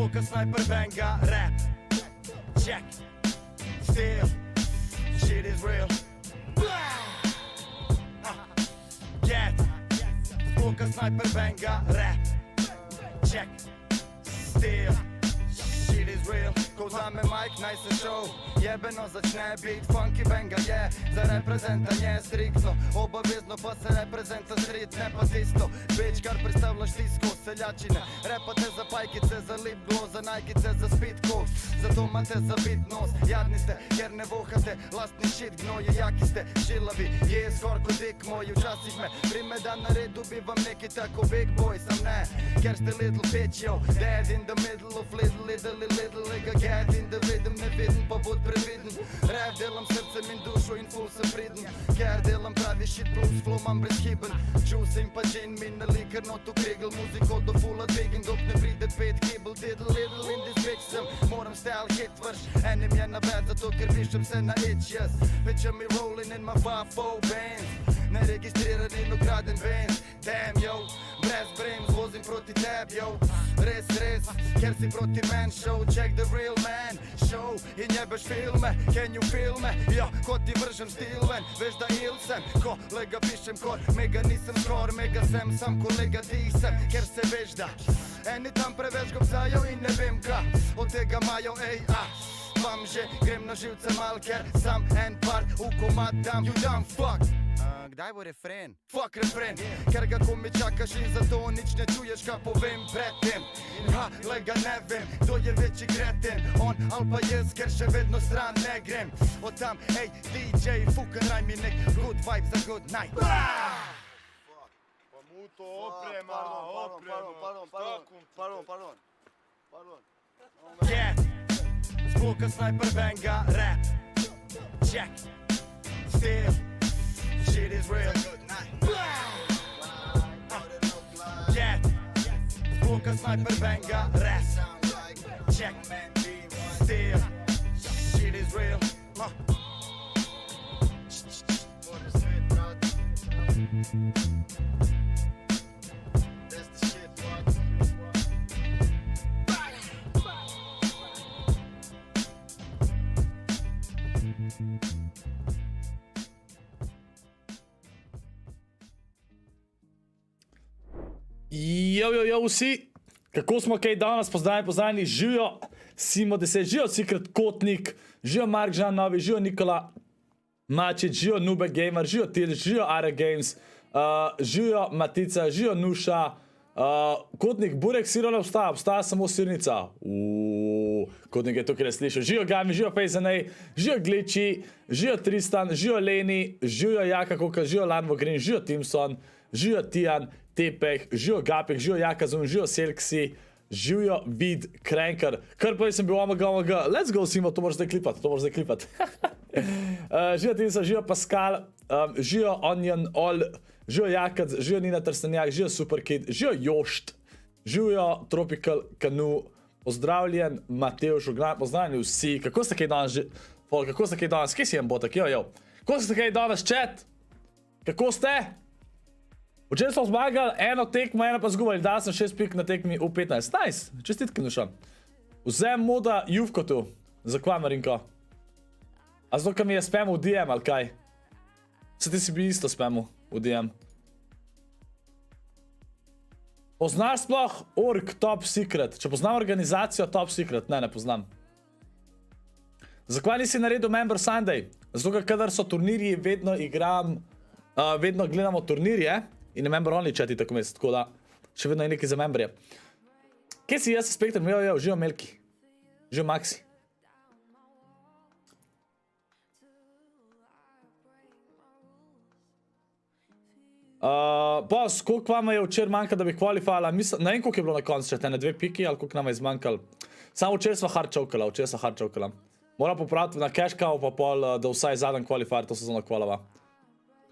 Zvoka sniper banga, rap. Check. Still. Shit is real. Get. Zvoka sniper banga, rap. Check. Still. Shit is real. Ko vzame mic, naj se show jebeno začne bit funky banga, yeah. Za reprezentanje striktno, obavezno pa se reprezenta street, ne pa tisto bitch, kar predstavljaš tisko seljačine. Repate za pajkice, za lip glow, za najkice, za speed coat. Zato imate zabit nos, jadni ste, jer ne vohate lastni shit, gnoje jaki ste, šilavi, je skor ko dik moji. Včasih me prime da na redu, bi vam neki tako big boy, sam ne, ker ste little bitch, yo. Dead in the middle of little, lega get in the rhythm, ne vidim pa bod previden. Rev delam srcem in dušo in full se pridem, ker delam pravi shit plus flow mam brezhiben. Čusim pa džin min na liker notu krigl, muziko do fulla dvigin, dok ne pride 5 kibel, diddle little in this bitch sem. Moram style hit vrš, enim je na bed, zato ker pišem se na itch, yes. Picture me rolling in my 5-4 bands, neregistriran in ukraden bands. Damn yo, brez brems, vozim proti tebi, yo. Res, ker si proti men show, check the real man show. In jebeš filme, can you feel me? Ja, ko ti vržem stil ven, veš da il sem. Kolega pišem kor, mega nisem skor, mega sem, sam kolega ti sem. Ker se veš da, eni tam preveč gobcajo in ne vem ka, od tega majo, ej, vam že grem na živce mal, ker sam en par v komad dam, you dumb fuck. Kdaj bo refren? Fuck refren, ker ga ko me čakaš in zato nič ne čuješ, ka povem pred tem. Ha, lega ne vem, kdo je večji kreten, on ali pa jaz, ker še vedno stran ne grem. Od tam, ej, DJ, fukaraj mi nek good vibe za good night. Pa mu to opremano. Pardon. Yeah, zvoka sniper banga, rap. Check. Still. Shit is real. Yeah. Zvoka sniper banga, rap. Check. Still. Shit is real. That's the shit, bro. Jo, vsi, kako smo kaj danes, pozdravljeni, živijo Simo 10, živijo Secret Kotnik, živijo Mark Žan Novi, živijo Nikola Mačič, živijo Nube Gamer, živijo Tilič, živijo Are Games, živijo Matica, živijo Nuša, Kotnik, Burek, sirole obstaja samo sirnica. Kotnik je tukaj slišal, živijo Gami, živijo PaySafe-om, živijo Gliči, živijo Tristan, živijo Leni, živijo Jaka Koka, živijo Lanvo Green, živijo Timson, živijo Tijan, Tepeh, živijo Gapek, živijo Jakazum, živijo Selksi, živijo Vid, Kranker, kar pa sem bil omega, let's go Simo, to moraš zdaj klipati, živijo Timson, živijo Pascal, živijo Onion, All, živijo Jakac, živijo Nina Trstenjak, živijo Superkid, živijo Jošt, živijo Tropical Canoe, pozdravljen Mateuš, pozdravljeni vsi, kako ste kaj danes, kje si jem botak, jo, kako ste kaj danes, chat, kako ste? Včeraj smo zmagali eno tekmo, eno pa zgubali, dal sem 6 pik na tekmi v 15. Nice, čestitke Nuša. Vzem moda Juvko tu, za kva Marinko? A zato, ka mi je spamil v DM ali kaj? Se ti si bi isto spamil v DM. Poznaš sploh org Top Secret? Če poznam organizacijo Top Secret? Ne poznam. Zakaj nisi naredil Member Sunday? Zato, kadar so turnirji, vedno gledamo turnirje. In member only chati tako mesec, tako da še vedno je nekaj za memberje. Kje si jaz, Spektrum? Živijo Melki, živijo Maxi. Boss, koliko vam je včer manjka, da bi kvalifala? Ne vem, koliko je bilo na koncu, če te ne 2 piki ali koliko nam je izmanjkal. Samo včer sva hard čovkala, Moram popraviti na cash cow pa pol, da vsaj zadnji kvalifar to sezono kvalava.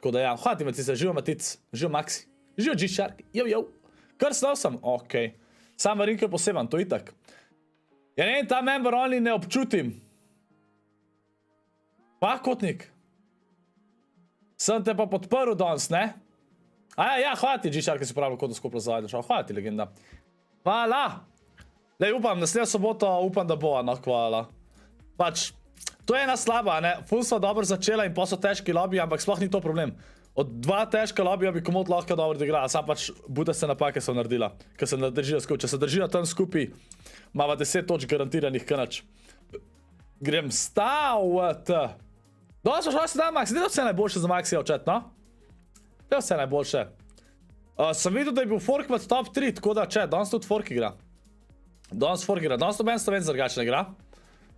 Tako da ja, hvala Matica, živijo Matic, živijo Maxi, živijo G-Shark, jo. Kar snov sem, okej. Sam Marinko je poseben, to itak. Ja ne, ta member only ne občutim. Pa, Kotnik. Sem te pa podprl danes, ne? Ja, hvala ti G-Shark, ki si uporabljal kod ScorpLZ, hvala ti, legenda. Hvala. Lej, upam, naslednjo soboto upam, da bo, no, hvala. Pač, to je ena slaba, ne? Ful sva dobro začela in pa so težki lobiji, ampak sploh ni to problem. Od 2 težka lobija bi komod lahko dobro odigrala, sam pač bude se napake sem naredila, ker se ne držijo skupaj. Če se držijo tam skupaj, imava 10 točk garantiranih kanač. Grem stavt. Danes smo šli se dan, Max, ne da vse najboljše za Maxija v chat, no? Ne da vse najboljše. Sem videl, da je bil fork med top 3, tako da chat, danes tudi fork igra. Danes fork igra, danes noben Slovenc drugače ne igra.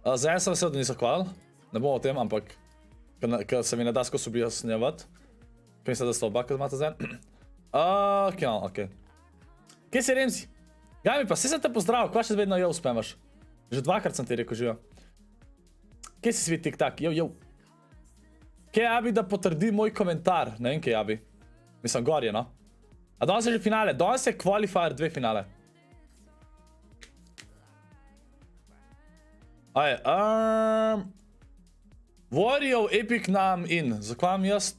Za en sem vesel, da nisem hvalil. Ne bom o tem, ampak ker se mi ne da skozi objasnjevati. Mislim, da sta oba, kad imate za en. Okej. Kje si, Remzi? Gami pa, sem te pozdravil, kva še vedno jo uspemaš? Že 2krat sem ti rekel živo. Kje si svi tik-tak? Jo. Kje javi, da potrdi moj komentar? Ne vem, kje javi. Mislim, gor je, no. A danes je že finale, danes je qualifier 2 finale. Aj, Warrior Epic nam in, zakaj imam jaz?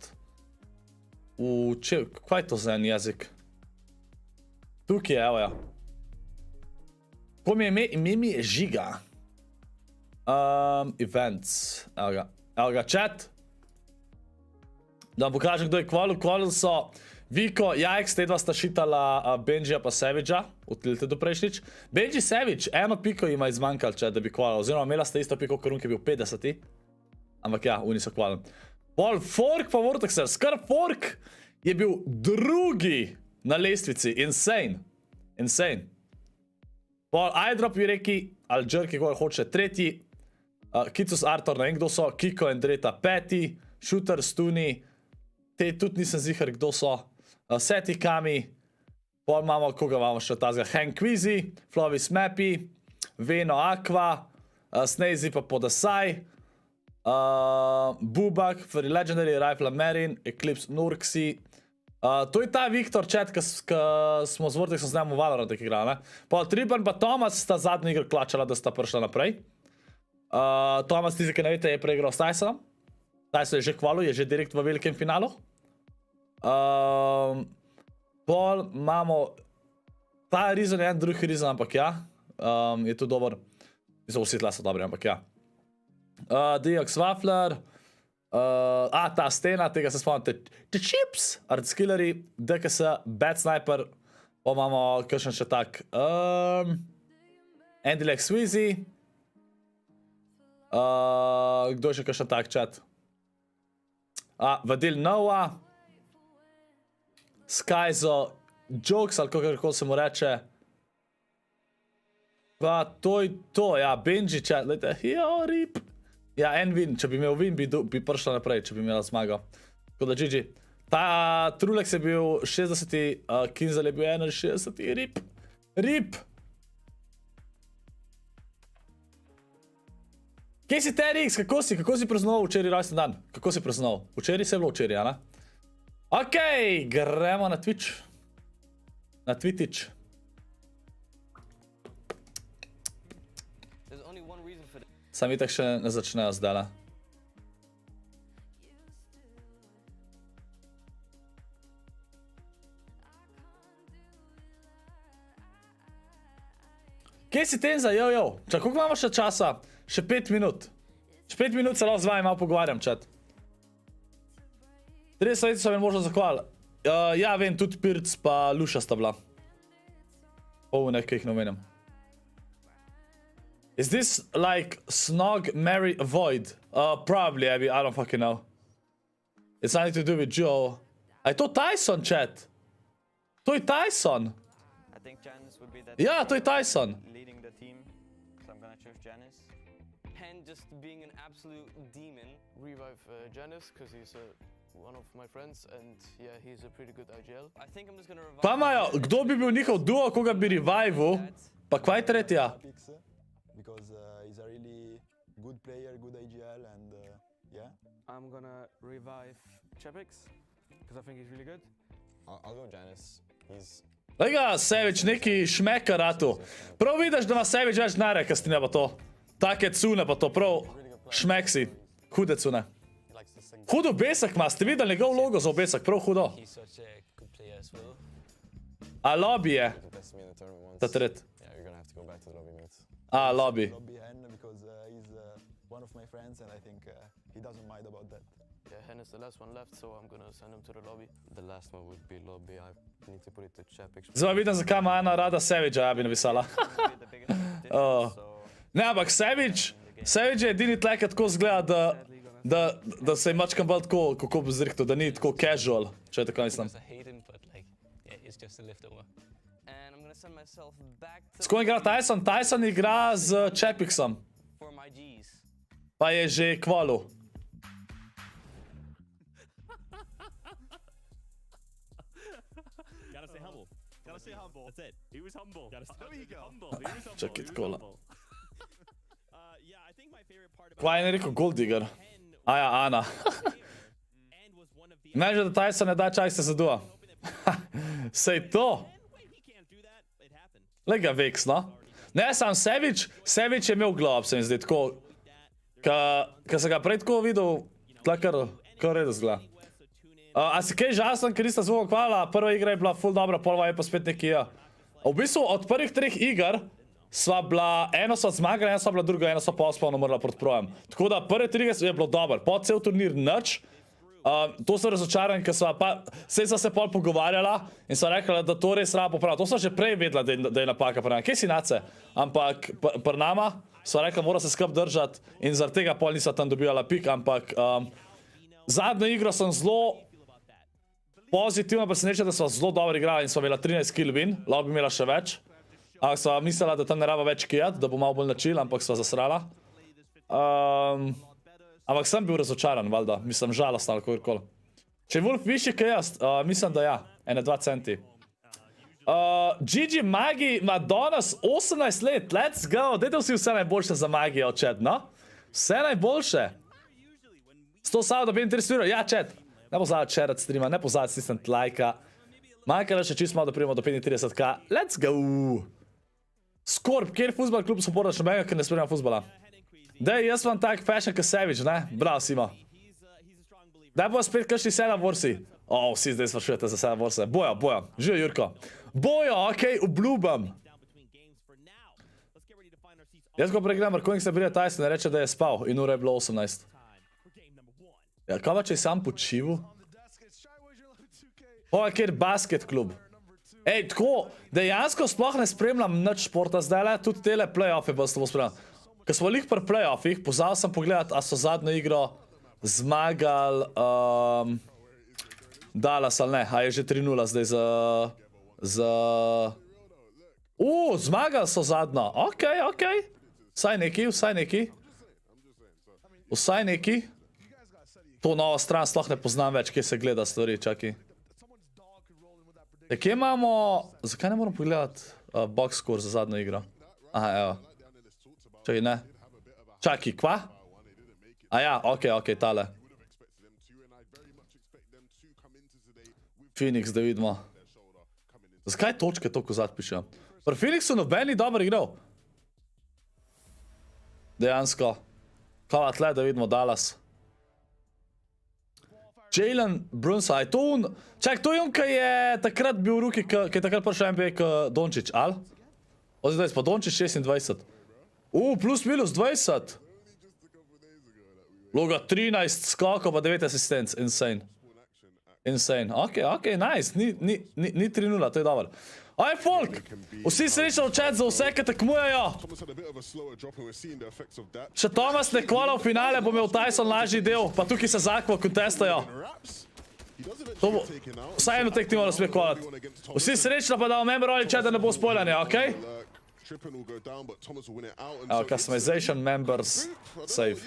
Kaj je to za en jezik? Tukaj je, evo ja. Ko mi je ime mi je Žiga. Events, evo ga, chat. Da vam pokažem, kdo je kvalil. Kvalil so Viko, RojXs, te dva sta šitala Benjija pa Savagea, v Tiltedu prejšnjič. Benji Savage, 1 piko ima izmanjkal, če da bi kvalil, oziroma imela sta isto piko, korun, ki je bil 50. Ampak ja, oni so kvalili. Pol Fork pa RojXs, skar Fork je bil drugi na lestvici, insane. Pol iDrop je reki, ali Jerky, ko je hoče, tretji. Kicus Arthur, ne vem kdo so, Kiko in Dreta, 5. Shooter, Stuni, te tudi nisem zihar kdo so. Seti Kami, pol imamo, koga imamo še tazga, Hank Quizy, Flovis Mappy, Veno Aqua, Snazy pa Podasai, Bubak, Furry Legendary, Rifle Marin, Eclipse Nurksi. To je ta Viktor chat, ki smo z Vortexom z njim v Valorant igrali, ne? Pol Tripan pa Thomas sta zadnji igro klačala, da sta prišla naprej. Thomas, tisti, ki ne veste, je preigral s Tysonom. Tyson je že hvalil, je že direkt v velikem finalu. Pol imamo ta Rizon je en drugi Rizon, ampak ja. Je tu dober. Mislim, vsi tla so dobri, ampak ja. DX Waffler. Ta stena, tega se spomnite. The Chips, Artskilleri, DKS, Bad Sniper. Pa imamo kakšen še tak. Andy Sweezy. Kdo je še kakšen tak chat? Vadil Noah. Skyzo, Jokes, ali kakorkoli se mu reče. Pa to je to, ja, Benji chat, lejte, rip. Ja, en win, če bi imel win, bi prišla naprej, če bi imela zmago. Tako da GG. Ta Trulex je bil 60, Kinzel je bil 61, rip. Kje si TRX, kako si praznoval včeraj rojsten dan? Kako si praznoval? Včeraj se je bilo včeraj, ja, ne? Okej, gremo na Twitch. Na Twitch. Sam itak še ne začnejo zdajle. Kje si Tenza, jo. Čak, koliko imamo še časa? Še 5 minut. Še 5 minut se lahko z vami malo pogovarjam, chat. 30 let so mi možno zahval. Ja, vem, tudi Pirc pa Luša sta bila. Nekaj jih ne omenjam. Is this like Snog, Marry, Avoid? Probably, I don't fucking know. It's nothing to do with Joe. A je to Tyson, chat? To je Tyson. Ja, to je Tyson. Leading the team, so I'm gonna choose Janice. And just being an absolute demon. Revive Janice, because he's one of my friends, and yeah, he's a pretty good IGL. I think I'm just gonna revive. Pa imajo, kdo bi bil njihov duo, koga bi revival? Pa kva je tretja? Because he's a really good player, good IGL, and yeah. I'm gonna revive Chepix, because I think he's really good. I'll go Janice. He's Lega, Savage, neki šmeka ratu. Prav vidiš, da ima Savage več denarja, kastinja pa to. Take cune pa to, prav šmek si. Hude cune. Hudo besek ima, ste videli njegov logo za obesek, prav hudo. such a good player as well. A lobby je, to test me in the tournament once. ta tret. Yeah, you're gonna have to go back to the lobby meet. A, lobby. Lobby Hen because he's one of my friends and I think he doesn't mind about that. Yeah, Hen is the last one left, so I'm gonna send him to the lobby. The last one would be lobby. I need to put it to chat picture. Zdaj vidim, zakaj ima Ana rada Savage, ja bi napisala. The biggest difference, Oh. so Ne, ampak Savage je edini tle, ki tako zgleda, da se je mačkam bolj tako, kako bi zrihtal, da ni tako casual, če je tako mislim. It's a Hayden, but like, yeah, it's just a leftover. and I'm gonna send myself back to S kom igra Tyson? Tyson igra z Chapixom, for my G's. pa je že kvalu. Gotta stay humble. Gotta stay humble. That's it. He was humble. There you go. Humble. He was humble. Check it, He was cola. humble. Yeah, I think my favorite part about Kva je rekel Gold Digger? A ja, Ana. and was one of the Ne, že da Tyson ne da čaj se zaduva. Sej to. wait, he can't do that. It happened. Le ga Vex, no? Ne, sam Savage je imel glob, se mi zdi, tako. Ka sem ga prej tako videl, tle kar redo zgleda. A si kaj žalosten, ker nista zvoga hvala, prva igra je bila ful dobra, polva je pa spet neki ja. V bistvu od prvih 3 iger sva bila, eno sva zmagala, eno sva bila druga, eno sva pa ospavno umrla proti projem. Tako da prve 3 je bilo dober, po cel turnir nič. To sem razočaran, ker sva pa, sej sva se pol pogovarjala in sva rekla, da to res raba popraviti. To sva že prej vedela, da je napaka pri nama. Kje si nace? Ampak pri nama sva rekla, mora se skup držati in zaradi tega pol nisva tam dobila pik, ampak zadnjo igro sem zelo pozitivno presenečen, da sva zelo dobro igrala in sva imela 13 kill win, lahko bi imela še več. Ampak sva mislila, da tam ne raba več kijat, da bo malo bolj načil, ampak sva zasrala. Ampak sem bil razočaran, valjda, mislim žalosten ali kakorkoli. Če je Wolf višji kaj jaz, mislim da ja, ene 2 centi. GG Magi ima danes 18 let, let's go, dajte vsi vse najboljše za Magijo, chat, no? Vse najboljše. 100 samo da bi interesural, ja, chat. Ne pozabiti šerat streama, ne pozabiti stisniti lajka. Manjka le še čisto malo, da prijemo do 35k. Let's go! Scorp, kjer futbol klub supportaš nobenega, ker ne spremljam futbola? Daj, jaz vam tak fashion kot Savage, ne? Bravo, Simo. Daj bo spet kakšni 7 vorsi. Vsi zdaj sprašujete za 7 vorse. Bojo. Živijo, Jurko. Bojo, okej, obljubam. Jaz ko pregledam, Markonik se brije Tyson, reče, da je spal in ura je bilo 18. Ja, kaj pa če je sam počival? Kjer basket klub. Ej, tako, dejansko sploh ne spremljam nič športa zdajle, tudi tele play-offe bo s tabo spremljam. Ko smo lih pri play-offih, pozval sem pogledat, a so zadnjo igro zmagali Dallas ali ne, a je že 3-0 zdaj zmagali so zadnjo, okej. Vsaj neki. To novo stran sploh ne poznam več, kje se gleda stvari, čaki. Kje imamo, zakaj ne moram pogledati box score za zadnjo igro? Aha, evo. Čakaj, ne. Čakaj, kva? A ja, okej, tale. Phoenix, da vidimo. Zakaj točke toliko zad pišejo? Pri Phoenixu noben ni dobro igral. Dejansko. Kava tle, da vidimo Dallas. Jalen Brunson, je to on? Čak, to je on, ki je takrat bil v ruki, ki je takrat prišel NBA k Dončić, ali? Zdaj pa Dončić 26. Plus minus 20. Loga 13 skokov pa 9 asistenc, insane. Okej, nice, ni 3-0, to je dobro. Aj, folk, vsi srečno v chat za vse, ki tekmujejo. Če Tomas ne kvala v finale, bo imel Tyson lažji del, pa tukaj se zakvo kontestajo. Vsaj eno tek ti mora smeh kvalati. Vsi srečno pa da v memorali chat, da ne bo spoilanje, okej? Customization members save.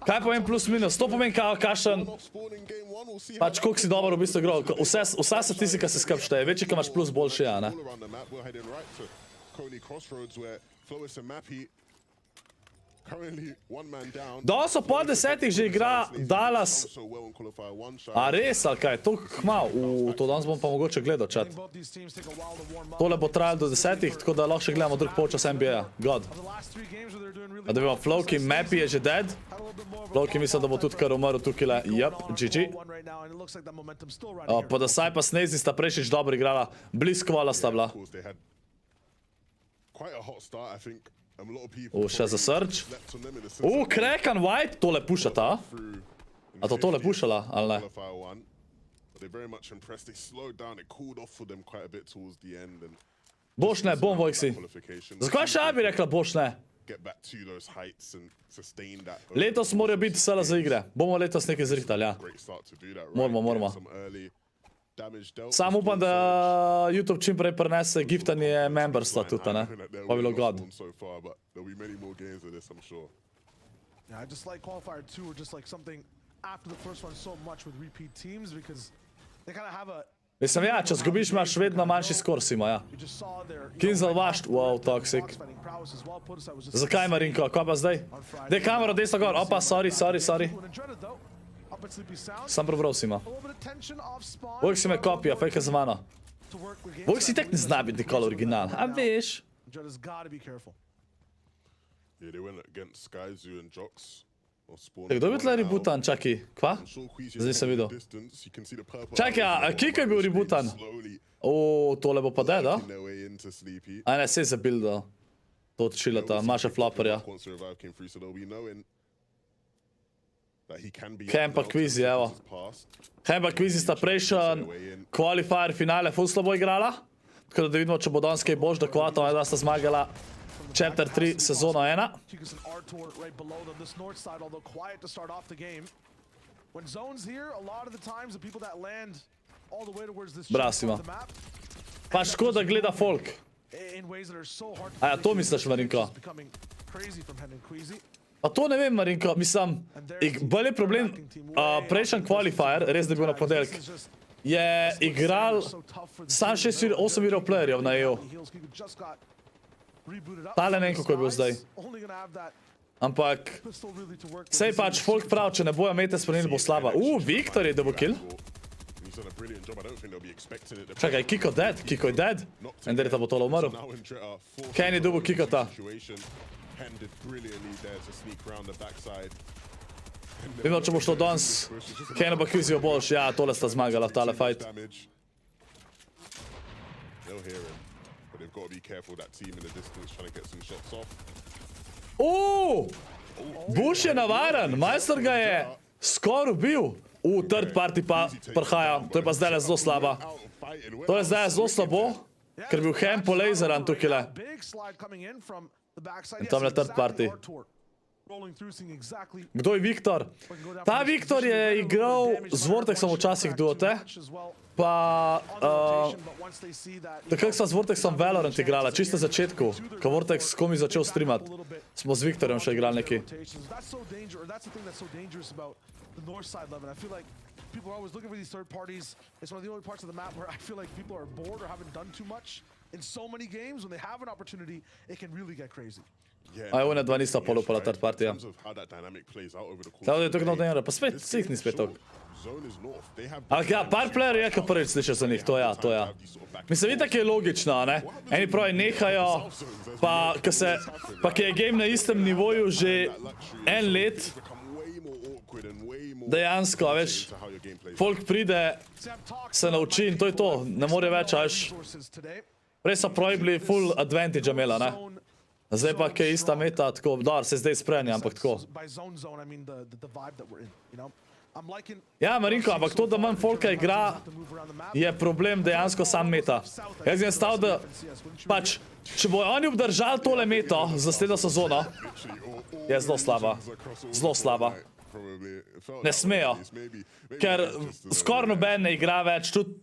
Kaj pomeni plus minus? To pomeni kakšen, pač koliko si dobro v bistvu igral. Vsa statistika se skup šteje, večji, ko imaš plus boljši, ja, ne? Danes so po 10 že igra Dallas. A res, ali kaj? To hmal. To danes bom pa mogoče gledal, čat. Tole bo trajalo do 10, tako da lahko še gledamo drug polčas NBA. God. A da vidimo, Flowki Mappy je že dead. Flowki mislim, da bo tudi kar umrl tukaj. Yep, GG. Pa da saj pa Snezi sta prejšič dobro igrala. Bliskovala sta bila. Še za Surge. Crack and White, tole puša ta. A to tole pušala, ali ne? Boš ne, bom Vojksi. Zakaj še bi rekla boš ne? Letos morajo biti SLO igre. Bomo letos nekaj zrihtali, ja. Moramo. Sam upam, da YouTube čim prej prenese giftanje memberstva tudi, ne? Pa bilo god. Yeah, I just like qualifier 2 or just like something after the first one so much with repeat teams because they kind of have a Mislim, ja, če zgubiš, imaš vedno manjši skor, Sima, ja. Kinzel vašt, wow, toxic. Zakaj, Marinko, kaj pa zdaj? Dej kamero desno gor, opa, sorry. Sam prebral, Sima. Vojk si me kopija, fejka za mano. Vojk si tek ne zna biti nikoli original, a veš? Kdo je bil tle rebootan, čaki, kva? Zdaj nisem videl. Čaki, a Kiko je bil rebootan? Tole bo pa dead, a? A ne, se je zabildal. To odšilata, Maša Flopperja. Hem pa Quizi, evo. Hem pa Quizi sta prejšen qualifier finale ful slabo igrala. Tako da vidimo, če bo danes kaj boš, da kvatov, da sta zmagala Chapter 3, sezono 1. Brasima. Pa škoda gleda folk. A ja, to misliš, Marinko? Pa to ne vem, Marinko, mislim, bolj je problem, prejšnji qualifier, res da je bil na ponedeljek, je igral sam 8 hero playerjev na EU. Tale ne vem, kako je bil zdaj. Ampak, sej pač folk prav, če ne bojo mete spremenili, bo slaba. Viktor je double kill. Čakaj, Kiko je dead? Enderita bo tole umrl. Ken je double kikota. Vidimo, če bo šlo danes. Ken pa Quizijo boljš. Ja, tole sta zmagala v tale fight. Bush je navaren, majster ga je skoraj ubil. Third party pa prhaja, to je pa zdaj zelo slaba. To je zdaj zelo slabo, ker bi bil Hem po laseran tukaj. In tam je third party. Kdo je Viktor? Ta Viktor je igral z Vortexom včasih duote. Pa, takrat sva z Vortexom Valorant igrala, čisto na začetku, ko Vortex komi začel streamat. Smo z Viktorjem še igrali neki. A je one dva nista polupala third party, ja. Tako da je tukaj notno, pa spet, vseh ni spet tok. Ampak ja, par player je, ko prvič slišal za njih, to ja. Mislim, vidik je logično, ne? Eni pravi nehajo, pa ki je game na istem nivoju že en let, dejansko, veš, folk pride, se nauči in to je to, ne more več, veš. Prej so pravi bili full advantage imela, ne? Zdaj pa, ki je ista meta, tako, dar, se zdaj sprejanje, ampak tako. Ja, Marinko, ampak to, da manj folka igra, je problem dejansko sam meta. Jaz sem stav, da, pač, če bojo oni obdržali tole meto za naslednjo sezono, je zelo slaba. Ne smejo. Ker skoraj noben ne igra več, tudi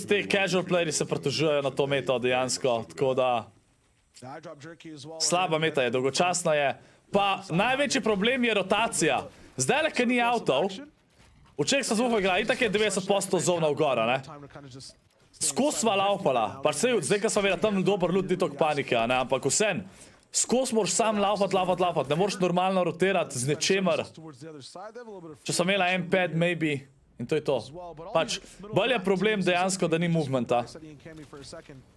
te casual playeri se pritožujejo na to meto dejansko, tako da slaba meta je, dolgočasna je. Pa največji problem je rotacija. Zdaj le, ker ni avtov, včeraj sem zvuko igral, itak je 90% zovna v gora, ne? Skos sva laupala, pa zdaj, ko sva vedela tam dober loot, ni tok panike, ne? Ampak vsem, Skozi moraš sam laufat, ne moreš normalno rotirati z nečemer. Če sem imela en pad, maybe, in to je to. Pač, bolj je problem dejansko, da ni movementa.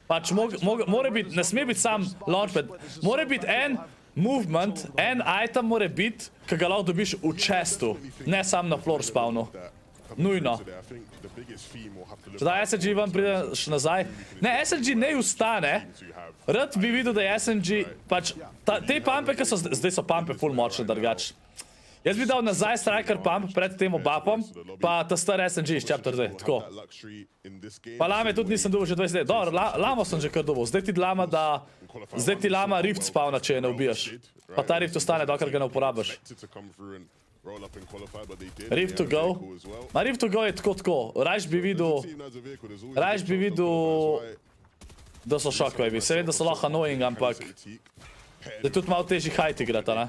Pač, mora biti, ne sme biti sam launchpad, mora biti en movement, en item mora biti, ki ga lahko dobiš v chestu, ne sam na floor spawnu. Nujno. Če da SLG vam prideš nazaj. Ne, SLG ne ustane. Rad bi videl, da je SLG, pač, te pumpe, ki so, zdaj so pumpe full močne, drugač. Jaz bi dal nazaj striker pump pred tem obapom, pa ta star SLG iz chapter 2, tako. Pa lame tudi nisem dobil že 20 let. Dobro, lamo sem že kar dobil. Zdaj ti lama rift spawna, če je ne ubijaš. Pa ta rift ostane, dokler ga ne uporabiš. Rift to go. Ma rift to go je tako. Rajš bi videl, da so shockwavi. Se vem, da so lahko annoying, ampak da je tudi malo težji hajt igrata, ne?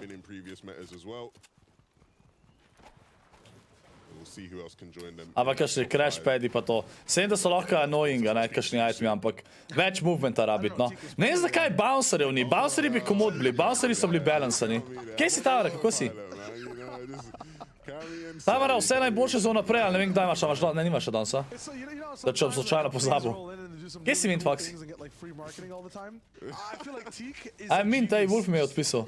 Ampak kakšni crash padi pa to. Se vem, da so lahko annoying, ne, kakšni itemi, ampak več movementa rabiti, no. Ne vem, zakaj bouncerjev ni. Bounceri bi komod bili, bounceri so bili balancani. Kje si, Tamara, kako si? Tamara, vse najboljše za naprej, ali ne vem, kdaj imaš, ne nimaš še dansa? Da če bom slučajno pozabil. Kje si MintFoxy? A je Mint, ej, Wolf mi je odpisal.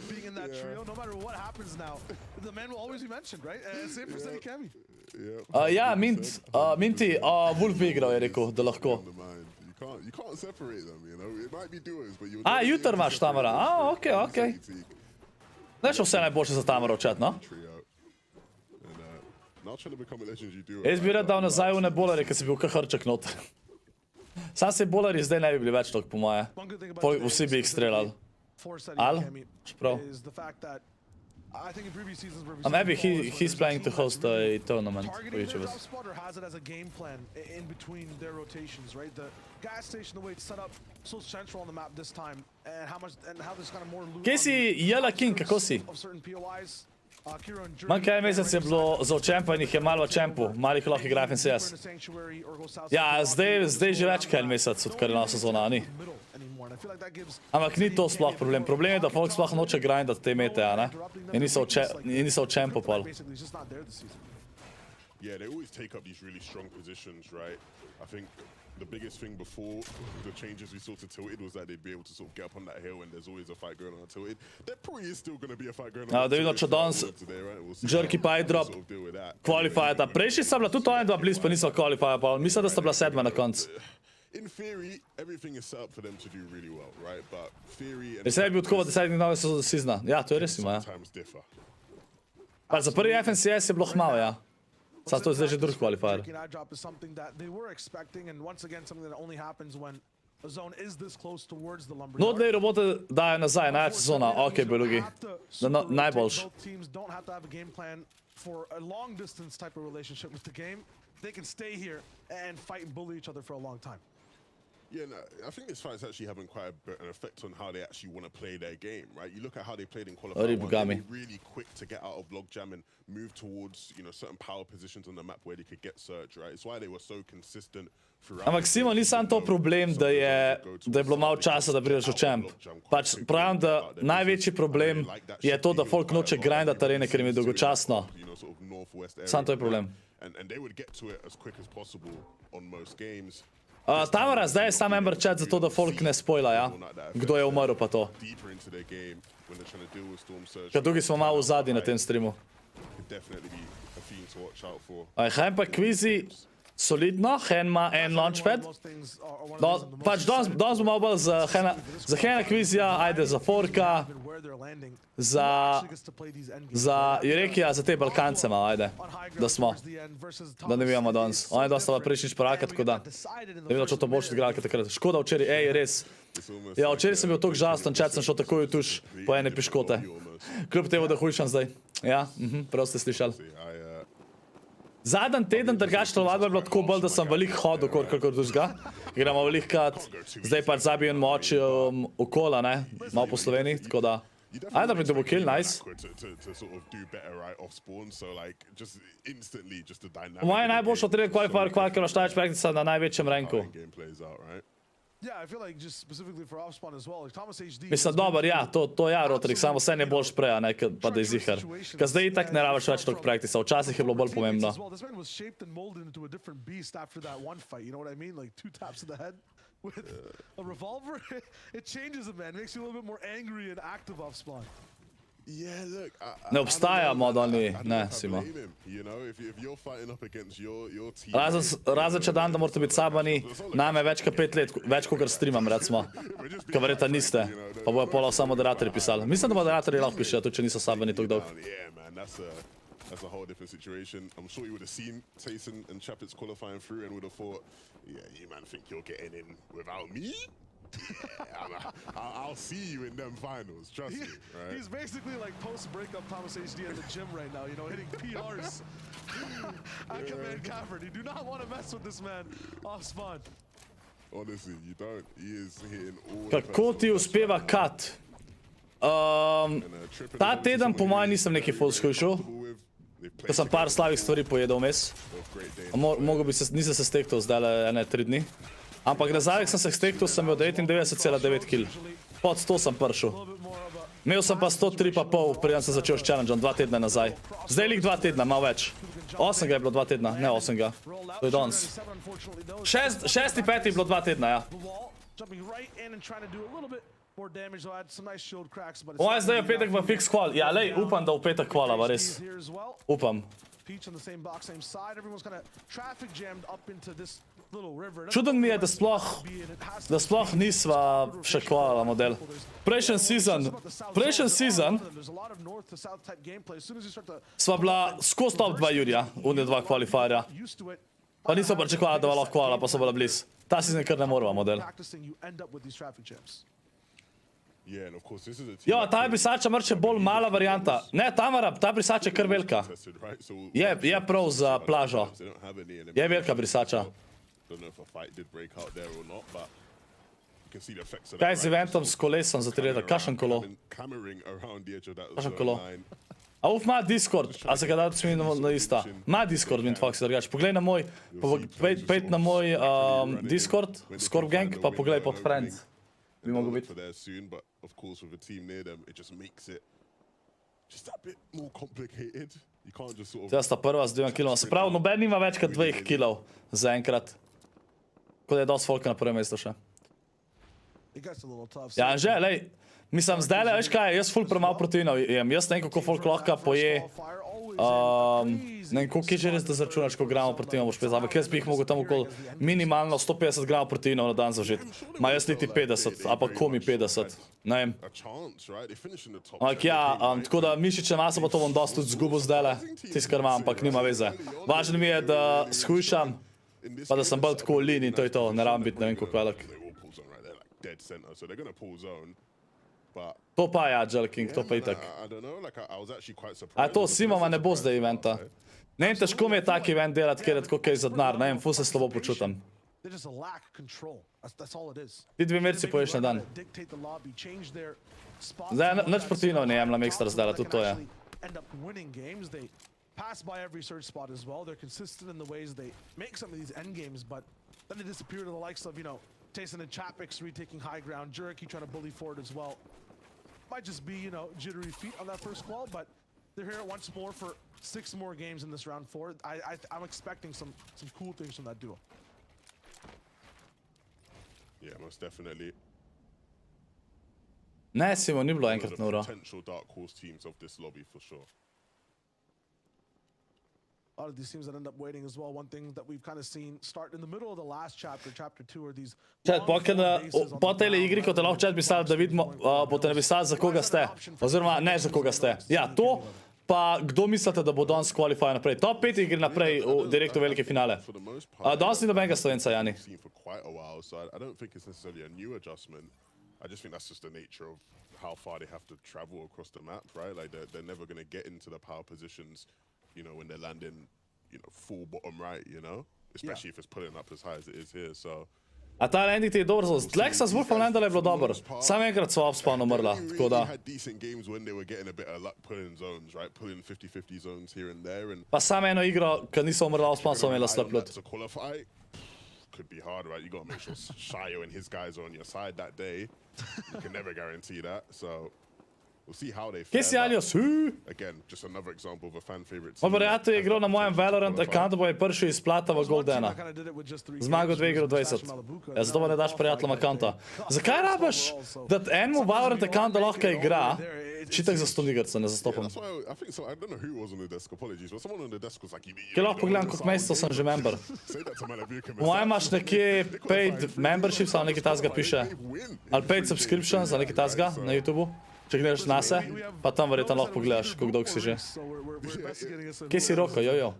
Ja, Minty, Wolf bi igral, je rekel, da lahko. A, jutr imaš Tamara, okej. Ne še vse najboljše za Tamara v chat, no? Jaz bi rad dal nazaj v bolare, ker si bil kar hrček noter. Sam se bolari zdaj ne bi bili več toliko, po moje. Vsi bi jih streljali. Al? Čeprav. Maybe he's planning to host a tournament for each of us. Kje si, Jela King, kako si? Manj kaj mesec je bilo za očempa in jih je malo v čempu, malih lahko igra FNCS. Ja, zdaj že več kaj mesec, odkar je nova sezona, ni? Ampak ni to sploh problem. Problem je, da folk sploh noče grindati te mete, a ne? In niso v čempu pol. Yeah, they always take up these really strong positions, right? I think the biggest thing before the changes we saw to Tilted was that they'd be able to sort of get up on that hill and there's always a fight going on Tilted. There probably is still going to be a fight going on. Da vidno, če danes Jerky pa drop qualifyata. Prejšnji sta bila tudi oni dva bliz, pa niso qualifyata, pa mislim, da sta bila 7. na koncu. In theory, everything is set up for them to do really well, right? But theory and Res je bil tako v 10 nove sezona. Ja, to je res ima, ja. Pa za prvi FNCS je bilo hmalo, ja. Sad to je zdaj že drugi qualifier. No, odlej robote dajo nazaj, največ sezona, okej, Belugi. Najboljš. Yeah, no, I think this fight's actually having quite an effect on how they actually want to play their game, right? You look at how they played in qualifying, they were really quick to get out of logjam and move towards, you know, certain power positions on the map where they could get surge, right? It's why they were so consistent throughout. Ampak Simon, ni sam to problem, da je bilo malo časa, da prideš v champ. Pač pravim, da največji problem je to, da folk noče grindati arene, ker jim je dolgočasno. Sam to je problem. And they would get to it as quick as possible on most games. Tamara, zdaj je sam Ember chat za to, da folk ne spoila, ja? Kdo je umrl pa to. Ker drugi smo malo v zadnji na tem streamu. Hajem pa kvizi solidno, Hen ima en launchpad. Pač danes bo malo bolj za Hena kvizija, ajde za Forka, za Jurekija, za te Balkance malo, ajde, da smo. Da ne vijamo danes. On je dosta prejšnjič poraka, tako da. Ne vem, če to boljši odgralka takrat. Škoda včeraj, ej, res. Ja, včeraj sem bil toliko žalosten, chat sem šel takoj v tuš po ene piškote. Kljub temu, da hujšam zdaj. Ja, prav ste slišali. Zadnji teden drugače telovadba je bilo tako bolj, da sem veliko hodil, kolikor drugega. Igramo veliko krat, zdaj pač zabijem moč okola, ne, malo po Sloveniji, tako da. Ajde, da bi dobil kill, nice. Moje najboljše od 3 qualifier kvalka naštajač praktica na največjem ranku. Yeah, I feel like just specifically for off spawn as well. Like Thomas HD. Mislim, dober, ja, to ja, Rotrik, samo vse ne boljš prej, ne, pa da je zihar. Ker zdaj itak ne rabiš več toliko praktisa, včasih je bilo bolj pomembno. This man was shaped and molded into a different beast after that one fight, you know what I mean? Like 2 taps to the head with a revolver. It changes it, man. It makes you a little bit more angry and active off spawn. Yeah, look. Ne obstaja mod, oni, ne, Simo. You know, if you're fighting up against your team. Razen če dan, da morate biti sabani, name več kot 5 let, več kot streamam, recimo. Ker verjetno niste, pa bojo pola samo moderatorji pisali. Mislim, da moderatorji lahko pišejo, tudi če niso sabani tako dolgo. Yeah, man, that's a whole different situation. I'm sure you would have seen Tayson and Chapit's qualifying through and would have thought, yeah, you man think you're getting in without me? Yeah, I'll see you in them finals, trust me. Right? He's basically like post-breakup Thomas HD at the gym right now, you know, hitting PRs at Command Cavern. You do not want to mess with this man off spawn. Honestly, you don't. He is hitting all the Kako ti uspeva cut? Ta teden po mojem nisem neki full skušal, ker sem par slavih stvari pojedel vmes. Nisem se stektal zdaj 3 dni. Ampak na zadnjih sem se stektal, sem imel 99,9 kill. Pod 100 sem pršel. Imel sem pa 103,5, preden sem začel s challengeom 2 tedna nazaj. Zdaj lik 2 tedna, malo več. 8 ga je bilo 2 tedna, ne 8 ga. To je danes. 6.5 je bilo 2 tedna, ja. Moje zdaj je v petek v fix qual. Ja, lej, upam, da v petek qualava, res. Upam. Čuden mi je, da sploh nisva še kvala model. Prejšnji season sva bila skozi top 2 Jurija, unje 2 kvalifierja. Pa nisva pričakovala, da va lahko kvala, pa so bila bliz. Ta season kar ne morava model. Jo, ta je brisača mrče bolj mala varianta. Ne, Tamara, ta brisača je kar velika. Je prav za plažo. Je velika brisača. Kaj z eventom s kolesom za 3 leta? Kakšen kolo? Kakšen kolo? A uf, ima Discord. A se ga da tudi na ista? Ima Discord, MintFoxy, drugače. Poglej na moj, pejt na moj Discord, ScorpGang, pa poglej pod Friends. Bi mogel biti. Zdaj sta prva z 2 kiloma. Se pravi, noben nima več kot 2 kilov za enkrat. Tako da je dosti folka na prvem mestu še. Ja, že, lej. Mislim, zdaj le, veš kaj, jaz ful premalo proteinov jem. Jaz ne vem, kako folk lahko poje. Ne vem, koliko je že res, da zračunaš, koliko gramov proteinov boš pezal. Ampak jaz bi jih mogel tam okoli minimalno 150 gramov proteinov na dan zaužiti. Ma jaz niti 50, a pa komi 50. Ne vem. Ampak ja, tako da mišične mase pa to bom dosti tudi zgubil zdaj le. Tis kar imam, ampak nima veze. Važno mi je, da shujšam, pa da sem bolj tako lean in to je to. Ne rabim biti ne vem koliko velik. To pa je Agile King, to pa itak. A to Simova ne bo zdaj eventa. Ne vem, težko mi je tak event delati, ker je tako kaj za denar, ne vem, ful se slabo počutam. Ti 2 merci poješ na dan. Zdaj, nič proteinov ne jemljam ekstra zdaj, tudi to je. Pass by every search spot as well. They're consistent in the ways they make some of these end games, but then they disappear to the likes of, you know, Tayson and Chapix retaking high ground, Jureki trying to bully forward as well. Might just be, you know, jittery feet on that first qual, but they're here once more for 6 more games in this round 4. I'm expecting some cool things from that duo. Yeah, most definitely. Ne, Simo, ni bilo enkrat noro. Potential dark horse teams of this lobby for sure. A lot of these teams that end up waiting as well. One thing that we've kind of seen start in the middle of the last chapter, chapter 2, are these. Chat, po tej igri, ko te lahko chat pisali, da vidimo, boste napisali, za koga ste. Oziroma, ne za koga ste. Ja, to, pa kdo mislite, da bo danes qualify naprej? Top 5 igri naprej, direkt v velike finale. Danes ni nobenega Slovenca, Jani. I just think that's just the nature of how far they have to travel across the map, right? Like they're never going to get into the power positions, you know, when they're landing, you know, full bottom right, you know? Especially if it's pulling up as high as it is here, so... A ta landing ti je dober zelo. Lexa z Wolfom landala je bilo dober. Sam enkrat so upspawn umrla, tako da... had decent games when they were getting a bit of luck pulling zones, right? Pulling 50-50 zones here and there, and... Pa sam eno igro, kad niso umrla upspawn, so imela slab loot. could be hard, right? You got to make sure Shayo and his guys are on your side that day. You can never guarantee that. So we'll see how they fare. Kje si Aljo? Again, just another example of a fan favorite Moj team. prijatelj je igral na mojem Valorant accountu, pa je prišel iz plata v Gold 1. Zmagal 2 igre 20. Ja, zato pa ne daš prijateljem accounta. Zakaj rabaš, da enemu Valorant accountu lahko igra, čitak za 100 igrca, ne zastopam. Kaj lahko pogledam, koliko mesecev sem že member. Po mojem imaš nekje paid memberships, ali nekaj tazga piše. Ali paid subscriptions, ali nekaj tazga na YouTubeu. Če gledaš nase, pa tam verjetno lahko pogledaš, koliko dolgo si že. Kje si Roko, jojo?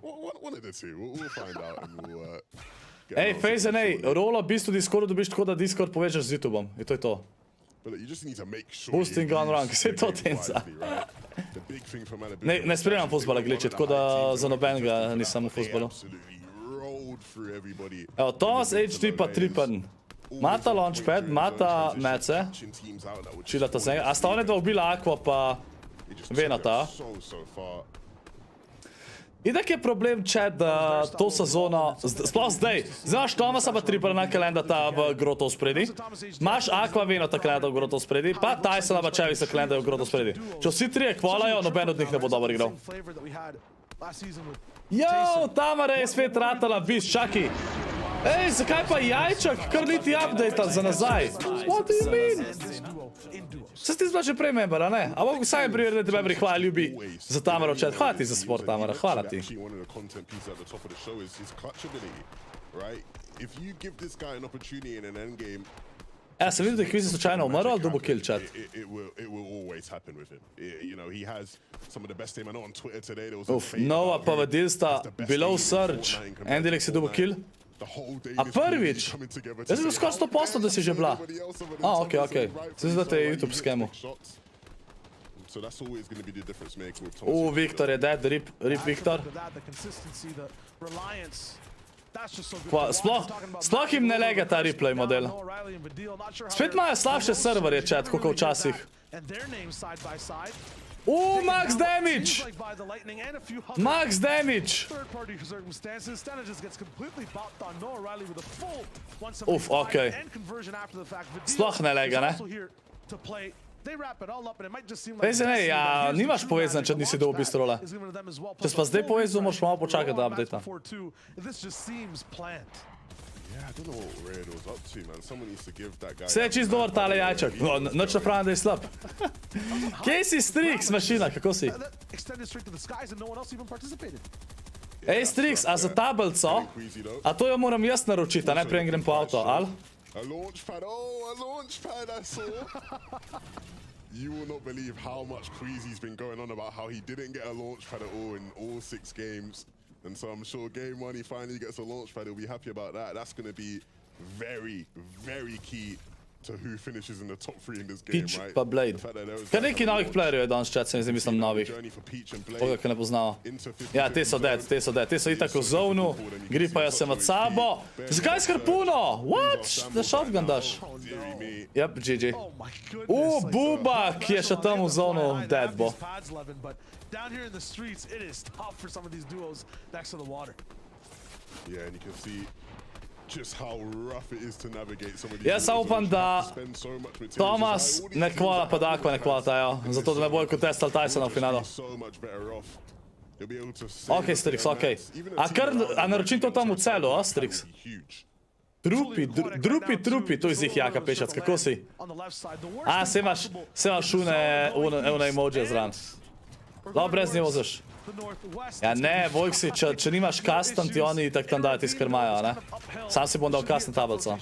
Ej, Fazen, ej, rolo v bistvu Discordu dobiš tako, da Discord povežeš z YouTubeom. In to je to. Boosting on rank, vse to tenca. Ne spremljam fuzbala, gleče, tako da za nobenega nisem v fuzbalu. Evo, Thomas HD pa Trippen. Mata launchpad, mata mece. Čilata z njega. A sta one dva ubila Aqua pa Venata. Idak je problem, če da to sezono, sploh zdaj, znaš Thomasa pa Trippena kalendata v groto spredi, imaš Aqua Venata kalendata v groto spredi, pa Tysona pa Chavisa kalendata v groto spredi. Če vsi trije kvalajo, noben od njih ne bo dobro igral. Jo, Tamara je spet ratala, biš, čaki. Ej, zakaj pa jajčak, kar niti update za nazaj? What do you mean? Se ti zbila že prej member, a ne? A mogu sami privrniti membri, hvala ljubi za Tamara v chat. Hvala ti za sport, Tamara, hvala ti. Ja, sem videl, da je Kvizi slučajno umrl, ali dobo kill chat? Uf, Nova pa vadilsta, below surge, Endilek si dobo kill? A prvič? Jaz sem skoro 100%, da si že bila. A, okej. Se zdi, da te je YouTube skemu. Viktor je dead, rip Viktor. Sploh jim ne lega ta replay model. Spet imajo slabše serverje, chat, kot včasih. Max damage! Max damage! Uf, okej. Sploh ne lega, ne? Vezi ne, ja, nimaš povezan, če nisi dobil bistrole. Če si pa zdaj povezal, moraš malo počakati, da updata. Vse je čist dober tale jajčak. Noč napravim, da je slab. Kje si Strix, mašina, kako si? Ej, Strix, a za tablico? A to jo moram jaz naročiti, a ne preden grem po avto, ali? A launchpad, a launchpad, I saw. You will not believe how much Queasy's been going on about how he didn't get a launchpad at all in all 6 games. And so I'm sure game 1 he finally gets a launchpad, he'll be happy about that. That's going to be very, very key to who finishes in the top 3 in this game, Peach right? pa Blade. Kar neki novih playerjev je danes chat, se mi zdi, mislim novih. Koga, ki ne poznava. Ja, te so dead. Te so itak v zonu, gripajo se med sabo. Zakaj s harpuno? What? Da shotgun daš? Yep, GG. Buba, ki je še tam v zonu, dead bo. Down here in the streets, it is tough for some of these duos next to the water. Yeah, and you can see just how rough it is to navigate some of these. Jaz upam, da Thomas ne kvala, pa da Aqua ne kvalatajo, zato da ne bojo kot testal Tysona v finalu. Ok, Strix, ok. A naročim to tam v celu, a, Strix? Trupi, to iz jih jaka pešac, kako si? A, se imaš une emojije zran. Lahko brez nje voziš. Ja ne, Vojksi, če nimaš custom, ti oni tak tam dajo tis, ker imajo, ne? Sam si bom dal custom tablico.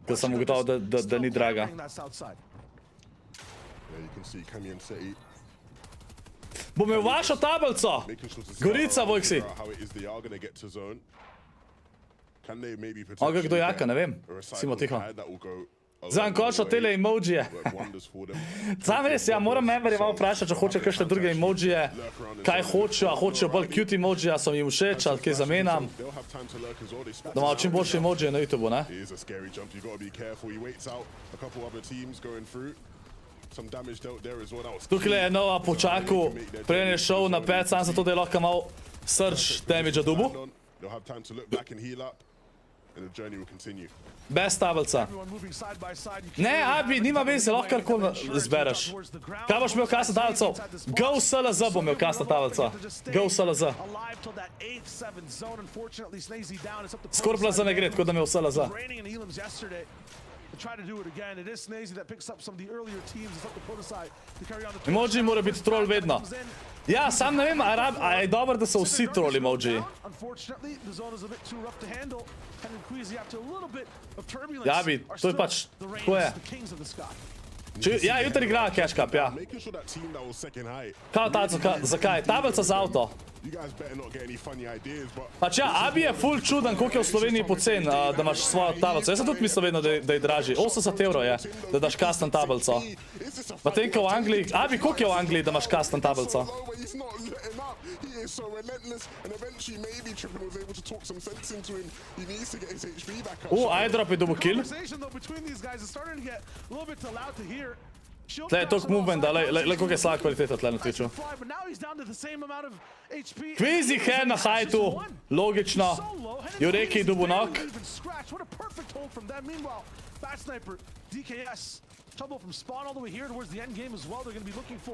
Ker sem ugotovil, da ni draga. Bom imel vašo tablico! Gorica, Vojksi! Oga, kdo jaka, ne vem. Simo tiho. Zdaj končno tele emojije. Sam res, ja, moram memberje malo vprašati, če hoče kakšne druge emojije, kaj hočejo, a hočejo bolj cute emojije, a so mi všeč, ali kaj zamenjam. Da malo čim boljše emojije na YouTubeu, ne? Tukaj je Nova počakal, preden je šel na pet, sam zato, da je lahko malo surge damage-a dubu. and the journey will continue. Bez tablica. Ne, Abi, nima veze, lahko karkoli izbereš. Kaj boš imel kasno tablico? Go SLO bom imel kasno tablico. Go SLO. ScorpLZ ne gre, tako da imel SLO. Emoji mora biti troll vedno. Ja, sam ne vem, a je dobro, da so vsi troll emoji. Ja, bi, to je pač, tako je. Ja, jutri igra cash cup, ja. Kao tablico, zakaj? Tablica za avto. Pač ja, Abi je ful čuden, koliko je v Sloveniji pocen, da imaš svojo tablico. Jaz sem tudi mislil vedno, da je dražji. 80 € je, da daš custom tablico. Pa tem, ko v Angliji... Abi, koliko je v Angliji, da imaš custom tablico? iDrop je dobil kill. Tle je toliko movementa, le koliko je slaba kvaliteta tle na Twitchu. Kvizi her na hajtu, logično. Jureki dobil knock.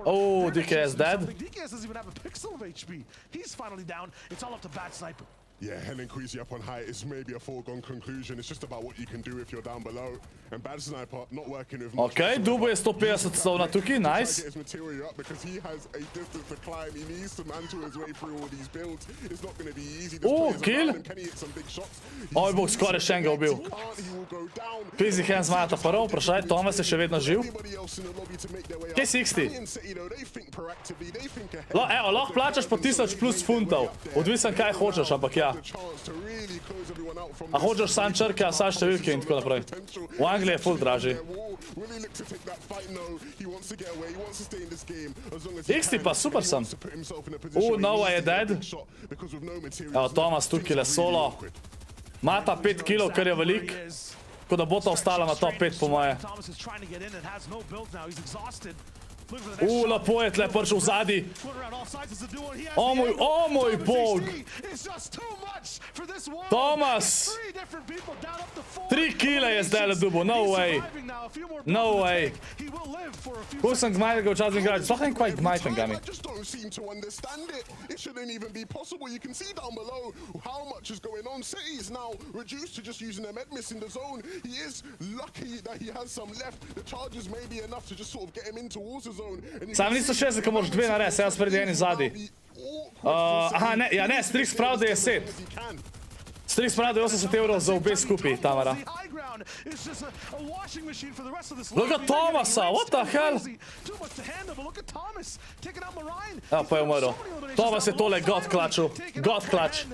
Oh, DKS dead. DKS doesn't even have a pixel of HP. He's finally down. It's all up to Bad Sniper. Yeah, Helen Queasy up on height is maybe a foregone conclusion. It's just about what you can do if you're down below. And Bad Sniper not working with much. Okay, Dubo je 150 stov na tukaj, nice. His material up because he has a distance to climb. He needs to mantle his way through all these builds. It's not going to be easy. Kill. Can he hit some big shots? Oj, bog, skoraj še enega ubil. Kvizi Hen zmajata prvo, vprašaj, Tomas je še vedno živ. Kje si XT? Evo, lahko plačaš po 1000 plus funtov. Odvisen kaj hočeš, ampak ja. A hočeš sam črke, a sam številke in tako naprej. V Angliji je ful dražji. XT pa super sem. Nova je dead. Evo, Tomas tukaj le solo. Mata 5 kg, kar je velik. Tako da bo ta ostala na top 5 po moje. Lepo je tle prišel v zadnji. O moj bog. Tomas. 3 kile je zdaj le dubo, no way. No way. Ko sem gmajten ga včasih igrati, sploh nem kaj gmajten ga mi. Sam niso 60, ko moraš 2 narediti, se jaz pred enim zadnji. Aha, ne, ja ne, Strix prav, da je 7. Strix prav, da je 80 € za obe skupaj, Tamara. Look at Thomasa, what the hell? Evo, pa je umrl. Thomas je tole god klačil. God klač.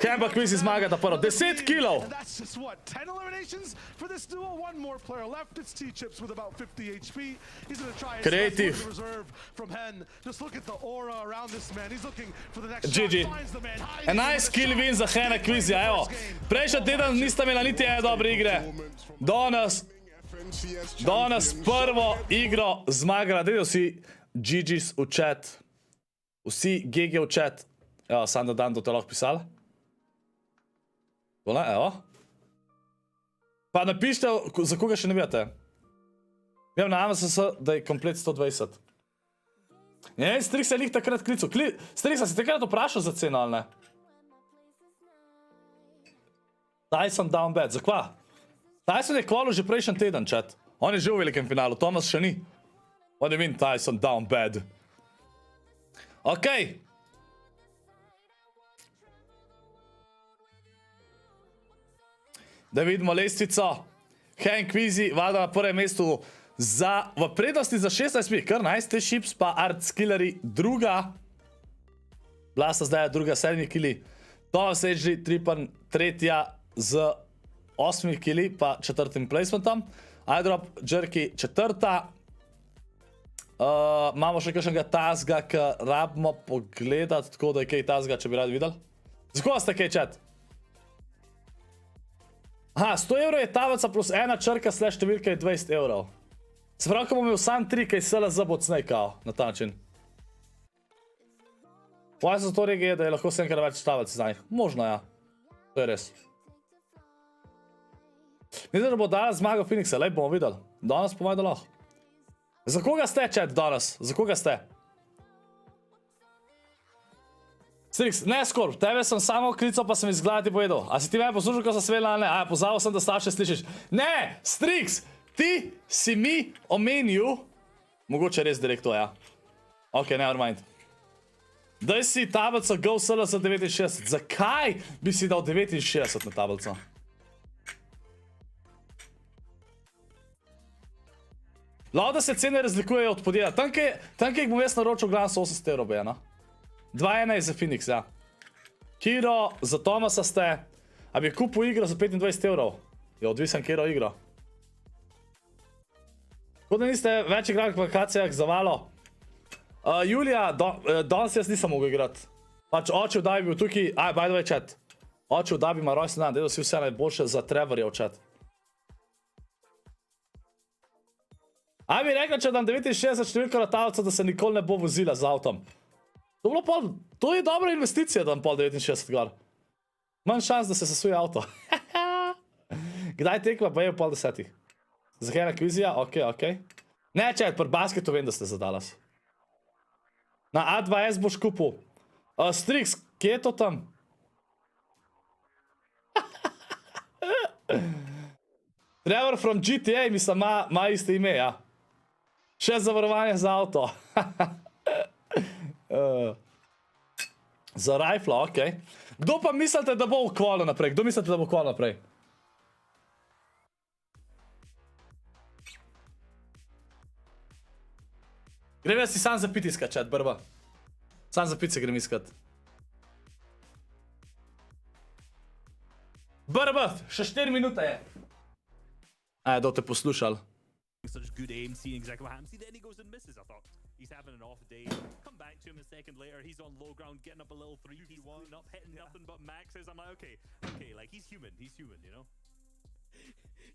Kemba Kvizi zmaga da prvo. 10 kg! Creative. GG. 11 kill win za Hena Kvizija, evo. Prejšnji teden nista imela niti ene dobre igre. Danes prvo igro zmagala. Dajte vsi GG's v chat. Vsi GG v chat. Evo, sam da dan to te lahko pisala. Tole, evo. Pa napište, za koga še ne vijate. Vem na AMSS, da je komplet 120. Ne, Strix je lih takrat klical. Strix, si takrat vprašal za ceno, ali ne? Tyson down bad, za kva? Tyson je kvalil že prejšnji teden, chat. On je že v velikem finalu, Thomas še ni. What do you mean Tyson down bad? Okej. Da vidimo lestvico. Hen Kvizi, valjda na prvem mestu v prednosti za 16 pik. Kar nice, te Ships pa Art Skillery druga. Blasta zdaj je druga 7 kili. Thomas HG Tripan tretja z 8 kili pa 4. placementom. iDrop Jerky 4. Imamo še kakšnega tasga, ki rabimo pogledati, tako da je kaj tasga, če bi radi videli. Za koga ste kaj, chat? Aha, 100 € je tablica plus 1 črka slash številka je 20 €. Se pravi, ko bom imel sam 3, kaj SLO bo cnej kao, na ta način. Pojem za to regije, da je lahko 7 krat več tablic za njih. Možno, ja. To je res. Mislim, da bo danes zmagal Phoenixa, lej bomo videli. Danes po mojem lahko. Za koga ste, chat, danes? Za koga ste? Strix, ne Scorp, tebe sem samo klical, pa sem izgledati povedal. A si ti meni poslušal, ko sem svedla ali ne? A, pozabil sem, da starše slišiš. Ne, Strix, ti si mi omenil, mogoče res direkt to, ja. Ok, never mind. Daj si tablico Go SLO 69. Zakaj bi si dal 69 na tablico? Lahko da se cene razlikujejo od podjetja. Tam, kjer jih bom jaz naročil, gledam so 800 evrov, ja, no? 2-1 je za Phoenix, ja. Kiro, za Tomasa ste. A bi kupil igro za 25 evrov? Je odvisen Kiro igro. Tako da niste več igrali v lokacijah za valo. Julija, danes jaz nisem mogel igrati. Pač oče v Dabi bil tukaj, by the way chat. Oče v Dabi ima rojsten dan, delal si vse najboljše za Trevorjev chat. A bi rekla, če dam 69 številko na tablico, da se nikoli ne bo vozila z avtom. To je dobra investicija, da dam pol 69 gor. Manj šans, da se sesuje avto. Kdaj tekva, pa je v pol 10. Zakaj ena kvizija? Ok. Ne, chat, pri basketu vem, da ste za Dallas. Na A2S boš kupil. Strix, kje je to tam? Trevor from GTA, mislim, ima iste ime, ja. Še zavarovanje za avto. Za rifla, ok. Kdo pa mislite, da bo ukvalil naprej? Kdo mislite, da bo ukvalil naprej? Grem jaz si sam za pit iskat, chat, brba. Sam za pit se grem iskat. Brba, še 4 minute je. Da te poslušal. Such good aim, seeing exactly what happens. Then he goes and misses. I thought he's having an off day. Come back to him a second later. He's on low ground, getting up a little 3v1, up, hitting nothing but maxes. I'm like, okay, like he's human, you know?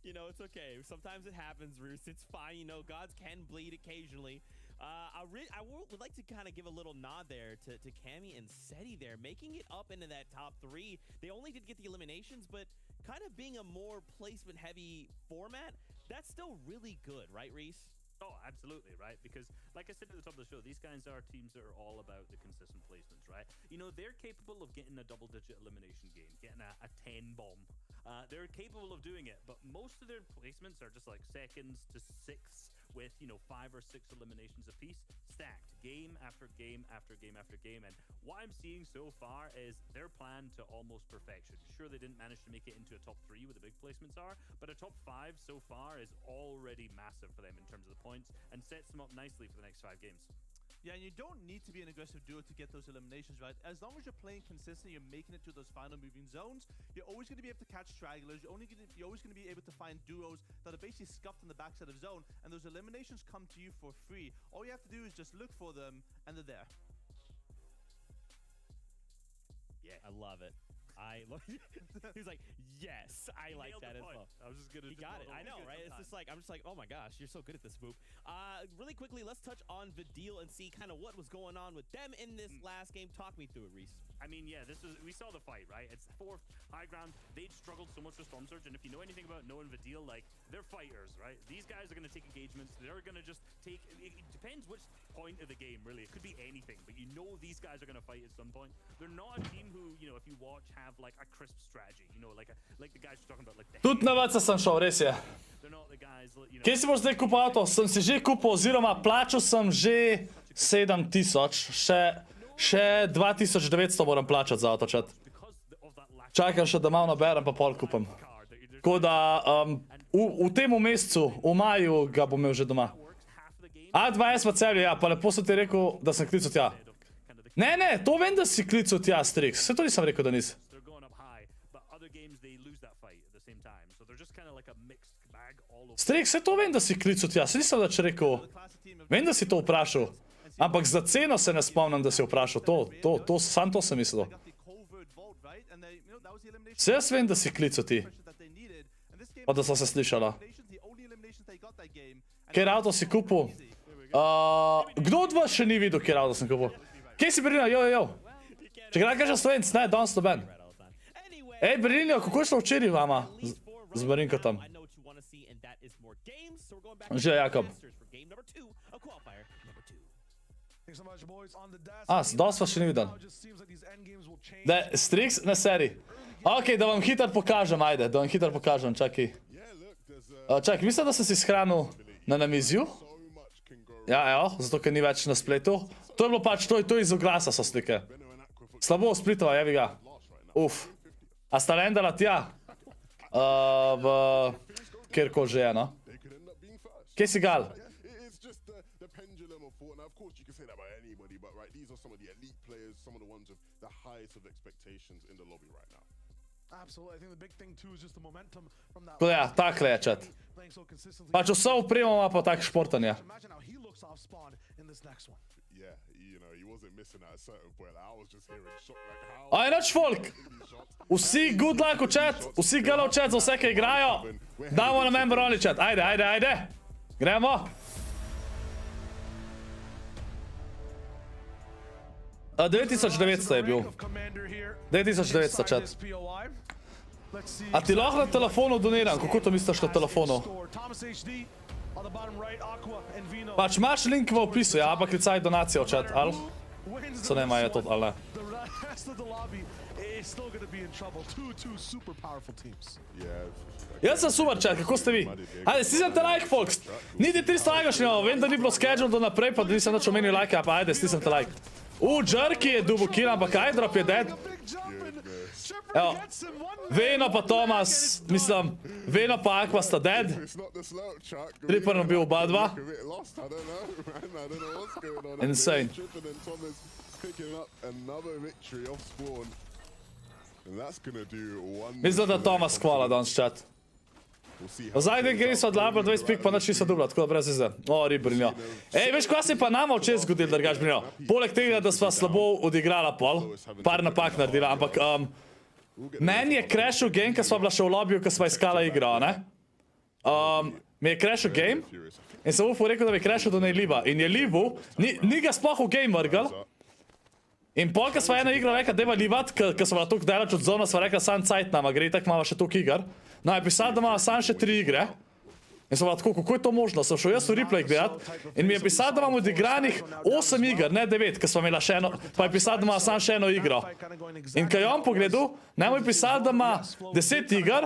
You know, it's okay. Sometimes it happens, Roos. It's fine. You know, gods can bleed occasionally. I would like to kind of give a little nod there to Cammy and Seti there, making it up into that top 3. They only did get the eliminations, but kind of being a more placement-heavy format, that's still really good, right, Reese? Oh, absolutely, right? Because, like I said at the top of the show, these guys are teams that are all about the consistent placements, right? You know, they're capable of getting a double-digit elimination game, getting a 10 bomb. They're capable of doing it, but most of their placements are just like seconds to 6 with, you know, 5 or 6 eliminations apiece, stacked game after game after game after game. And what I'm seeing so far is their plan to almost perfection. Sure, they didn't manage to make it into a top 3 where the big placements are, but a top 5 so far is already massive for them in terms of the points and sets them up nicely for the next 5 games. Yeah, and you don't need to be an aggressive duo to get those eliminations, right? As long as you're playing consistently, you're making it to those final moving zones, you're always going to be able to catch stragglers, you're always going to be able to find duos that are basically scuffed in the backside of zone, and those eliminations come to you for free. All you have to do is just look for them, and they're there. Yeah, I love it. He was like, yes, I like that as well. I was just gonna. He got it. I know, right? It's just like, I'm just like, oh my gosh, you're so good at this move. Really quickly, let's touch on Vidil and see kind of what was going on with them in this last game. Talk me through it, Reese. I mean, yeah, we saw the fight, right? It's the 4th high ground. They'd struggled so much with Storm Surge, and if you know anything about Noah and Vidil, like, they're fighters, right? These guys are going to take engagements. They're going to just take... It depends which point of the game, really. It could be anything, but you know these guys are going to fight at some point. They're not a team who, you know, if you watch, have, like, a crisp strategy. You know, like the guys you're talking about, like... Tudi na vaca sem šel, res je. Kje si boš zdaj kupil avto? Sem si že kupil, oziroma plačal sem že 7000, še 2900 moram plačati za avto, chat. Čakam še, da malo naberem, pa pol kupam. Tako da, v tem mesecu, v maju, ga bom imel že doma. A2S v Celju, ja, pa lepo so ti rekel, da sem klical tja. Ne, to vem, da si klical tja, Strix. Vse to nisem rekel, da nisi. Strix, vse to vem, da si klical tja. Se nisem več rekel. Vem, da si to vprašal. Ampak za ceno se ne spomnim, da si vprašal. Sam to sem mislil. Vse jaz vem, da si klical ti. Pa da so se slišala. Kjer avto si kupil? Kdo od vas še ni videl, kjer avto sem kupil? Kje si Berlina? Jo. Če ga kažem Slovenc, ne, danes noben. Ej, Berlina, kako je šlo včeraj vama? Z Marinko tam. MintFoxy, and that is more games. So we're going back Že, to Jakob. Masters for game number 2 of qualifier number 2. Thanks so much, boys. On the desk. Dosti še ni videl. Da, Strix na seriji. Ok, da vam hitro pokažem, ajde, da vam hitro pokažem, čakaj. Čakaj, mislim, da sem si shranil na namizju. Ja, evo, zato, ker ni več na spletu. To je bilo pač, to iz oglasa so slike. Slabo splitova, jevi ga. Uf. A sta rendala tja? Kjerkoli že je, no. Kje si gal? Tako ja, takle je, čet. Pač vse upremo ima pa tak športanje. Aj, noč folk! Vsi good luck v chat, vsi gala v chat za vse, ki igrajo. Damo na member only chat, ajde, ajde, ajde. Gremo. 9900 je bil. 9900 chat. A ti lahko na telefonu doniram? Kako to misliš na telefonu? Pač imaš link v opisu, ja, ampak klicaj donacijo v chat, ali? So ne imajo to, ali ne? Jaz sem super chat, kako ste vi? Ajde, stisnite like, folks! Niti 300 lajkov še nimamo, vem, da ni bilo schedule do naprej, pa da nisem nič omenil like, pa ajde, stisnite like. Jerky je dubo kill, ampak iDrop je dead. Evo, Veno pa Tomas, mislim, Veno pa Aqua sta dead. Ripper nam bil oba dva. Insane. Mislim, da Tomas hvala danes chat. Zadnji game so odlabili 20 pik, pa nič niso dubla, tako da brez veze. O, Ribrinjo. Ej, veš, kaj se pa nama včeraj zgodil, drugač Brinjo? Poleg tega, da sva slabo odigrala pol, par napak naredila, ampak meni je crashil game, ko sva bila še v lobiju, ko sva iskala igro, ne? Mi je crashil game in sem ufo rekel, da bi crashil do nejliba. In je libu, ni ga sploh v game vrgal. In pol, ko sva eno igro rekla, deva livat, ko sva bila tukaj delač od zona, sva rekla, sam cajt nama, gre, tak mava še tukaj igar. No, je pisal, da imamo sam še 3 igre. In sem bila tako, kako je to možno? Sem šel jaz v replay gledat in mi je pisal, da imamo odigranih 8 iger, ne 9, ker smo imela še eno, pa je pisal, da imamo sam še eno igro. In ko je on pogledal, nam je pisal, da ima 10 iger,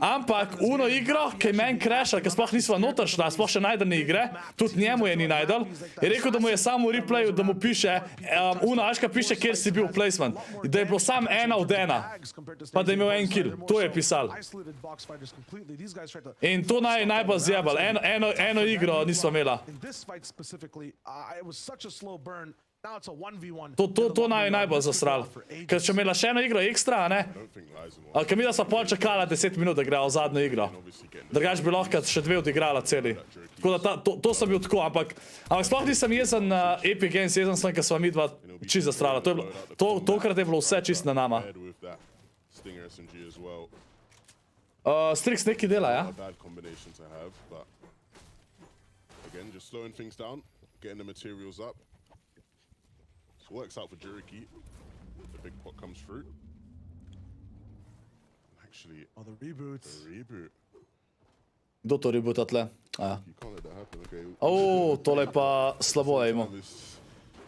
ampak uno igro, ki je meni crashal, ker sploh nisva noter šla, sploh še najdene igre, tudi njemu je ni najdel, je rekel, da mu je samo v replayu, da mu piše, uno Aška piše, kjer si bil placement, da je bilo sam 1 od 1, pa da je imel 1 kill, to je pisal. In to najbolj zjebal, eno igro nisva imela. To najbolj zasral. Ker če imela še eno igro ekstra, ne? Ker mi da sva pol čakala 10 minut, da grejo v zadnjo igro. Drugač bi lahko še 2 odigrala celi. Tako da to sem bil tako, ampak sploh nisem jezen na Epic Games, jezen sem, ker sva mi dva čist zastrala. Tokrat je bilo vse čist na nama. Strix nekaj dela, ja? Kdo to reboota tle? Tole je pa slabo, ejmo.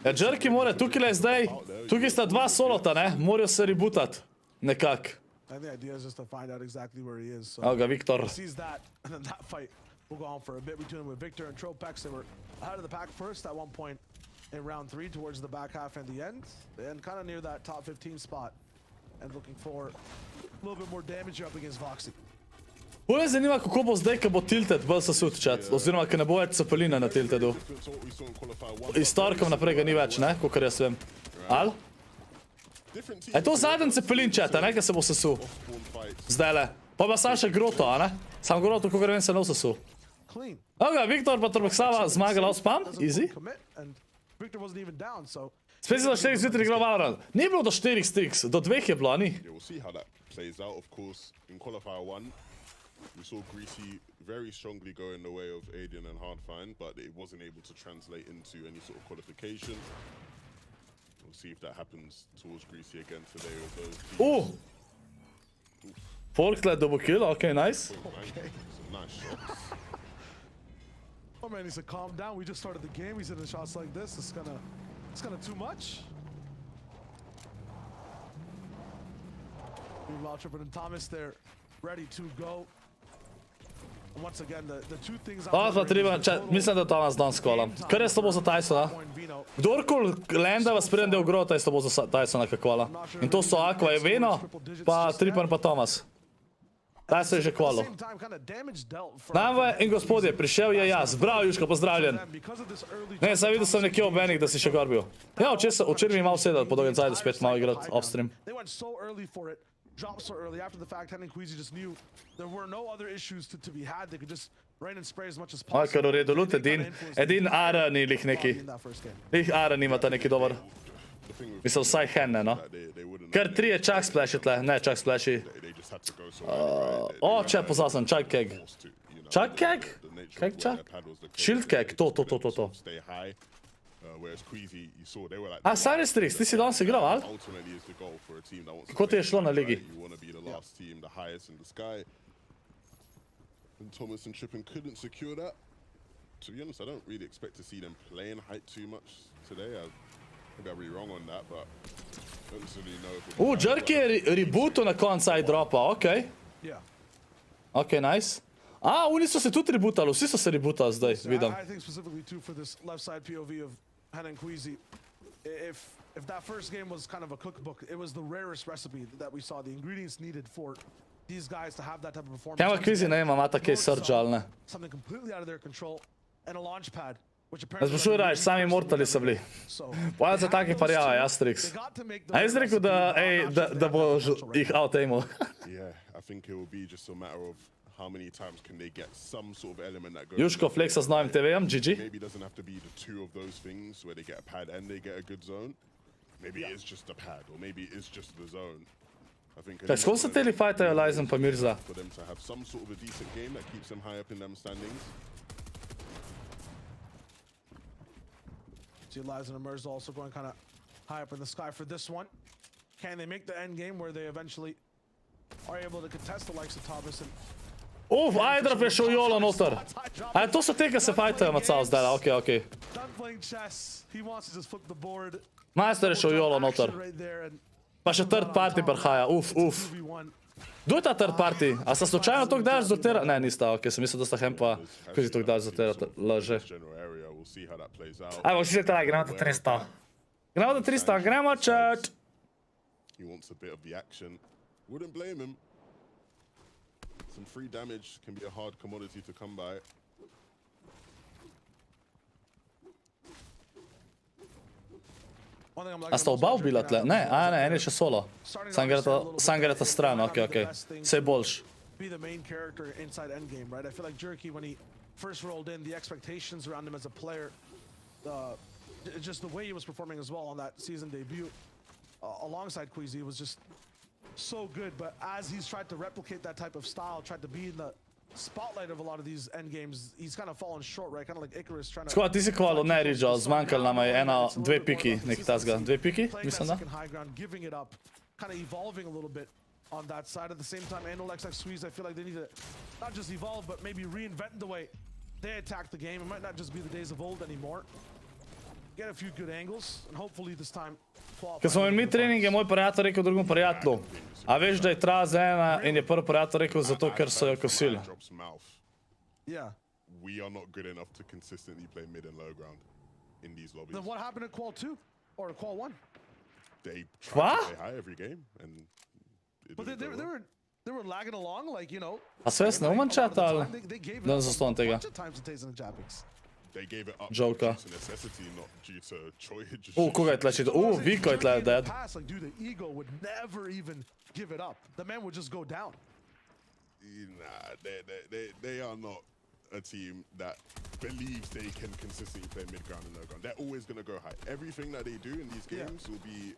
Ja, Jerky more, tukaj je zdaj, tukaj sta 2 solota, ne? Morajo se rebootat, nekak. I think the idea is just to find out exactly where he is. So Victor. He sees that, and then that fight will go on for a bit between him with Victor and Tropex. They were ahead of the pack first at one point in round 3 towards the back half and the end. And kind of near that top 15 spot. And looking for a little bit more damage up against Voxy. Bolj me zanima, kako bo zdaj, ko bo tilted bolj sasut chat. Oziroma, ko ne bo več cepelina na tiltedu. Iz torkov naprej ga ni več, ne? Kakor jaz vem. Al? Je to zadnji cepelin četa, ne, ki se bo sesul. Zdajle. Pa ima sam še groto, a ne? Sam groto, kakor vem, se ne sesul. Viktor pa Trbeksava zmagala od spam. Easy. Spet si do 4 zjutraj igral Valorant. Ni bilo do 4 Strix, do 2 je bilo, a ni? We saw Greasy very strongly go in the way of Aiden and Hardfine, but it wasn't able to translate into any sort of qualification. We'll see if that happens towards Greasy again today with those teams. Forklet double kill, okay, nice. Some nice shots. Oh man, he said calm down. We just started the game. He's hitting shots like this. It's kinda too much. Meanwhile, Trippin and Thomas, they're ready to go. And once again, the two things mislim, da je Thomas danes kola. Kar je s tabo za Tysona? Kdorkoli lenda vas preden del grota je s tabo za Tysona kakola. In to so Aqua je Veno, pa Trippin pa Thomas. Tyson je že kolil. Dame in gospodje, prišel je jaz. Bravo, Juško, pozdravljen. Ne, sam videl sem nekje ob enih, da si še gor bil. Ja, včeraj mi malo sedel, po dolgem zajdu spet malo igrati off-stream. Dropped so early after the fact, and Queasy just knew there were no other issues to be had. They could just rain and spray as much as possible. Kar v redu, lut, edin Ara ni lih neki. Lih Ara nima ta neki dober. Mislim, vsaj Henne, no. Kar 3 je čak splashi tle, ne čak splashi. Če pozval sem, čak keg. Čak keg? Keg čak? Shield keg, to. A, Cyrus Trix, ti si danes igral, ali? Kako ti je šlo na ligi? Thomas and Trippin couldn't secure that. To be honest, I don't really expect to see them playing height too much today. Maybe I'm really wrong on that, but I don't necessarily know. Jerky je rebootu na koncu iDropa, okej. Okej, nice. A, oni so se tudi rebootali, vsi so se rebootali zdaj, vidim. I think specifically too for this left side POV of Hen and Queasy, if that first game was kind of a cookbook, it was the rarest recipe that we saw, the ingredients needed for these guys to have that type of performance. Kaj ima Queasy, ne vem, ima takej srđa, ali ne? Something completely out of their control and a launch pad, which Ne apparently... sprašuj rač, sami mortali so bili. Pojad za take parjave, Asterix. A jaz rekel, da bo jih out-aimal. Yeah, I think it will be just a matter of how many times can they get some sort of element that goes. Juško flexa z novim TV-om, GG. Maybe it doesn't have to be the two of those things where they get a pad and they get a good zone. Maybe it's just a pad, or maybe it's just the zone. I think. Kaj, skoro se teli fajtajo Lizen pa Mirza? For them to have some sort of a decent game that keeps them high up in them standings. See Lizen and Mirza also going kind of high up in the sky for this one. Can they make the end game where they eventually are able to contest the likes of Thomas and... iDrop je šel jolo noter. A to so te, ki se fajtajo macal zdaj, okej. Majster je šel jolo noter. Pa še third party prhaja, Kdo je ta third party? A sta slučajno toliko daš zotera? Ne, nista, okej, sem mislil, da sta Hempa, ko si toliko daš zotera, laže. Ajmo, vsi se tala, gremo do 300. Gremo čet. He wants a bit of the action. Wouldn't blame him. Some free damage can be a hard commodity to come by. A sta oba ubila tle? Ne, en je še solo. Sam gre ta stran, okej. Sej boljš. Be the main character inside endgame, right? I feel like Jerky, when he first rolled in, the expectations around him as a player, just the way he was performing as well on that season debut, alongside Queasy, was just so good. But as he's tried to replicate that type of style, tried to be in the spotlight of a lot of these end games, he's kind of fallen short, right? Kind of like Icarus trying to... Skoro, ti si kvalil, ne Ridžo, zmanjkal nam je dve piki, nekaj tazga. Dve piki, mislim da? High ground, giving it up, kind of evolving a little bit on that side. At the same time, Anolx Squeeze, I feel like they need to not just evolve, but maybe reinvent the way they attack the game. It might not just be the days of old anymore. Get a few good angles, and hopefully this time... Ko smo imeli trening, je moj prijatelj rekel drugemu prijatelju. A veš, da je traz ena in je prvi prijatelj rekel zato, ker so jo kosili. Yeah. We are not good enough to consistently play mid and low ground in these lobbies. Then what happened at Qual 2? Or at Qual 1? They try to play high every game, and but they were lagging along, like, you know... A sve s neuman čata, ali? Da ne zastojam tega. They gave it up Joker. due to necessity, not due to choice. Koga je tle čito? Viko je tle dead. Like, dude, the ego would never even give it up. The man would just go down. Nah, they are not a team that believes they can consistently play mid ground and low ground. They're always going to go high. Everything that they do in these games will be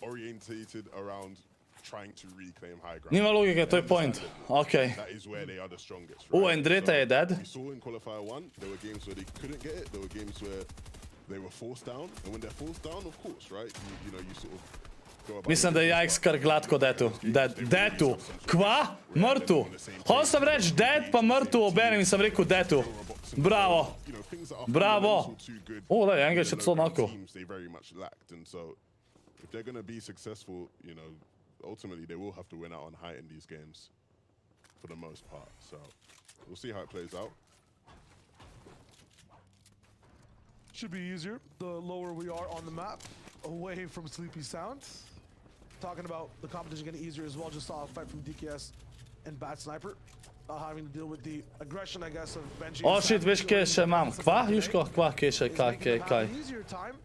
orientated around trying to reclaim high ground. Nima logike, to je point. Okej. That is where they are the strongest. Right? Endreta je dead. We saw in qualifier 1, there were games where they couldn't get it. There were games where they were forced down. And when they're forced down, of course, right? You know, you sort of Mislim, da je Yikes kar gladko detu. Detu. Kva? Mrtu. Hotel sem reči dead pa mrtu obenem in sem rekel detu. Bravo. Bravo. O, da, enega je še celo nako. If they're going to be successful, you know, ultimately they will have to win out on height in these games for the most part. So we'll see how it plays out. Should be easier the lower we are on the map, away from sleepy sounds. Talking about the competition getting easier as well. Just saw a fight from DKS and Bat Sniper. Having to deal with the aggression, I guess, of Benji. O, shit, veš, kje še imam? Kva, Juško? Kva, kje še, kaj? Easier time,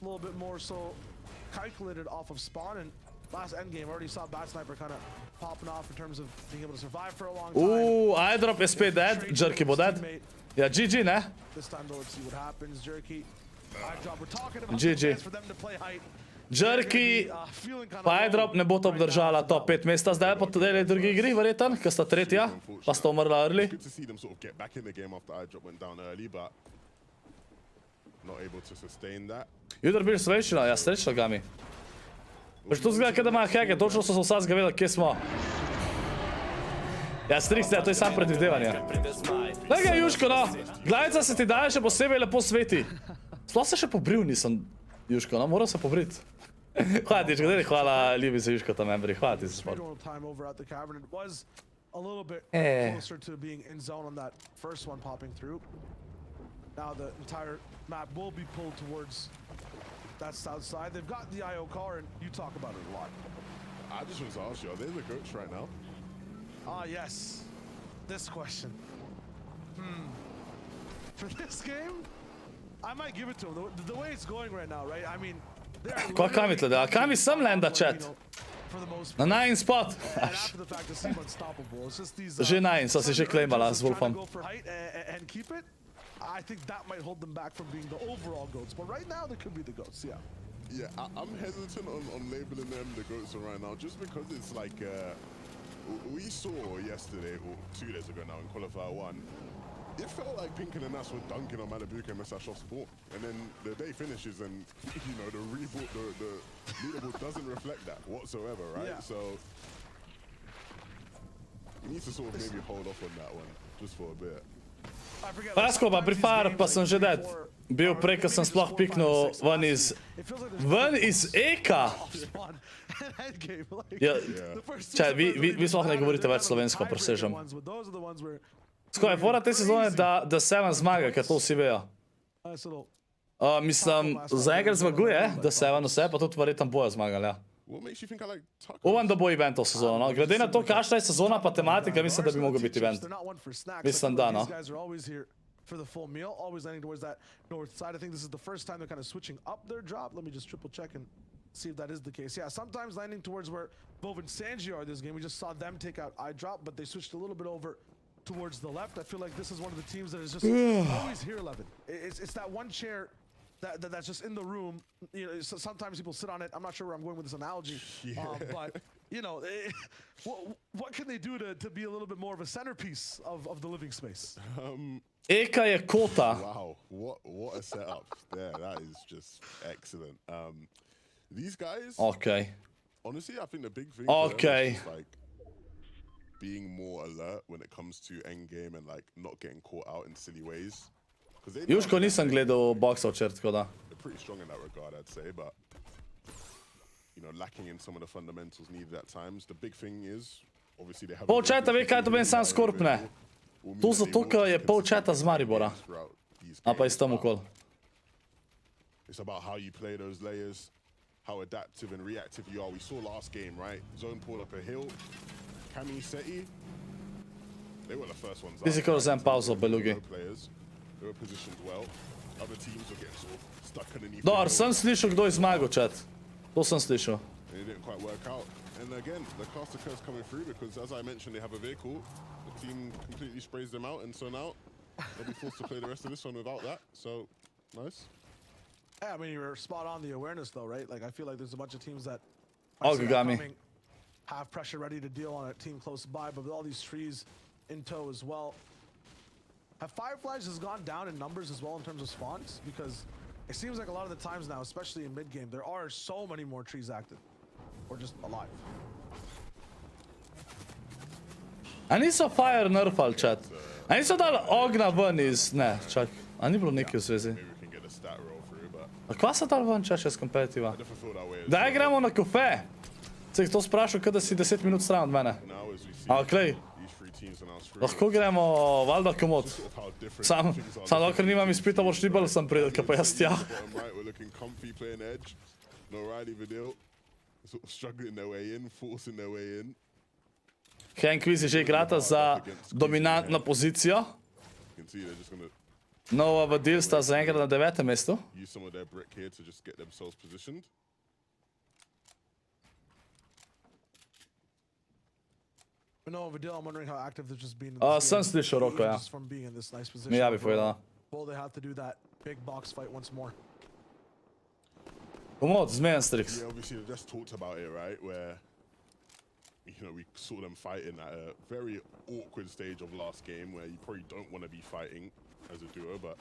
a little bit more so calculated off of spawn, and last endgame already saw Bat Sniper kind of popping off in terms of being able to survive for a long time. iDrop je spet dead, Jerky bo dead. Ja, GG, ne? This time though, let's see what happens. Jerky, iDrop, we're talking about GG. for them to play height. Jerky, pa iDrop ne bo to obdržala top 5 mesta, zdaj pa tudi drugi igri, verjeten, ker sta tretja, pa sta umrla early. Good to see them sort of get back in the game after iDrop went down early, but not able to sustain that. Jutro bil srečna, ja, srečno, Gami. Veš, tu zgleda, kada ima heke, točno so se vsaj vedeli, kje smo. Ja, strikste, to je sam predvidevanje. Lega, Juško, no, glavica se ti daje še posebej lepo sveti. Sploh se še pobril nisem, Juško, no, moram se pobrit. Hvala ti, hvala ljubi za Juško tam, Embry, hvala ti za sport. Now the entire map will be pulled towards that south side. They've got the IO car, and you talk about it a lot. I just want to ask you, are they the goats right now? Ah, yes. This question. For this game, I might give it to them. The way it's going right now, right? I mean, they're Kaj kamite, da? Kaj mi sem lenda, chat? Na najin spot. and after the fact, they seem unstoppable. It's just these. Že najin, so si že claimala z Wolfom. Go for height and keep it. I think that might hold them back from being the overall GOATs, but right now they could be the GOATs, yeah. Yeah, I'm hesitant on labeling them the GOATs right now, just because it's like, we saw yesterday, or 2 days ago now in Qualifier 1, it felt like Pinkin and Nas were dunking on Malibuka and Messash off spawn. And then the day finishes and, you know, the leaderboard doesn't reflect that whatsoever, right? Yeah. So, you need to sort of maybe hold off on that one, just for a bit. Pasko, pa pri par, pa sem že dead. Bil prej, ko sem sploh piknul ven iz Eka. Ja, čaj, vi sploh ne govorite več slovensko, presežem. Skoj, fora te sezone, da Seven zmaga, ker to vsi vejo. Mislim, zaenkrat zmaguje, da Seven vse, pa tudi verjetno bojo zmagali, ja. Upam, da bo eventov sezona, no. Glede na to, kakšna je sezona pa tematika, mislim, da bi mogel biti event. Mislim, da, no. For the full meal, always landing towards that north side. I think this is the first time they're kind of switching up their drop. Let me just triple check and see if that is the case. Yeah, sometimes landing towards where Bove and Sanji are this game. We just saw them take out iDrop, but they switched a little bit over towards the left. I feel like this is one of the teams that is just always here, Levin. It's that one chair that's just in the room. You know, so sometimes people sit on it. I'm not sure where I'm going with this analogy, but you know, what can they do to be a little bit more of a centerpiece of the living space? Eka je kota. Wow, what a setup there. That is just excellent. These guys, Okay. honestly, I think the big thing for them is just, like, being more alert when it comes to endgame and like not getting caught out in silly ways. Juško nisem gledal boksov včeraj, tako da. They're pretty strong in that regard, I'd say, but you know, lacking in some of the fundamentals needed at times. The big thing is, obviously, they have. Pol četa ve, kaj to meni sam Scorp ne. To zato, ker je pol četa z Maribora. A pa iz tam okol. It's about how you play those layers, how adaptive and reactive you are. We saw last game, right? Zone pulled up a hill. Kami Seti, they were the first ones. Ti si kar vzem pauzo, belugi. They were positioned well. Other teams were getting sort of stuck underneath. Dobar, sem slišal, kdo je zmagal, chat. To sem slišal. And it didn't quite work out. And again, the caster curse coming through because, as I mentioned, they have a vehicle. The team completely sprays them out, and so now they'll be forced to play the rest of this one without that. So, nice. Yeah, I mean, you were spot on the awareness, though, right? Like, I feel like there's a bunch of teams that got me. have pressure ready to deal on a team close by, but with all these trees in tow as well. Have Fireflies has gone down in numbers as well in terms of spawns? Because it seems like a lot of the times now, especially in mid-game, there are so many more trees active. or just alive. A niso fire nerfali, chat? A niso dali ogna ven iz... Ne, čak. A ni bilo nekaj v zvezi? A kva so dali ven, čas, čez kompetitiva? Daj gremo na kafe! Se jih to sprašal, kada si 10 minut stran od mene. A, klej. Lahko gremo, valjda komod. Sam dokler nimam izpita, boš ni bolj sem pridel, ka pa jaz tja. Hen kvizi že igrata za dominantno pozicijo. Nova vodil sta zaenkrat na 9. mestu. No, Vidal, I'm wondering how active they've just been. Sem slišal Roko, ja. Mi ja bi povedala. Will they have to do that big box fight once more? Komod, zmejen Strix. Yeah, obviously they've just talked about it, right? Where, you know, we saw them fighting at a very awkward stage of last game where you probably don't want to be fighting as a duo, but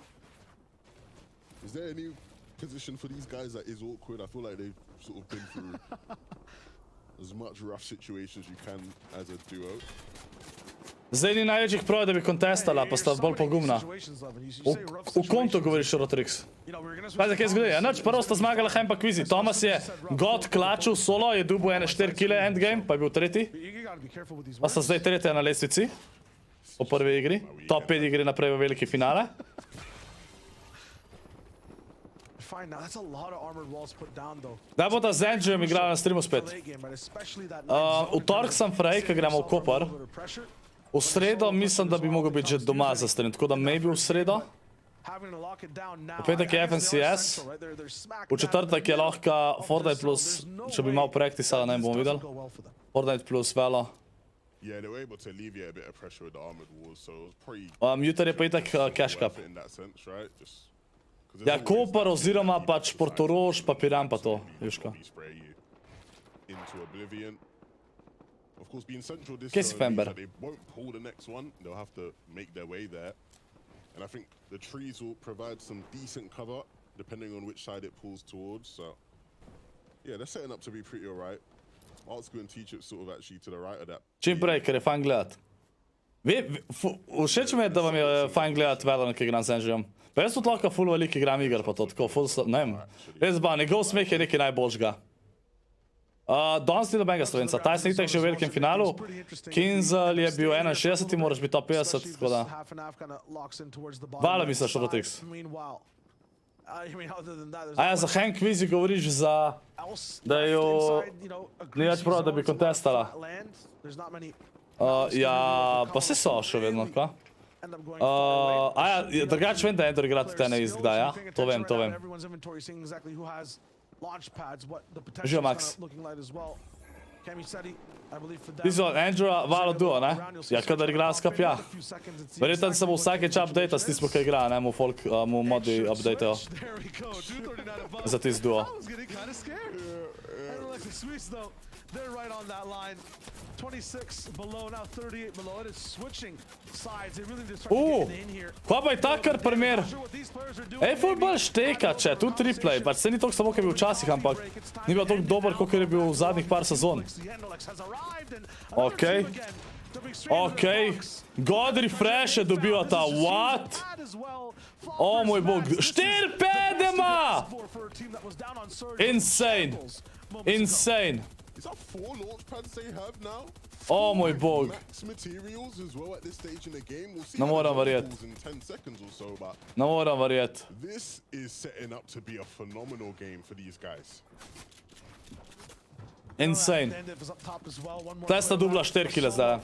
is there any position for these guys that is awkward? I feel like they've sort of been through as much rough situations you can as a duo. Zdaj ni največjih prav, da bi kontestala, pa sta bolj pogumna. V kontu govoriš, RojXs. Pazi, kaj zgodi? Noč, prvo sta zmagala Hem pa Kvizi. Thomas je god klačil solo, je dubil ene 4 kile endgame, pa je bil tretji. Pa sta zdaj tretja na lestvici. Po prvi igri. Top 5 igri naprej v veliki finale. Da bo ta z Andrewem igrala na streamu spet. V tork sem frej, ko gremo v Koper. V sredo mislim, da bi mogel biti že doma za stream, tako da maybe v sredo. V petek je FNCS. V četrtek je lahko Fortnite plus, če bi imel practice, ne bomo videli. Fortnite plus velo. Jutri je pa itak Cash Cup. Ja, Koper oziroma pač Portorož, pa Piran pa to, Juško. Kje si Fember? And I think the trees will provide some decent cover depending on which side it pulls towards. So yeah, they're setting up to be pretty alright. Art's going to teach it sort of actually to the right of that. Čim prej, ker je fajn gledat. Všeč mi je, da vam je fajn gledat Valorant, ki igram z Andrewom. Pa jaz tudi lahko full velik igram iger pa to, tako full, ne vem. Res ba, njegov smeh je nekaj najboljšega. Danes ni dobenega Slovenca, Tyson itak že v velikem finalu. Kinzel je bil 61, moraš biti top 50, tako da. Vala misliš, RojXs. A ja, za Hen Kvizi govoriš za, da jo ni več prav, da bi kontestala. Ja, pa se so še vedno, kva? A ja, drugač vem, da Ender igra tudi ene izgdaj, ja? To vem, to vem. Živo, Max. Ti so Andrewa valo duo, ne? Ja, kadar igra skap, ja. Verjetno se bo vsakeč update, s tismo, kaj igra, ne? Mu modi updatejo. Za tis duo. They're right on that line. 26 below, now 38 below. It is switching sides. They really just start getting in here. Kva pa je takar primer? Ej, ful bolj šteka, če, tu triplej. Pač se ni toliko samo, kaj je bil včasih, ampak ni bil toliko dober, kot je bil v zadnjih par sezon. Okej. Okej. God refresh je dobil ta, what? O moj bog, 4 pedema! Insane. Insane. Is that 4 launch pads they have now? Oh moj bog. Max materials as well at this stage in the game. We'll see Ne moram verjet. in 10 seconds or so, but Ne moram verjet. this is setting up to be a phenomenal game for these guys. Insane. Tle sta dubla 4 kile zdaj.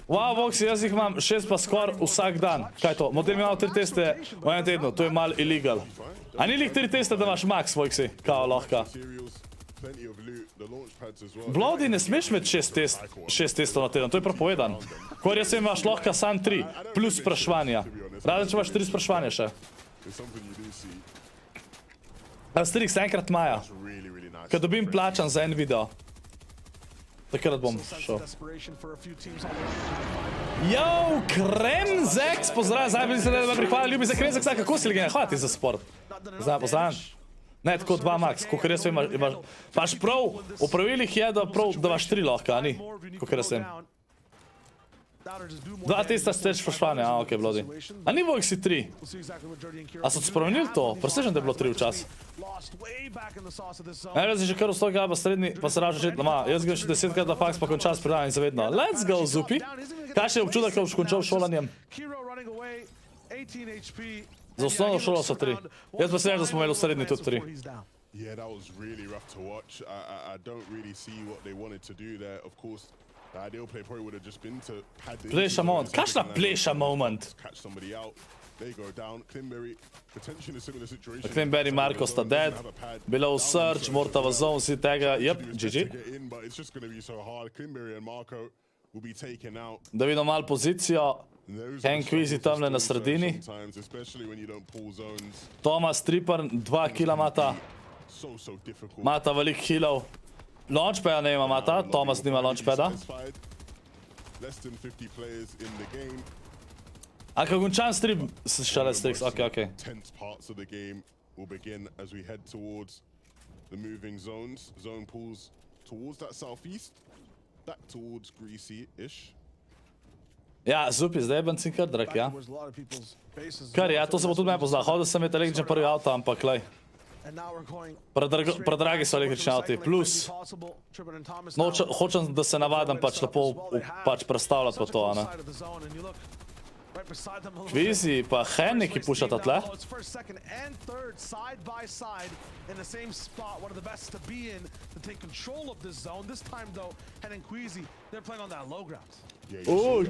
Wow, Voxy, jaz jih imam 6 pa skor vsak dan. Kaj to? Model mi imel 3 teste v enem tednu, to je mal illegal. A ni lih 3 teste, da imaš max, Voxy? Kao, lahko. Vladi ne smeš imeti 6 testov na teden, to je prepovedan. Kor jaz sem imaš lahko sam 3, plus sprašvanja. Razen če imaš 3 sprašvanja še. Strix, enkrat maja. Kad dobim plačan za en video. Takrat bom šel. Yo, Kremzex, pozdravljam, zdaj bi se da prihvala, ljubi za Kremzexa, kako si legenda? Hvala ti za sport. Pozdravljam. Ne, tako 2 max, kakor jaz vem, imaš prav, v pravilih je, da imaš 3 lahko, a ni? Kakor jaz vem. 2 testa steč pošvane, a okej, blodi. A ni Vojksi 3? A so spremenili to? Presežem, da je bilo 3 včas. Jaz že kar v 100 gaba srednji, pa se ražem žetno, jaz grem še 10krat na faks, pa končam s predavanjem zavedno. Let's go, Zupi! Kaj še je občutek, ko boš končal šolanjem? Za osnovno šolo so 3. Jaz pa se da smo imeli v srednji tudi 3. Yeah, that was really rough to watch. I don't really see what they wanted to do there. Of course, the ideal play probably would have just been to pad the Plesha moment. Kakšna plesha moment? Catch somebody out. They go down. Klimberry potentially in a similar situation. Klimberry, Marko sta dead. Below search, morta v zone, si tega. Yep, GG. But it's just going to be so hard. Klimberry and Marko will be taken out. Da vidimo malo pozicijo. Quizy tamle na sredini. Thomas Tripper, 2 kila mata. Mata velik healov. Launchpada ne ima mata, Thomas nima launchpada. A kako končam stream, šale striks, okej. Tense parts of the game will begin as we head towards the moving zones. Zone pulls towards that southeast, back towards Greasy-ish. Ja, Zupi, zdaj je benzin kar drag, ja. Kar ja, to se bo tudi meni poznal. Hodil sem imeti električni prvi avto, ampak lej. Predragi so električni avti. Plus, hočem, da se navadam pač lepo predstavljati pa to, ne. Quizy pa Henny, ki pušata tle.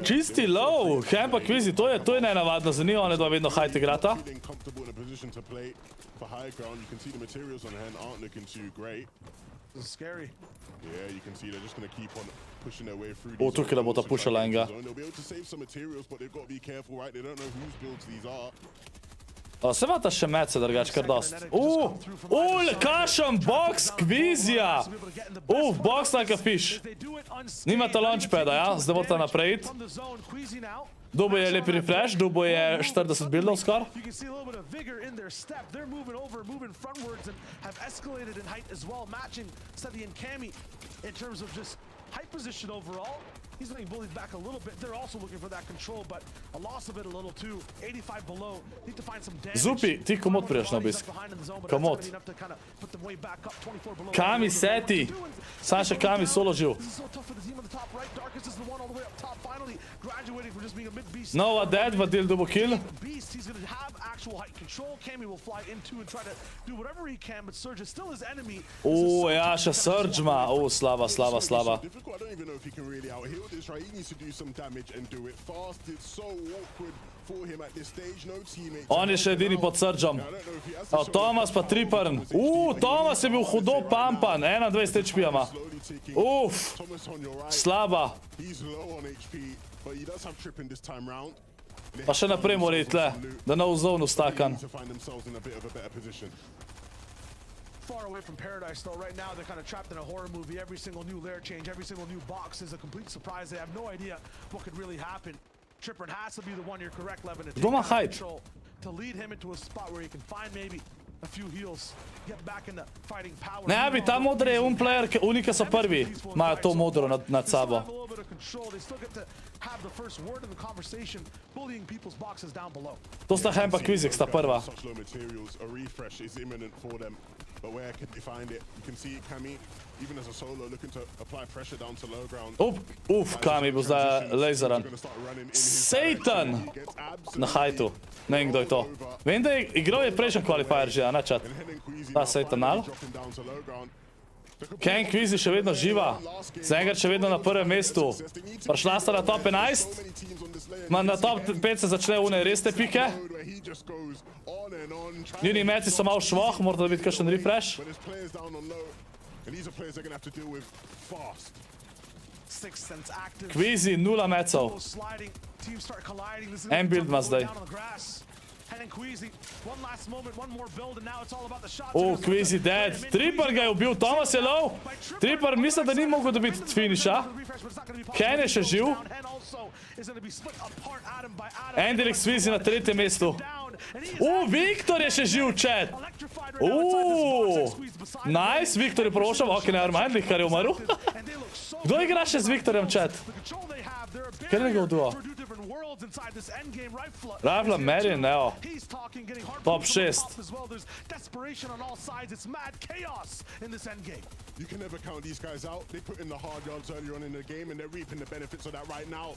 Čisti low. Hen pa Quizy, to je nenavadno, za njih one dva vedno hajt igrata. Tukaj da bo ta pušala enega. Se ima ta še mece drugač kar dost. Kašem box Quizyja. Box like a fish. Nimata launchpada, ja? Zdaj morata naprej iti. Dubo je lepi refresh, Dubo je 40 buildov skor. Height position overall. He's getting bullied back a little bit. They're also looking for that control, but a loss of it a little too. 85 below. Need to find some damage. Zupi, ti komod priješ na obisk. Komod. Kami seti. Sam še Kami solo živ. Nova dead, va deal double kill. He's going to have actual height control. Kami will fly into and try to do whatever he can, but Surge is still his enemy. Ja, še Surge ma. Slaba. I don't even know if he can really out-heal this, right? He needs to do some damage and do it fast. It's so awkward for him at this stage. No teammate. On je še edini pod Surgeom. Thomas pa Tripper. Thomas je bil hudo pampan. 21 HP ima. Slaba. Pa še naprej mora iti tle, da na v zonu stakan. Far away from paradise though. Right now they're kind of trapped in a horror movie. Every single new lair change, every single new box is a complete surprise. They have no idea what could really happen. Tripper has to be the one, you're correct, Levin, to take control, to lead him into a spot where he can find maybe a few heals, get back into fighting power. Ne, bi ta modre je player, unike so prvi. Imajo to modro nad sabo. To sta Hen pa Quizy, sta prva. But where can they find it? You can see Kami, even as a solo, looking to apply pressure down to low ground. Kami bo zdaj laseran. Satan! Na hajtu. Ne vem, kdo je to. Vem, da je igral je prejšnji qualifier že, a ne čat. Ta Satan al. Ken Quizy še vedno živa. Zengar še vedno na prvem mestu. Prišla sta na top 11. Na top 5 se začne une resne pike. Njuni meci so malo švoh, morda da biti kakšen refresh. Quizy, 0 mecov. En build ima zdaj. Quizy dead. Tripper ga je ubil, Thomas je low. Tripper misli, da ni mogel dobiti finisha. Ken je še živ. Endelix Quizy na 3. mestu. Viktor je še živ, chat. Nice, Viktor je prošel. Ok, never mind, Lihkar je umrl. Kdo igra še z Viktorjem, chat? Kaj je njegov duo? Rifle Marion, neo. Top 6. You can never count these guys out. They put in the hard yards earlier on in the game and they're reaping the benefits of that right now.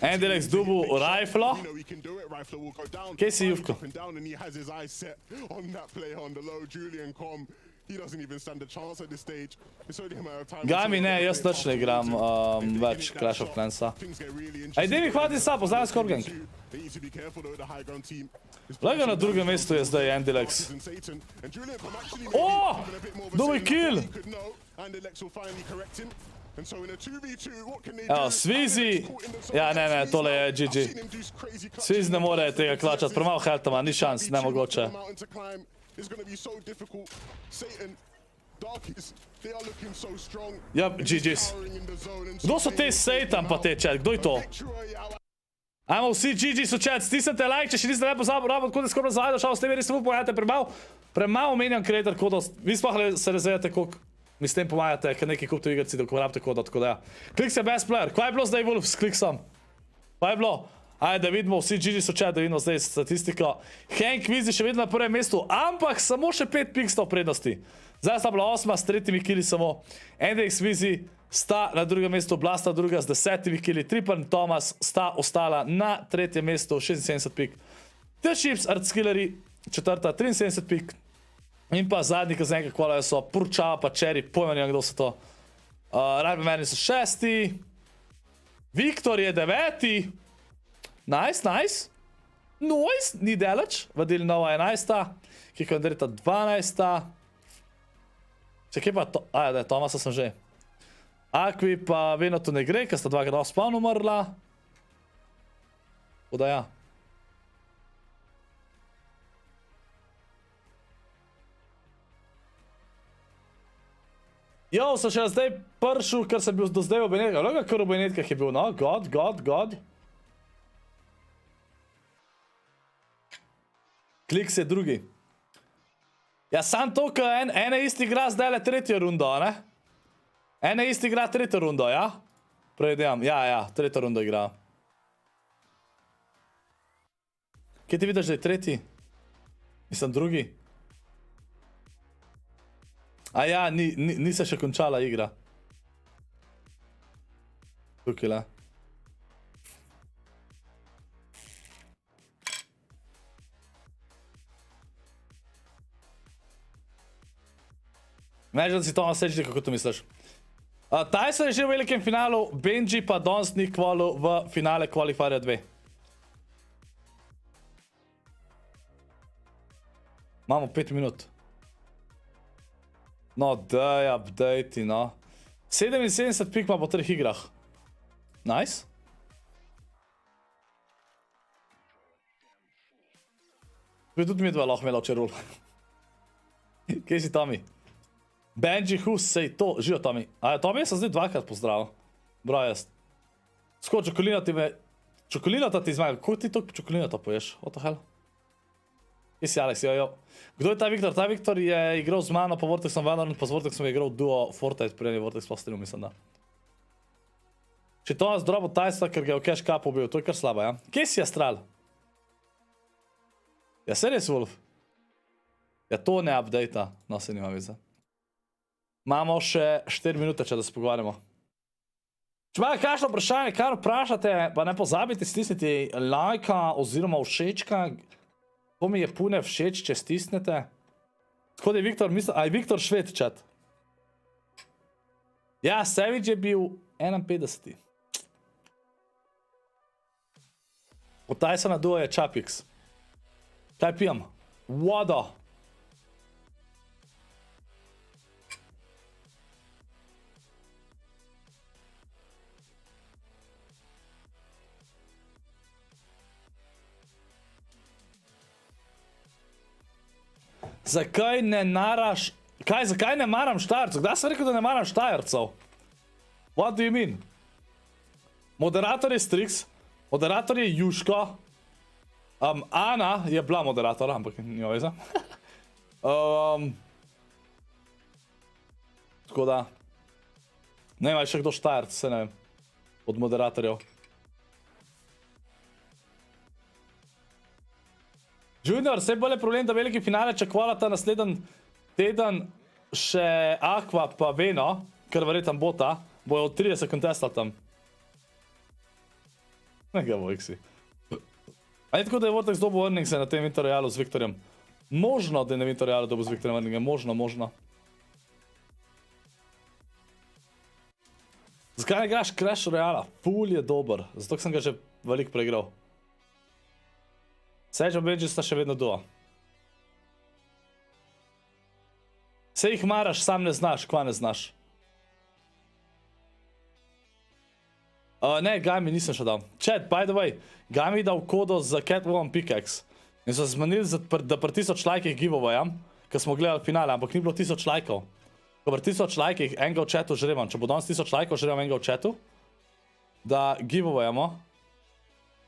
Endelex dubu Rifle. You know he can do it. Rifle will go down. Kje si, Juvko? And he has his eyes set on that player on the low. Julian Com. He doesn't even stand a chance at this stage. It's only a matter of time. Gami ne, jaz nič ne igram več Clash of Clansa. Edini hvati sa, poznam ScorpLZ. Lega na drugem mestu je zdaj Endelex. Dober kill! Evo, Svizi. Ja, ne, tole je GG. Svizi ne more tega klačati, premalo health ima, ni šans, nemogoče. Ja, GG's. Kdo so te Satan pa te, chat? Kdo je to? Ajmo vsi GG's v chat, stisnite like, če še niste ne pozabil, tako da ScorpLZ zajdo, šal s temi res samo pomagajte, premalo omenjam creator-kodo. Vi sploh se razvijate, koliko mi s tem pomagajate, ker neki kupite igrci, da uporabljate kodo, tako da ja. Klik se best player, kaj je bilo zdaj Wolf s kliksom? Kaj je bilo? Ajde, da vidimo vsi GG's v chat, da vidimo zdaj statistiko. Hank Vizi še vedno na prvem mestu, ampak samo še 5 pikstov prednosti. Zdaj sta bila 8 s 3 kili samo. Endelex Vizi sta na drugem mestu, Blasta druga z 10 kili, Triple Thomas sta ostala na tretjem mestu, 76 pik. The Chips Artskilleri, četrta, 73 pik. In pa zadnji, ki za enkrat kvalajo so Purčava pa Cherry, pojma nima, kdo so to. Rajbe meni so 6. Viktor je 9. Nice. Nice, ni deleč. Vadili nova 11. Kiko Andreta 12. Če kje pa to... da, Tomasa sem že. Akvi pa vedno tu ne gre, ker sta 2 off spawn umrla. Oda ja. Jo, sem še zdaj pršel, ker sem bil do zdaj v obenetkah. Loga, kar v obenetkah je bil, no? God. Kliks je drugi. Ja, sam to, ker ene isti igra zdaj le tretjo rundo, ne? Ene isti igra tretjo rundo, ja? Prevedem, ja, tretjo rundo igra. Kje ti vidiš, da je tretji? Mislim, drugi. A ja, ni se še končala igra. Tukaj, le. Imagine, da si Tomas Sečdi, kako to misliš? Tyson je že v velikem finalu, Benji pa danes ni kvalil v finale Qualifierja 2. Imamo 5 minut. No, daj, update, no. 77 pik ima po 3 igrah. Nice. Bi tudi mi dva lahko imela očerul. Kje si, Tomi? Benji Hus, sej to, živo Tomi. A Tomi sem zdaj 2krat pozdravil. Bravo jaz. Sko, čokolinata ti zmaga. Kako ti to čokolinata poješ? What the hell? Kje si, Alex, jo. Kdo je ta Viktor? Ta Viktor je igral z mano po Vortexom Valorant, pa z Vortexom je igral duo Fortnite, prije je Vortex postavil, mislim, da. Če to nas drobo Tyson, ker ga je v cash cupu bil, to je kar slaba, ja? Kje si, Astral? Ja, serious, Wolf? Ja, to ne update-a. No, se nima viza. Imamo še 4 minute, če da se pogovarjamo. Če imate kakšno vprašanje, kar vprašate, pa ne pozabite stisniti lajka oziroma všečka. To mi je pune všeč, če stisnete. Tako da je Viktor, mislim, a je Viktor Šved, chat. Ja, Savage je bil 51. Od Tysona duo je Čapix. Kaj pijem? Vodo. Zakaj ne naraš... Zakaj ne maram Štajercev? Kdaj sem rekel, da ne maram Štajercev? What do you mean? Moderator je Strix, moderator je Juško, Ana je bila moderator, ampak nima veze. Tako da. Ne vem, še kdo Štajerc, se ne vem. Od moderatorjev. Junior, vse bolj je problem, da veliki finale čakvalata naslednji teden še Aqua pa Veno, ker verjetno bota, bojo od 30 kontestali tam. Nekaj vojksi. A je tako, da je Vortex dobil earningse na tem Winter Royalu z Viktorjem? Možno, da je na Winter Royalu dobil z Viktorjem earningse, možno. Zakaj ne igraš Clash Royala? Ful je dober, zato sem ga že veliko preigral. Sage in Biggz sta še vedno duo. Se jih maraš, sam ne znaš, kva ne znaš. Ne, Gami nisem še dal. Chat, by the way, Gami dal kodo za Catwoman pickaxe. In so se zmenili, da pri 1000 lajkih giveawayam, ker smo gledali finale, ampak ni bilo 1000 lajkov. Ko pri 1000 lajkih enega v chatu žrebam, če bo danes 1000 lajkov žrebam enega v chatu, da giveawayamo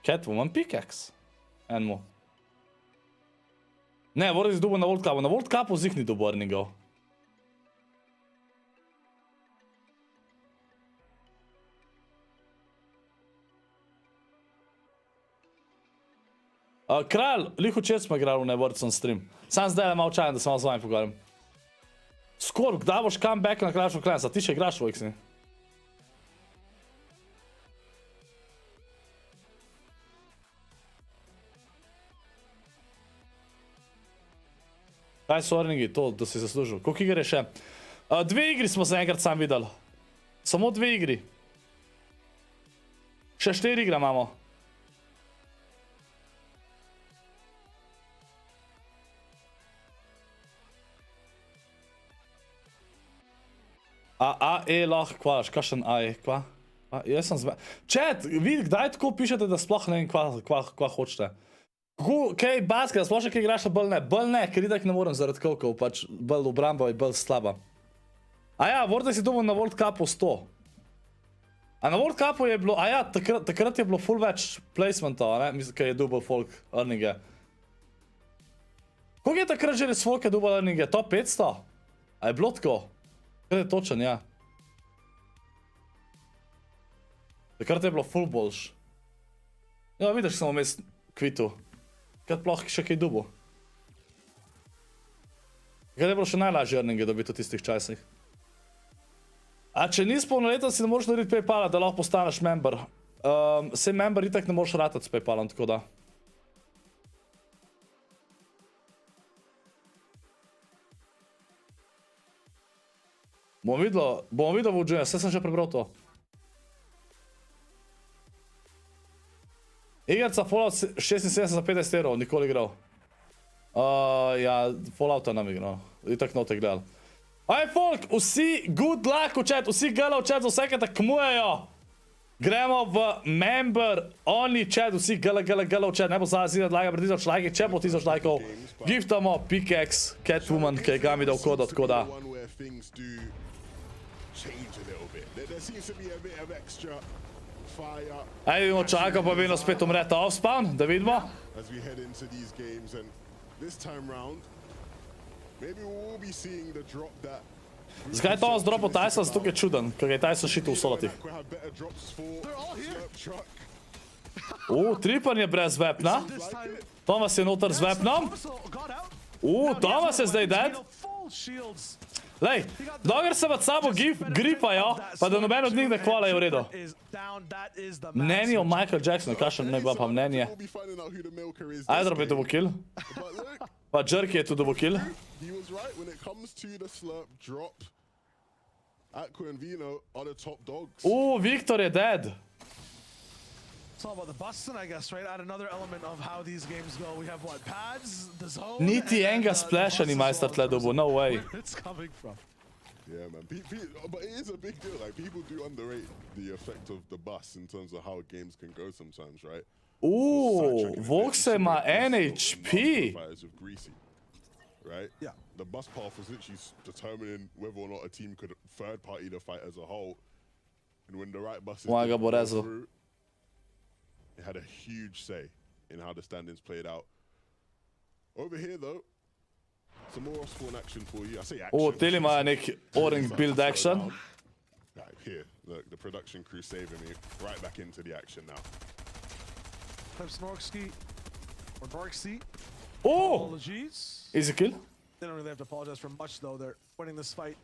Catwoman pickaxe. Enmu. Ne, Vortex dobil na World Cupu. Na World Cupu zih ni dobil earningov. Kralj, lih včeraj smo igrali v Nevorcon stream. Sam zdaj le malo čajem, da se malo z vami pogovarjam. Scorp, kdaj boš comeback na Clash of Clans? A ti še igraš v X-ni? Kaj so earningi? To, da si zaslužil. Koliko igre še? 2 igri smo se enkrat sam videli. Samo 2 igri. Še 4 igre imamo. Lahko, kva, kakšen kva? Jaz sem Chat, vidi, kdaj tako pišete, da sploh ne vem, kva hočete. Kaj, basket, da sploh še kaj igraš, bolj ne, ker itak ne morem zaradi kokov, pač bolj obramba je bolj slaba. Vortex si dobil na World Cupu 100. A na World Cupu je bilo, takrat je bilo full več placementov, ne, mislim, kaj je dobil folk earninge. Koliko je takrat že res folk je dobil earninge? Top 500? A je bilo tako? Kaj je točen, ja. Takrat je bilo full boljš. Ja, vidiš, sem vmes kvitu. Kaj ploh še kaj dubo. Kaj je bilo še najlažje earninge dobiti v tistih časih. A če nisi polnoleten, si ne moreš narediti PayPala, da lahko postaneš member. Sej member itak ne moreš ratati s PayPalom, tako da. Bomo videl v UG, vse sem že prebral to. Igrca Fallout 76 za 50 €, nikoli igral. Ja, Fallouta nam igral, itak note gledal. Folk, vsi good luck v chat, vsi gala v chat za vse, ki tekmujejo. Gremo v member only chat, vsi gala v chat, ne bo zazidati laga pred 1000 lajki, če bo 1000 lajkov, giftamo pickaxe, Catwoman, ki je Gami dal kodo, tako da. Ajde vidimo čaka, pa vidimo spet umreta off-spawn, da vidimo. Zakaj je Thomas dropal Tyson? Zato je čuden, ker je Tyson šitil v solatih. Tripan je brez vepna. Thomas je noter z vepnom. Thomas je zdaj dead. Lej, dokler se med sabo gripajo, pa da noben od njih ne hvala je v redu. Mnenje o Michael Jacksonu, kakšen ne bila pa mnenje. Aydrop je dobil kill. Pa Jerky je tu dobil kill. Viktor je dead. It's all about the busting, I guess, right? Add another element of how these games go. We have what, pads, the zone. Niti enga splasha ni majster tle dobil, no way. Where it's coming from. Yeah, man. But it is a big deal. Like, people do underrate the effect of the bus in terms of how games can go sometimes, right? Vox ima NHP. Right? Yeah. The bus path was literally determining whether or not a team could third party the fight as a whole. And when the right buses through, it had a huge say in how the standings played out. Over here, though, some more spawn action for you. I say action. teli imajo nek orange build action. Right, here, look, the production crew saving me right back into the action now. Snorksky or Dorksy. Oh! Apologies. Easy kill. They don't really have to apologize for much, though. They're winning this fight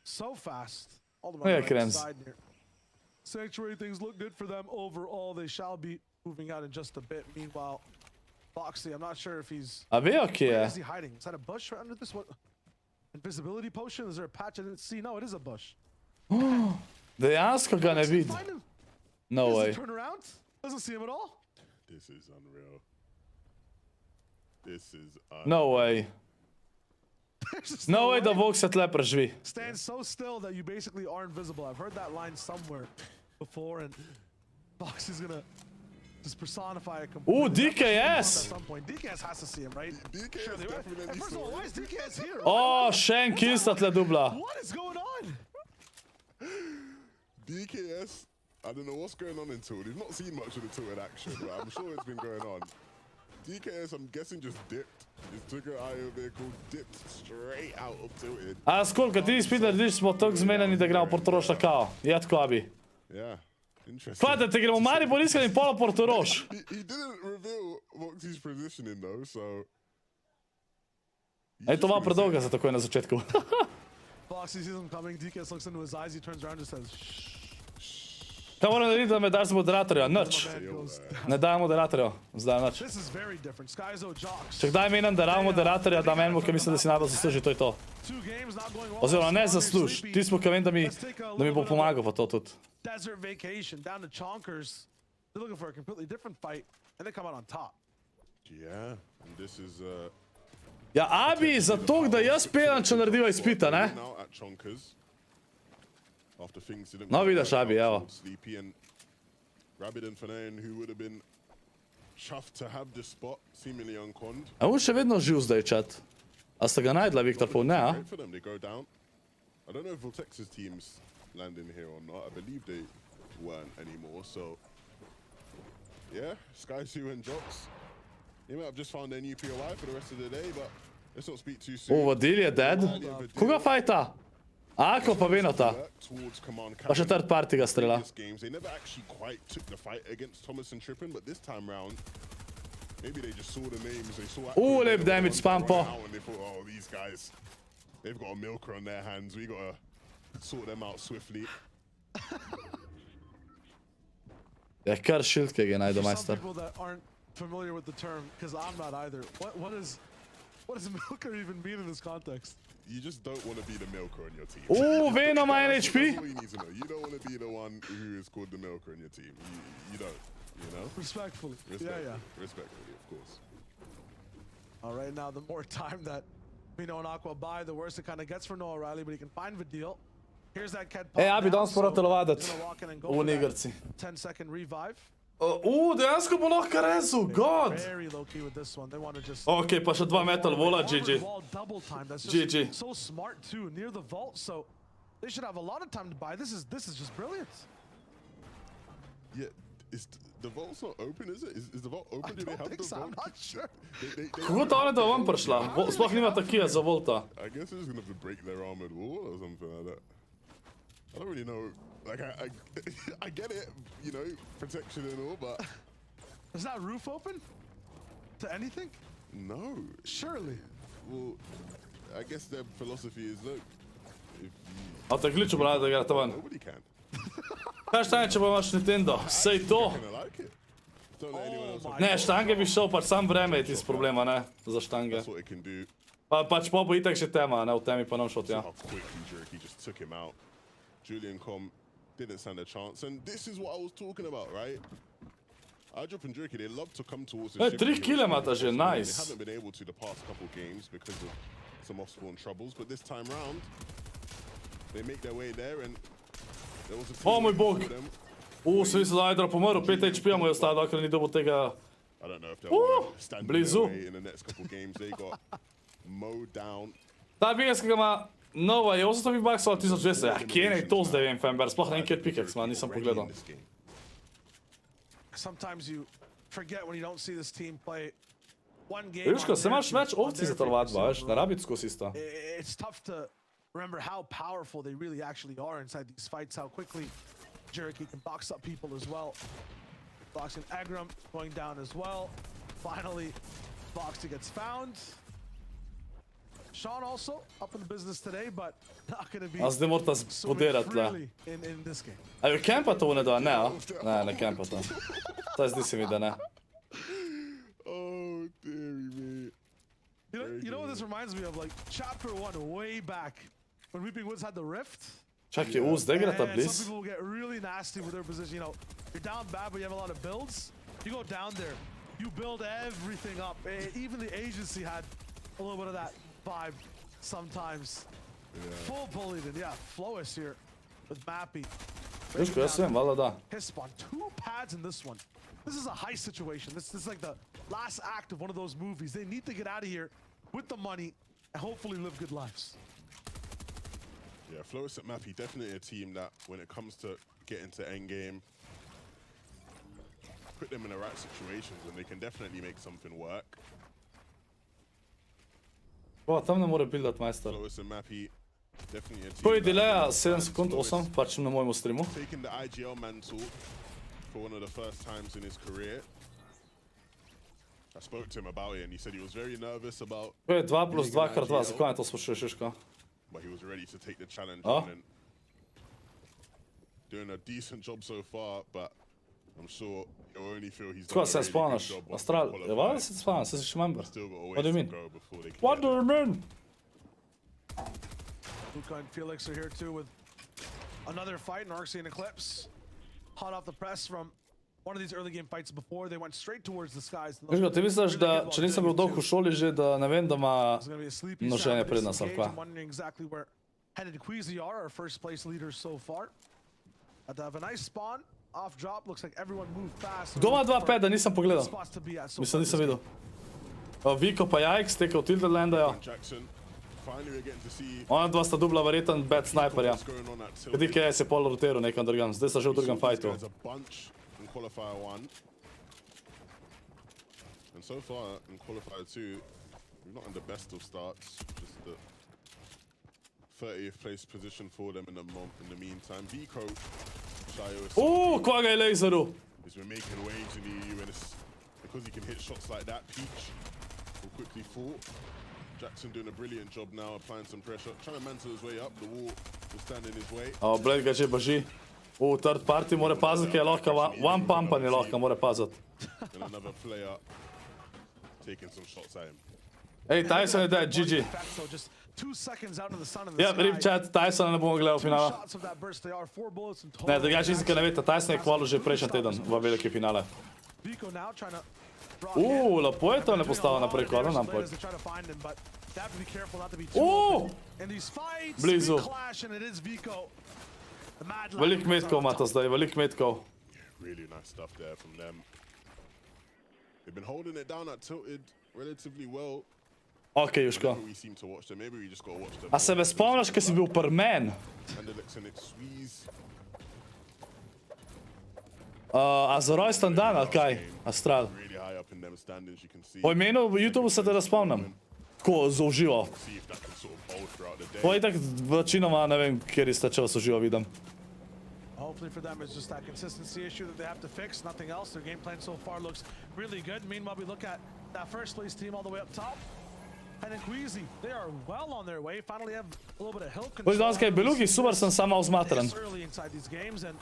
so fast. All the Yeah, way right Krens. side here. Sanctuary, things look good for them overall. They shall be moving out in just a bit. Meanwhile, Foxy, I'm not sure if he's... A veo ki Where je. is he hiding? Is that a bush right under this? What? Invisibility potion? Is there a patch I didn't see? No, it is a bush. Dejansko ga ne vidi. Find him. No Does he way. turn around? Doesn't see him at all. This is unreal. This is No way. There's just No way da Vok se tle preživi. Stand so still that you basically are invisible. I've heard that line somewhere before, and Fox is gonna just personify it completely. DKS! At some point, DKS has to see him, right? DKS Surely, right? definitely And first of all, why is DKS here? O, še en kill sta tle dubla. What is going on? DKS, I don't know what's going on in Tilted. We've not seen much of the Tilted action, but I'm sure it's been going on. DKS, I'm guessing, just dipped. Just took an IO vehicle, dipped straight out of Tilted. A Skorp, kad ti spet narediš, smo tako zmenjeni, da gremo Portoroša kao. Je tako, abi. Yeah, interesting. Hvala, te gremo Maribor iskati in polo Portoroš. He didn't reveal Voxy's positioning though, so... Ej, to malo predolga za takoj na začetku. Foxy sees him coming. DKS looks into his eyes. He turns around and just says, Kaj moram narediti, da me daš z moderatorja? Nič. Ne daj moderatorja. Zdaj nič. This is very different. Skyzo jocks. Če kdaj menim, da ravno moderatorja, da menimo, ker mislim, da si najbolj zasluži, to je to. Oziroma ne zasluž. Ti smo, ker vem, da mi bo pomagal pa to tudi. Desert vacation down to Chonkers. They're looking for a completely different fight, and they come out on top. Yeah, and this is... Ja, abi, zato, da jaz pelem, če narediva izpita, ne? No, vidiš, abi, evo. A on še vedno živ zdaj, chat. A sta ga najdla, Viktor, pol ne, a? I don't know if Vortex's teams land in here or not. I believe they weren't anymore, so... Yeah, Skyzo and Jox. They might have just found their new POI for the rest of the day, but let's not speak too soon. O, Vadil je dead. Koga fajta? Ako pa Venota. Pa še third party ga strela. They never actually quite took the fight against Thomas and Trippin, but this time round, maybe they just saw the names, they saw... Lep damage spam po. And they thought, oh, these guys, they've got a milker on their hands, we gotta sort them out swiftly. Ja, kar šiltke ga najde, majster. Some people that aren't familiar with the term, because I'm not either. What does milker even mean in this context? You just don't want to be the milker on your team. Venom ima NHP. That's all you need to know. You don't want to be the one who is called the milker on your team. You don't, you know? Respectfully. Respectfully. Yeah. Respectfully, of course. All right, now the more time that Mino and Aqua buy, the worse it kind of gets for Noah Riley, but he can find Vadil. Here's that cat. Abi danes moram telovaditi v igrci. 10-second revive. Dejansko bo lahko rezu, god! Very low key with this one. They want to just... Ok, pa še 2 metal vola, GG. Double time. That's GG. just so smart too, near the vault, so they should have a lot of time to buy. This is just brilliant. Yeah, the vault's not open, is it? Is the vault open? Do they have the vault? I'm not sure. Kako ta ona da vam prišla? Sploh nima takija za volta. I guess they're just gonna have to break their armored wall or something like that. I don't really know. Like, I get it, you know, protection and all, but... Is that roof open? To anything? No. Surely. Well, I guess their philosophy is, look, if you... A te ključu brada da igrate van. Nobody can. Kaj štanje, če bo imaš Nintendo? Sej to. Ne, štange bi šel, pač sam vreme je tisti problema, ne? Za štange. Pač po bo itak še tema, ne? V temi pa nam šel tja. Julian Com didn't stand a chance, and this is what I was talking about, right? Idrop and Jerky, they love to come towards the ship. 3 kile imata že, nice. They haven't been able to the past couple games because of some off-spawn troubles, but this time round, they make their way there, and there was a O moj bog! Sem mislil, da je Idrop umrl, 5 HP-a mu je ostalo, dokler ni dobil tega... I don't know if they'll stand blizu. their way in the next couple games. They got mowed down. Ta Biggz, ki ga ima nova je 800 Biggz ali 1200. Ja, kje ne to zdaj vem, Fember, sploh ne vem, kjer Pickaxe ima, nisem pogledal. Sometimes you forget when you don't see this team play one game. Viško, se imaš več opcij za to vadbo, veš, ne rabi skozi isto. It's tough to remember how powerful they really actually are inside these fights, how quickly Jericho can box up people as well. Boxing Agram going down as well. Finally, Foxy gets found. Sean also up in the business today, but not going to be A zdaj morata podirati tle. freely in this game. A jo kempa to ne da, ne, a? Ne, ne kempa to. To zdi se mi, da ne. Oh, dearie me. You know what this reminds me of? Like chapter 1 way back when Weeping Woods had the rift. Čakaj, zdaj gre ta And bliz. some people will get really nasty with their position. You know, you're down bad, but you have a lot of builds. You go down there, you build everything up. Even the agency had a little bit of that vibe sometimes. Full bullied, and yeah, Flois here with Mappy. Viško, jaz vem, valjda da. His spawn 2 pads in this one. This is a high situation. This is like the last act of one of those movies. They need to get out of here with the money and hopefully live good lives. Yeah, Flois at Mappy, definitely a team that, when it comes to getting to endgame, put them in the right situations and they can definitely make something work. O, tam ne more buildat, majster. Flois and Mappy, definitely a team. Koji delaya 7 sekund, 8, pač na mojemu streamu. Taking the IGL mantle for one of the first times in his career. I spoke to him about it and he said he was very nervous about. To je 2 plus 2 krat 2, zakaj ne to sprašuješ, Viško? But he was ready to take the challenge Oh. on and doing a decent job so far, but I'm sure he'll only feel he's done Tako a se really good spomniš, job once Astral, they je qualify. valjda se spomniš, se še member. Still got a What ways do you to mean? go before they can What do you mean? Luca and Felix are here too with another fight. Narxy and Eclipse, hot off the press from one of these early game fights before. They went straight towards the skies. Viško, ti misliš, da če nisem bil dolgo v šoli že, da ne vem, da ima It's gonna be a sleepy množenje sound, but pred nas, ali disengaged. kva? I'm wondering exactly where headed Queasy are, our first place leaders so far. But they have a nice spawn. Off drop, looks like everyone moved fast. Kdo ima 2 peda, nisem pogledal. Spots to be at so Mislim, far nisem this videl. Viko pa Jajks, teka v Tildelandajo. Jackson, finally we're getting to see Ona dva sta dubla verjeten bad sniperja. what's going on at Tilted. Kadi kaj se pol rotiral nekam drugam, zdaj sta že v drugem fajtu. There's a bunch in qualifier 1. And so far in qualifier 2, we're not in the best of starts, just the 30th place position for them in the meantime. Vico, Kva ga je laseril? he's been making waves in the EU and it's because he can hit shots like that, Peach will quickly fall. Jackson doing a brilliant job now, applying some pressure, trying to mantle his way up, the wall will stand in his way. Blade ga že beži. Third party mora paziti, ki je lahko, one pumpanje lahko mora paziti. And another player taking some shots at him. Ej, Tyson je dead, GG. So just 2 seconds out of the sun in the Ja, rip chat, Tysona ne bomo gledali v finale. shots of that burst. They are 4 bullets in total. Ne, drugače nisem, ker ne veste, Tyson je kvalil že prejšnji teden v veliki finale. Vico now trying to rock in. Lepo je to ne postavil naprej kvalil, ampak. They try to find him, but they have to be careful not to be too open. In these fights, Blizu. big clash, and it is Vico. The mad Veliko metkov ima to zdaj, veliko metkov. Really nice stuff there from them. They've been holding it down at Tilted relatively well. Ok, Juško. Whenever we seem to watch them, maybe we just gotta watch them. A se me spomniš, ko si bil pri meni? And the Lexinic squeeze. A za rojsten dan, ali kaj? Astral. Really high up in them standings, you can see. Po imenu v YouTubeu se te da spomnim. Tako, zauživo. See if that can sort of bowl throughout the day. To je tak večinoma, ne vem, kjer ste čas uživo vidim. Hopefully for them it's just that consistency issue that they have to fix, nothing else. Their game plan so far looks really good. Meanwhile, we look at that first place team all the way up top. And then Queasy, they are well on their way. Finally have a little bit of hill control. Pojdź danes kaj belugi, super sem sama uzmatran. This early inside these games, and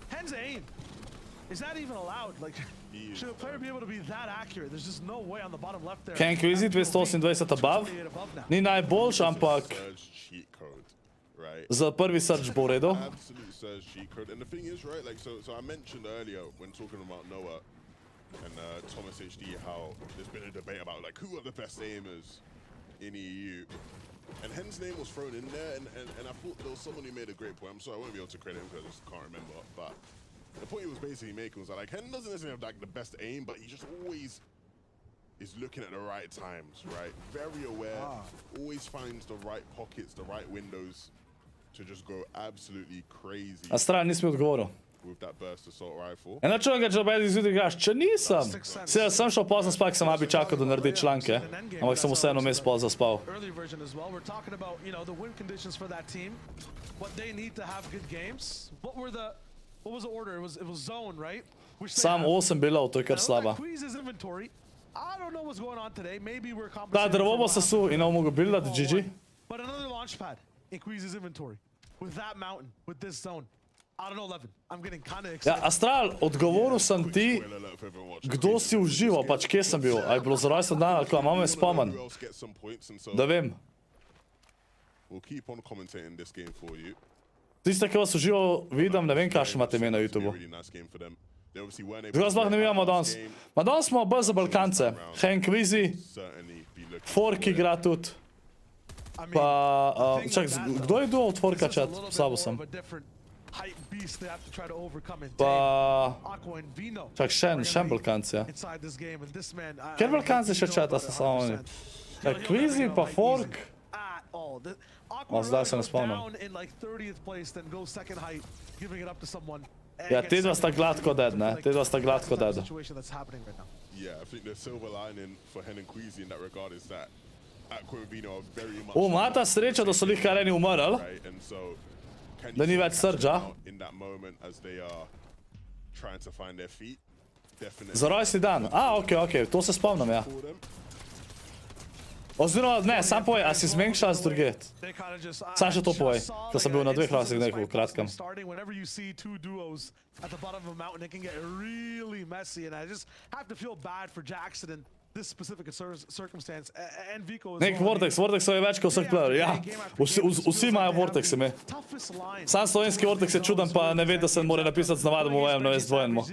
Hen's aim is that even allowed? Like, should a player be able to be that accurate? There's just no way on the bottom left there. Ken Queasy 228 above. Ni najboljši, ampak Surge cheat code, right? za prvi search bo v redu. Absolute surge cheat code. And the thing is, right, like, so I mentioned earlier when talking about Noah and Thomas HD, how there's been a debate about, like, who are the best aimers in EU. And Hen's name was thrown in there, and I thought there was someone who made a great point. I'm sorry, I won't be able to credit him because I just can't remember. But the point he was basically making was that, like, Hen doesn't necessarily have, like, the best aim, but he just always is looking at the right times, right? Very aware, always finds the right pockets, the right windows to just go absolutely crazy. Astral, nisi mi odgovoril. with that burst assault rifle. Eno čujem ga, če obedi zjutraj igraš, če nisem. Seveda sem šel pozno spak, sem abi čakal, da naredi članke, ampak sem vseeno mes pozno spal. Early version as well. We're talking about, you know, the win conditions for that team, what they need to have good games. What was the order? It was zone, right? Sam 8 bilov, to je kar slaba. Quiz's inventory. I don't know what's going on today. Maybe we're Da, compensating. drvo bo sesul in ovo mogo buildati, GG. But another launch pad in Quiz's inventory with that mountain, with this zone. I don't know, Levin. I'm getting kind of Ja, excited. Astral, odgovoril sem ti, kdo si užival, pač kje sem bil. A je bilo za rojstvo dan, ali kaj, malo me spomen. Da vem. We'll keep on commentating this game for you. Tiste, ki vas užival, vidim, ne vem, kakšen imate ime na YouTubeu. Zdaj sploh ne vidimo danes. Ma danes smo bolj za Balkance. Hen Quizy, Fork igra tudi. Pa, čak, kdo je duo od Forka, chat? Sabo sem. Pa, čak, še Balkanci, ja. Ker Balkanci še chat, a se samo oni. Quizy pa Fork. O, zdaj se ne spomnim. Ja, te dva sta gladko dead, ne? Te dva sta gladko dead. Yeah, I think the silver lining for Hen and Queasy in that regard is that Aqua and Vino are very much Imata srečo, da so lih kar eni umrli. right, and so can Da ni več srđa. in that moment as they are trying to find their feet, definitely Za rojstni dan. A, okej, to se spomnim, ja. for them. Oziroma, ne, sam povej, a si zmenšal z druget? Sam še to povej, da sem bil na dveh rojstnih dneh v kratkem. Whenever you see two duos at the bottom of a mountain, it can get really messy, and I just have to feel bad for Jackson in this specific circumstance, and Vico as Nek well. Vortexov je več kot vseh player, ja. Vsi imajo Vortex ime. Sam slovenski Vortex je čuden, pa ne ve, da se mora napisati z navadom v vajem na S2-enmu.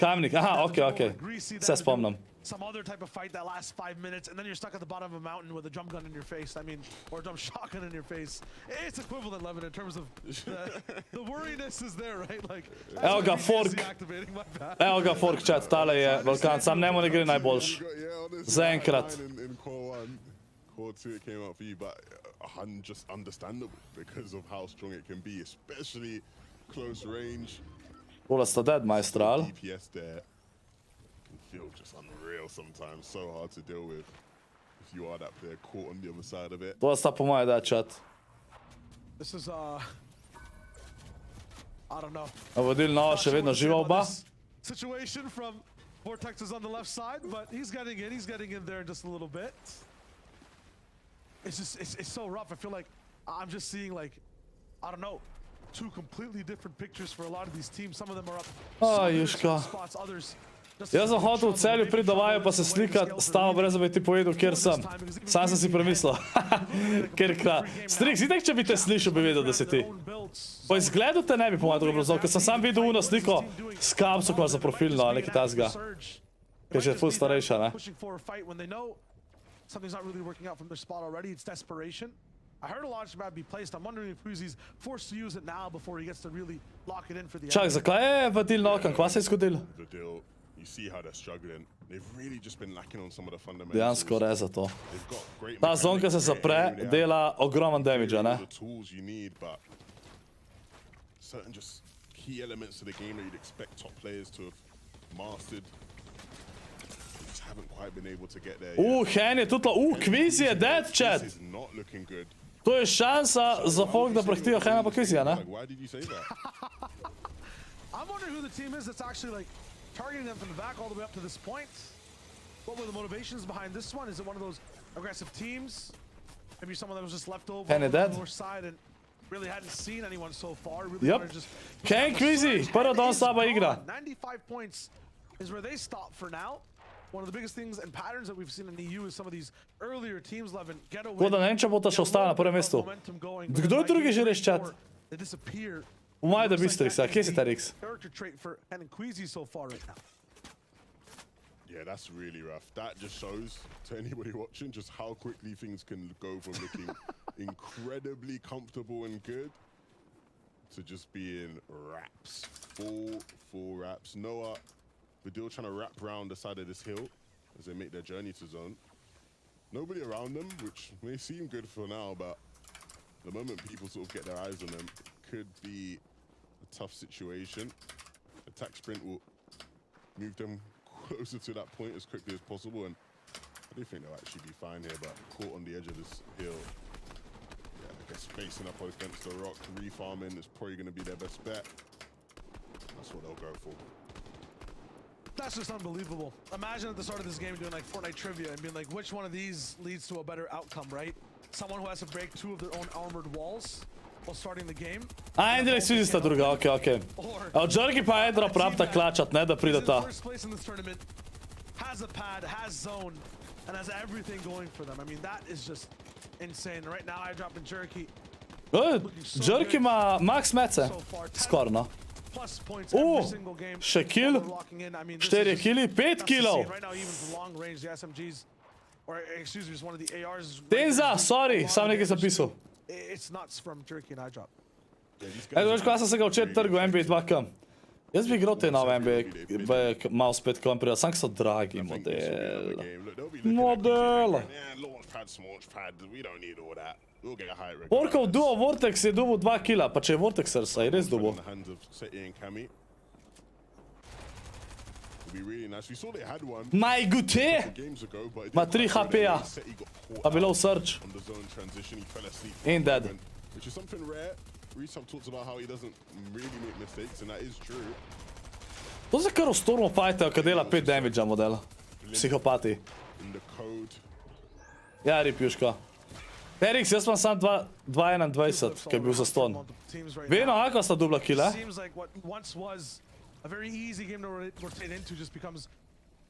Kamnik, aha, okej. Se spomnim. Some other type of fight that lasts 5 minutes, and then you're stuck at the bottom of a mountain with a drum gun in your face. I mean, or a drum shotgun in your face. It's equivalent, Levin, in terms of the worriness is there, right? Like, Evo ga Fork. Evo ga Fork, chat, tale je Balkan, sam njemu ne gre najboljš. Zaenkrat. In core 1, core 2 it came out for you, but just understandable because of how strong it can be, especially close range. Tole sta dead, majstral. DPS there can feel just unreal sometimes, so hard to deal with if you are that player caught on the other side of it. Tole sta po moje dead, chat. This is I don't know. Vodil Nova še vedno živa oba. Situation from Vortex is on the left side, but he's getting in there just a little bit. It's just it's so rough. I feel like I'm just seeing, like, I don't know, two completely different pictures for a lot of these teams. Some of them are up A, Juška. spots, others Jaz sem hotel v Celju priti do vaju, pa se slikat stavo, brez da bi ti povedal, kjer sem. Sam sem si premislil. Ker Strik, zitek, če bi te slišal, bi vedel, da si ti. Po izgledu te ne bi pomagal obrazov, ker sem sam videl uno sliko s kapso, ko za profilno, ali nekaj tasga. Ker že je ful starejša, ne? pushing for a fight when they know something's not really working out from their spot already. It's desperation. I heard a launch pad be placed. I'm wondering if Uzi's forced to use it now before he gets to really lock it in for the Čak, zakaj je Vadil nokan? Kva se je zgodil? The deal, you see how they're struggling. They've really just been lacking on some of the fundamentals. Dejansko reza to. They've got great Ta zonka se zapre, dela ogroman damage, ne? the tools you need, but certain just key elements to the game that you'd expect top players to have mastered. They just haven't quite been able to get there yet. Hen je tutla, Quizy je dead, chat. This is not looking good. To je šansa za folk, da prehtijo Hena pa Quizija, ne? Like, why did you say that? I'm wondering who the team is that's actually, like, targeting them from the back all the way up to this point. What were the motivations behind this one? Is it one of those aggressive teams? Maybe someone that was just left over Hen je on the dead. north side and really hadn't seen anyone so far. Really Yep. wanted to just Hen Quizy, prva don slaba igra. 95 points is where they stop for now. One of the biggest things and patterns that we've seen in the EU is some of these earlier teams, Levin, get away. Tako da ne vem, če bo ta še ostala na prvem mestu. Kdo je drugi že res, chat? They disappear. V maju da Bistrix, a kje si ta Rix? Character trait for Hen and Queasy so far right now. Yeah, that's really rough. That just shows to anybody watching just how quickly things can go from looking incredibly comfortable and good to just being wraps. Full wraps. Noah, Vidil trying to wrap around the side of this hill as they make their journey to zone. Nobody around them, which may seem good for now, but the moment people sort of get their eyes on them, it could be a tough situation. Attack sprint will move them closer to that point as quickly as possible, and I do think they'll actually be fine here, but caught on the edge of this hill. Yeah, I guess spacing up against the rock, refarming is probably going to be their best bet. That's what they'll go for. That's just unbelievable. Imagine at the start of this game doing like Fortnite trivia and being like, which one of these leads to a better outcome, right? Someone who has to break 2 of their own armored walls while starting the game. A, en direkt svi sta druga, okej. A od Jerky pa airdrop rabta klačat, ne, da pride ta. First place in this tournament, has a pad, has zone, and has everything going for them. I mean, that is just insane. Right now, I drop in Jerky. Jerky ima max mece. Skoro, no. Plus points every single game. Še kill. 4 killi, 5 killov. Right now, even for long range, the SMGs, or excuse me, just one of the ARs. Tenza, sorry, sam nekaj zapisal. It's nuts from Jerky and I drop. Evo, veš, ko sem se ga včeraj trgal NBA 2 kam. Jaz bi igral te nove NBA, malo spet kam prijel, sam so dragi model. Model! Orkov duo Vortex je dobil 2 killa, pa če je Vortexers, je res dobil. Maj gute! Ma 3 HP-ja. Pa bilo v search. In dead. To se kar v stormu fajtajo, kad dela 5 damage-a modela. Psihopati. Ja, rip Juško. Perix, jaz imam sam 2.21, kaj je bil za ston. Veno, ako sta dubla killa? A very easy game to rotate into just becomes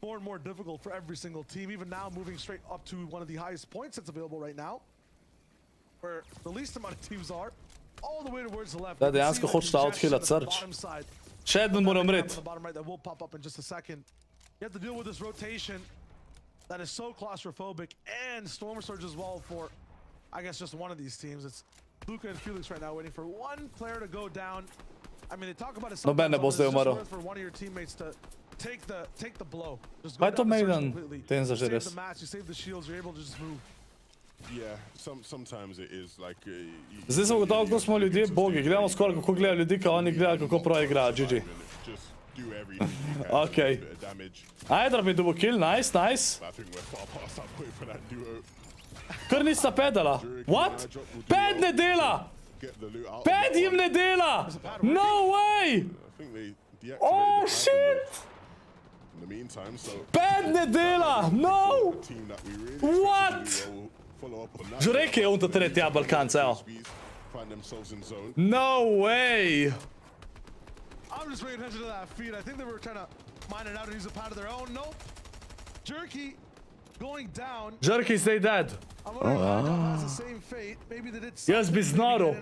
more and more difficult for every single team. Even now, moving straight up to one of the highest points that's available right now, where the least amount of teams are, all the way towards the left. Da, dejansko hočeta outhillat search. Še eden mora umret. That will pop up in just a second. You have to deal with this rotation that is so claustrophobic, and Storm Surge as well for, I guess, just one of these teams. It's Luka and Felix right now waiting for one player to go down. I mean, they talk about it sometimes, it's just worth for one of your teammates to take the blow. Just go down the search completely. You save the match, you save the shields, you're able to just move. Yeah, sometimes it is like... Zdaj sem gotovo, kako smo ljudje bogi. Gledamo skoraj, kako gledajo ljudi, kao oni gledajo, kako prav igrajo. GG. Okej. Ajde, bi dobil kill, nice. Kar nista pedala. What? Ped ne dela! Ped jim ne dela! No way! Oh shit! Ped ne dela! No! What? Že rekel je on to tretja Balkanca, evo. No way! I'm just paying attention to that feed. I think they were trying to mine it out and use a pad of their own. Nope. Jerky going down. Jerky stay dead. Jaz bi znoro.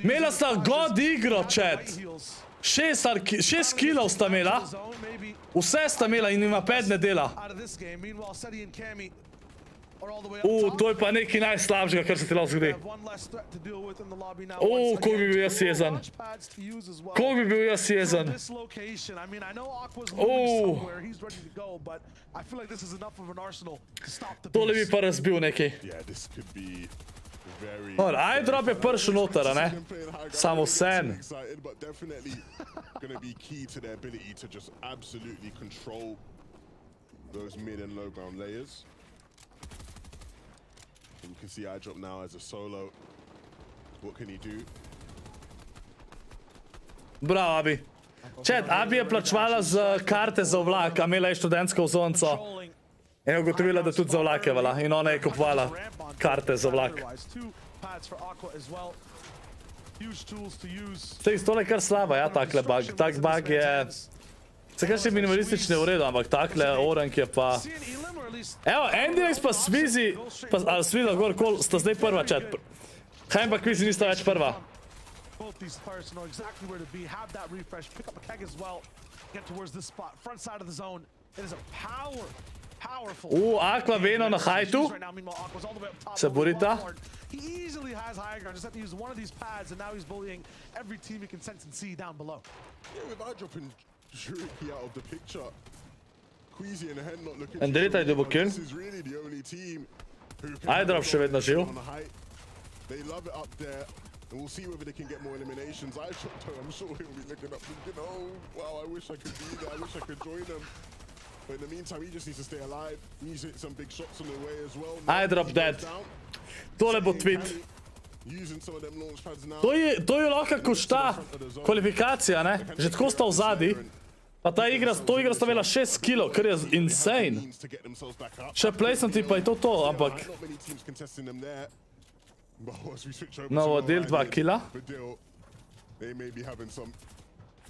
Imela sta god igro, chat. 6 killov sta imela. Vse sta imela in ima ped ne dela. To je pa nekaj najslabšega, kar se ti lahko zgodi. Koliko bi bil jaz jezen. Koliko bi bil jaz jezen. Tole bi pa razbil nekaj. Eyedrop je prišel noter, a ne? Samo sen. You can see iDrop now as a solo. What can he do? Bravo, Abi. Chat, Abi je plačevala z karte za vlak, a imela je študentsko vzonco. In je ugotovila, da tudi za vlake vala. In ona je kupovala karte za vlak. Tole je kar slaba, ja, takle bug. Tak bug je... Se kakšne minimalistične v redu, ampak takle orank je pa... Evo, Endirex pa Svizi, ali Sviza gorkol, sta zdaj prva, chat. Hajem pa Kvizi nista več prva. Aqua Veno na hajtu. Se borita. Enderita je dobil kill. iDrop še vedno živ. And we'll see whether they can get more eliminations. I'm sure he'll be looking up thinking, oh, wow, I wish I could be there. I wish I could join them. But in the meantime, he just needs to stay alive. He needs to hit some big shots on the way as well. I drop dead. Tole bo tweet. Using some of them launch pads now. To je lahko košta kvalifikacija, ne? Že tako sta v zadnji. Pa to igra sta imela 6 kilo, kar je insane. Še placementy pa je to, ampak... Novo del 2 kila. They may be having some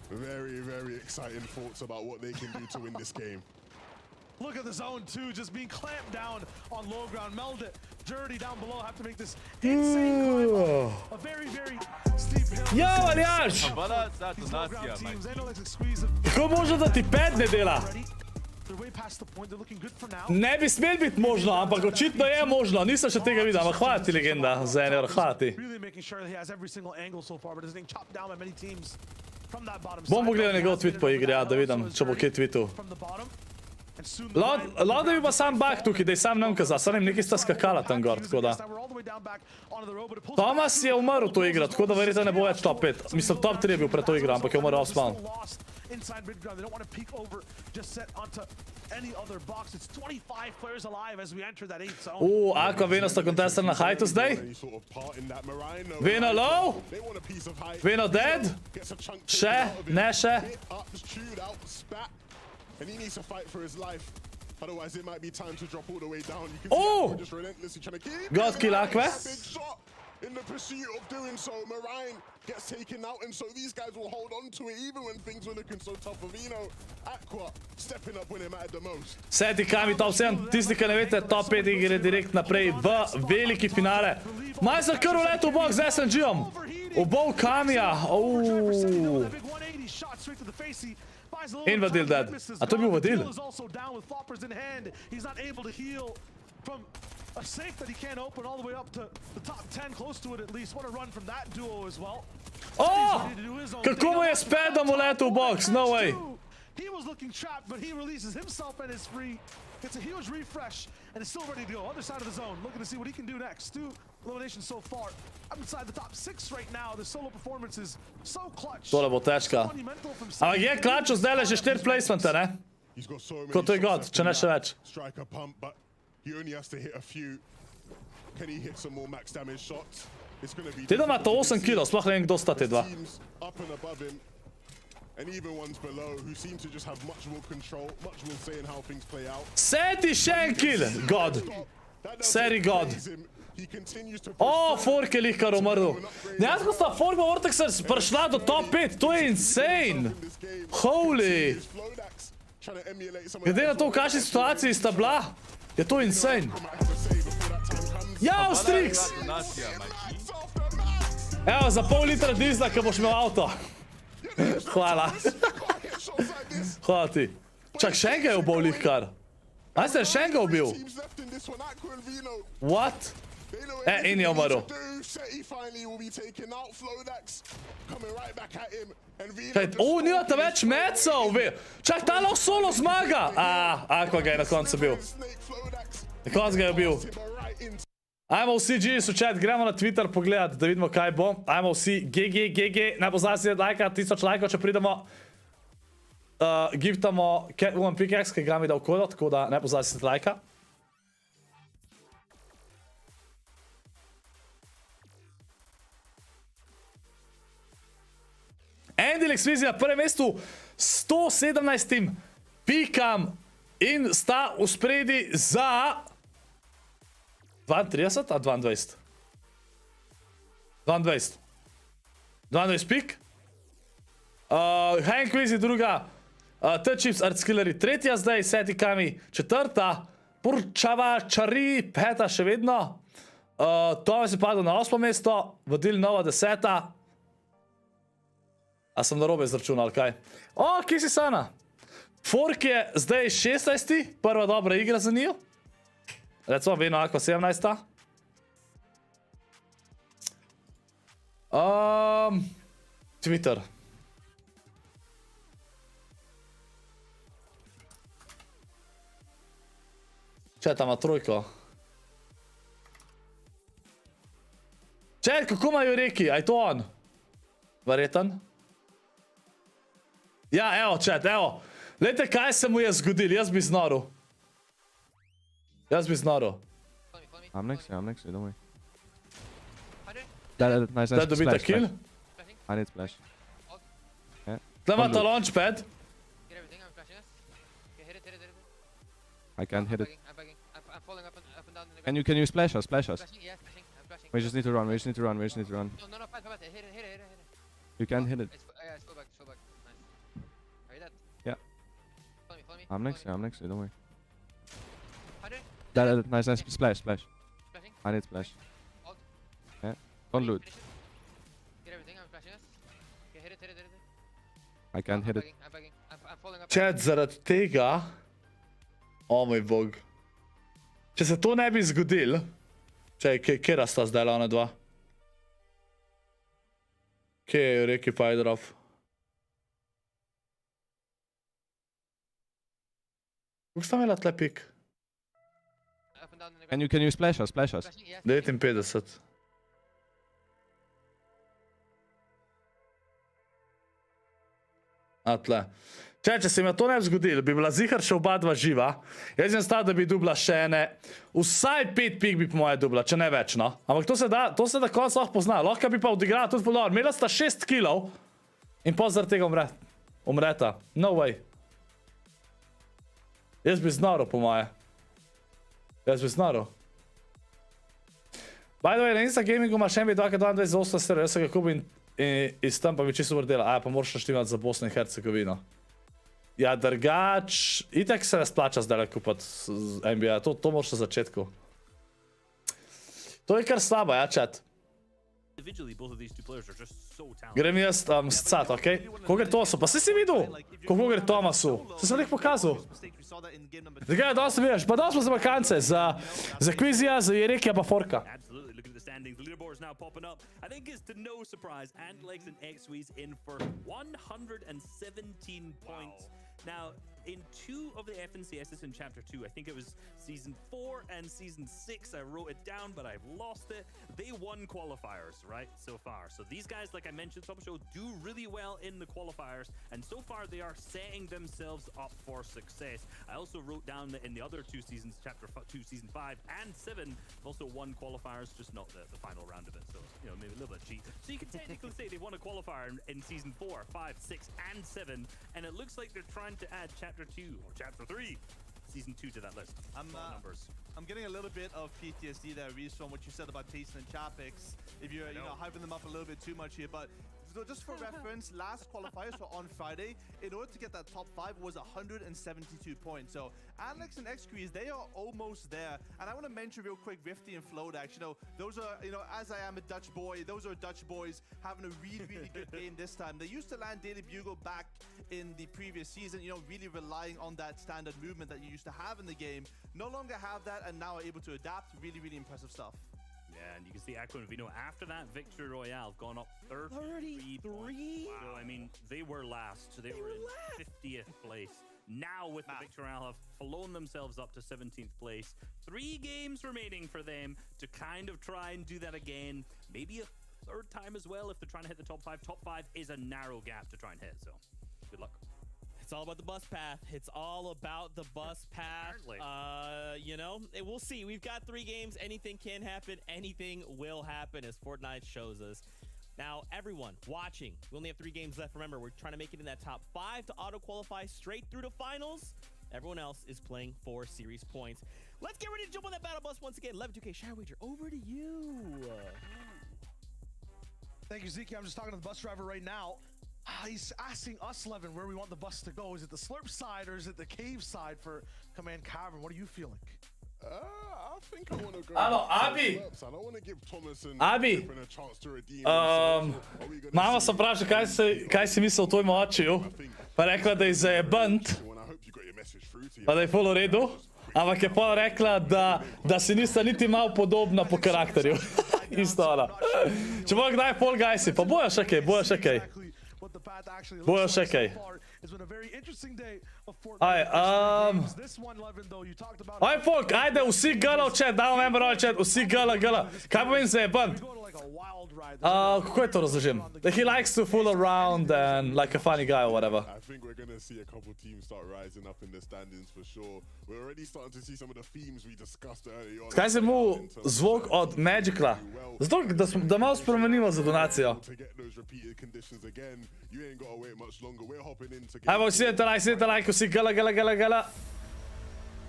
very, very exciting thoughts about what they can do to win this game. Look at the zone too, just being clamped down on low ground. Meld it, dirty down below, have to make this insane climb up a very, very steep hill. Ja, Aljaž! Kako možno, da ti pad ne dela? Ne bi smel biti možno, ampak očitno je možno. Nisem še tega videl, ampak hvala ti, legenda, za eno, hvala ti. Bom pogledal njegov tweet po igri, ja, da vidim, če bo kaj tweetal. Lahko da bi pa sam bug tukaj, da je sam nam kazal, sam nekaj sta skakala tam gor, tako da. Thomas je umrl to igro, tako da verjetno ne bo več top 5. Mislim, top 3 je bil pred to igro, ampak je umrl off-spawn. Inside mid-ground, they don't want to peek over, just set onto any other box. It's 25 players alive as we enter that 8th zone. Aqua Veno sta contestar na hajtu zdaj. Veno low. Veno dead. Še, ne še. And he needs to fight for his life. Otherwise, it might be time to drop all the way down. You can see just relentlessly trying to keep God kill Aqua. Big shot in the pursuit of doing so. Marine gets taken out, and so these guys will hold on to it even when things were looking so tough for Vino. Aqua stepping up when it mattered the most. Seti Kami top 7, tisti, ki ne veste, top 5 igre direkt naprej v veliki finale. Majster kar uletel v box z SNG-om. Ubol Kamija. In Vadil dead. A to je bil Vadil? A safe that he can't open all the way up to the top 10, close to it at least. What a run from that duo as well. Oh! Kako mu je s padom uletel v box? No way. He was looking trapped, but he releases himself and is free. It's a huge refresh and is still ready to go. Other side of the zone, looking to see what he can do next. 2 eliminations so far. I'm inside the top 6 right now. The solo performance is so clutch. Tole bo težka. Ampak je klačil zdaj le že 4 placemente, ne? Ko to je god, če ne še več. He only has to hit a few. Can he hit some more max damage shots? It's going to be. Te da ima to 8 kilo, sploh ne vem, kdo sta te dva. Up and above him, and even ones below who seem to just have much more control, much more say in how things play out. Seti še en kill, god. Seri god. O, Fork je lihkar umrl. Dejansko sta Fork pa RojXs prišla do top 5, to je insane. Holy. Glede na to, v kakšni situaciji sta bila, je to insane. Ja, Strix! Evo, za pol litra dizla, ko boš imel avto. Hvala. Hvala ti. Čak, še enega je ubil lihkar. A ste še enega ubil? What? In je umrl. Nimate več mecov, ve. Čak, ta lahko solo zmaga. Aqua ga je na koncu bil. Na koncu ga je bil. Ajmo vsi GS v chat, gremo na Twitter pogledat, da vidimo kaj bo. Ajmo vsi GG, ne pozabite lajka, 1000 lajkov, če pridemo. Giftamo Pickaxe, ki ga mi dal kodo, tako da ne pozabite lajka. Andylex Vizi na prvem mestu 117 pikam in sta v spredi za 32 a 22? 22 pik. Hank Vizi druga, T-Chips Artskilleri tretja zdaj, Seti Kami četrta, Purčava Čari peta še vedno, Tomas je padel na 8. mesto, Vadil Nova 10. A sem narobe izračunal, kaj? O, kje si Sana? Fork je zdaj 16. Prva dobra igra za njo. Recimo, Veno Aqua 17. Twitter. Če tam ima trojko. Čet, kako imajo reki? A je to on? Verjeten? Ja, evo, čet, evo. Lejte, kaj se mu je zgodil, jaz bi znoril. I'm next to you, don't worry. Nice, Da dobita splash, kill. splash. I need splash. Yeah. Tle ima ta launchpad. I can't hit it. Can you splash us? We just need to run. No, fight. Hit it. You can't hit it. It's full back. Nice. Are you dead? Yeah. Follow me. I'm next to you, don't worry. 100. Nice, splash. Splashing. I need splash. Ult. Yeah. Don't loot. Finish it. Get everything. I'm flashing us. Okay, hit it. I can't hit it. I'm bugging. I'm falling up. Čet, zaradi tega... O moj bog. Če se to ne bi zgodil... Čekaj, kjera sta zdaj ona dva? Kje je reki Pajdrov? Kako sta imela tle pik? Can you splash us? 59. A tle. Če se mi to ne bi zgodilo, bi bila zihar še oba dva živa. Jaz sem stal, da bi dubla še ene. Vsaj 5 pik bi po moje dubla, če ne več, no. Ampak to se da konc lahko pozna. Lahko bi pa odigrala tudi polor. Imela sta 6 killov in pol zaradi tega umreta. No way. Jaz bi znaro po moje. By the way, na Insta Gamingu imaš MB2K22 stereo, jaz se ga kupim iz tam pa mi čisto vrdela. A, pa moraš naštimati za Bosno in Hercegovino. Ja, drugač, itak se ne splača zdaj kupati z NBA, to moraš na začetku. To je kar slabo, ja, chat. Grem jaz s cat, okej? Koga je Tomasu? Pa si videl? Koga je Tomasu? Se sem jih pokazal. Zdaj, da se vidiš, pa da smo za vakance, za kvizija, za Jerekija pa Forka. The leaderboard is now popping up. I think it's to no surprise, Antlegs and XW's in for 117 points. Now, in 2 of the FNCSs in Chapter 2, I think it was Season 4 and Season 6, I wrote it down, but I've lost it. They won qualifiers, right, so far. So these guys, like I mentioned, top show, do really well in the qualifiers, and so far they are setting themselves up for success. I also wrote down that in the other 2 seasons, Chapter 2, Season 5 and 7, they've also won qualifiers, just not the final round of it. So, you know, maybe a little bit cheat. So you can technically say they won a qualifier in Season 4, 5, 6, and 7, and it looks like they're trying to add Chapter 2 or Chapter 3, Season 2 to that list. I'm getting a little bit of PTSD there, Reese, from what you said about Tayson and Chapix. If you're, hyping them up a little bit too much here, but so just for reference, last qualifiers so on Friday, in order to get that top 5 was 172 points. So Alex and XQs, they are almost there. And I want to mention real quick, Rifty and Flodax, those are, as I am a Dutch boy, those are Dutch boys having a really good game this time. They used to land Daily Bugle back in the previous season, really relying on that standard movement that you used to have in the game. No longer have that and now are able to adapt. Really impressive stuff. Yeah, and you can see Aqua and Vino after that Victory Royale have gone up 33 points. Wow. So, I mean, they were last. So they were in 50th place. Now with the Victory Royale have flown themselves up to 17th place. 3 games remaining for them to kind of try and do that again. Maybe a 3rd time as well if they're trying to hit the top 5. Top 5 is a narrow gap to try and hit, so good luck. It's all about the bus path. It's all about the bus path. We'll see. We've got 3 games. Anything can happen. Anything will happen, as Fortnite shows us. Now, everyone watching, we only have 3 games left. Remember, we're trying to make it in that top 5 to auto-qualify straight through to finals. Everyone else is playing for series points. Let's get ready to jump on that battle bus once again. 11-2K Shower Wager, over to you. Thank you, Zeke. I'm just talking to the bus driver right now. He's asking us, Levin, where we want the bus to go. Is it the slurp side or is it the cave side for Command Cavern? What are you feeling? I think I want to go. Alo, Abi! I don't want to give Thomas and Abi! a chance to redeem himself. Mama se vpraša, kaj si mislil o tvojemu očiju. Pa rekla, da je zajebant. Pa da je full v redu. Ampak je pa rekla, da si nista niti malo podobna po karakterju. Isto ona. Če bo kdaj Fall Guysi, pa bojo še kaj. Bojo še kaj. It's been a very interesting day of Aj, Fortnite. This one, Levin, though, you talked about... Aj, folk, ajde, vsi gala v chat, dajmo member v chat, vsi gala. Kaj pomeni zajeban? Kako je to razložim? That he likes to fool around and like a funny guy or whatever. I think we're going to see a couple teams start rising up in the standings for sure. We're already starting to see some of the themes we discussed early on. Kaj se mu zvok od Magicla? Zato, da malo spremenimo za donacijo. Ajmo, vsi dajte like, vsi gala.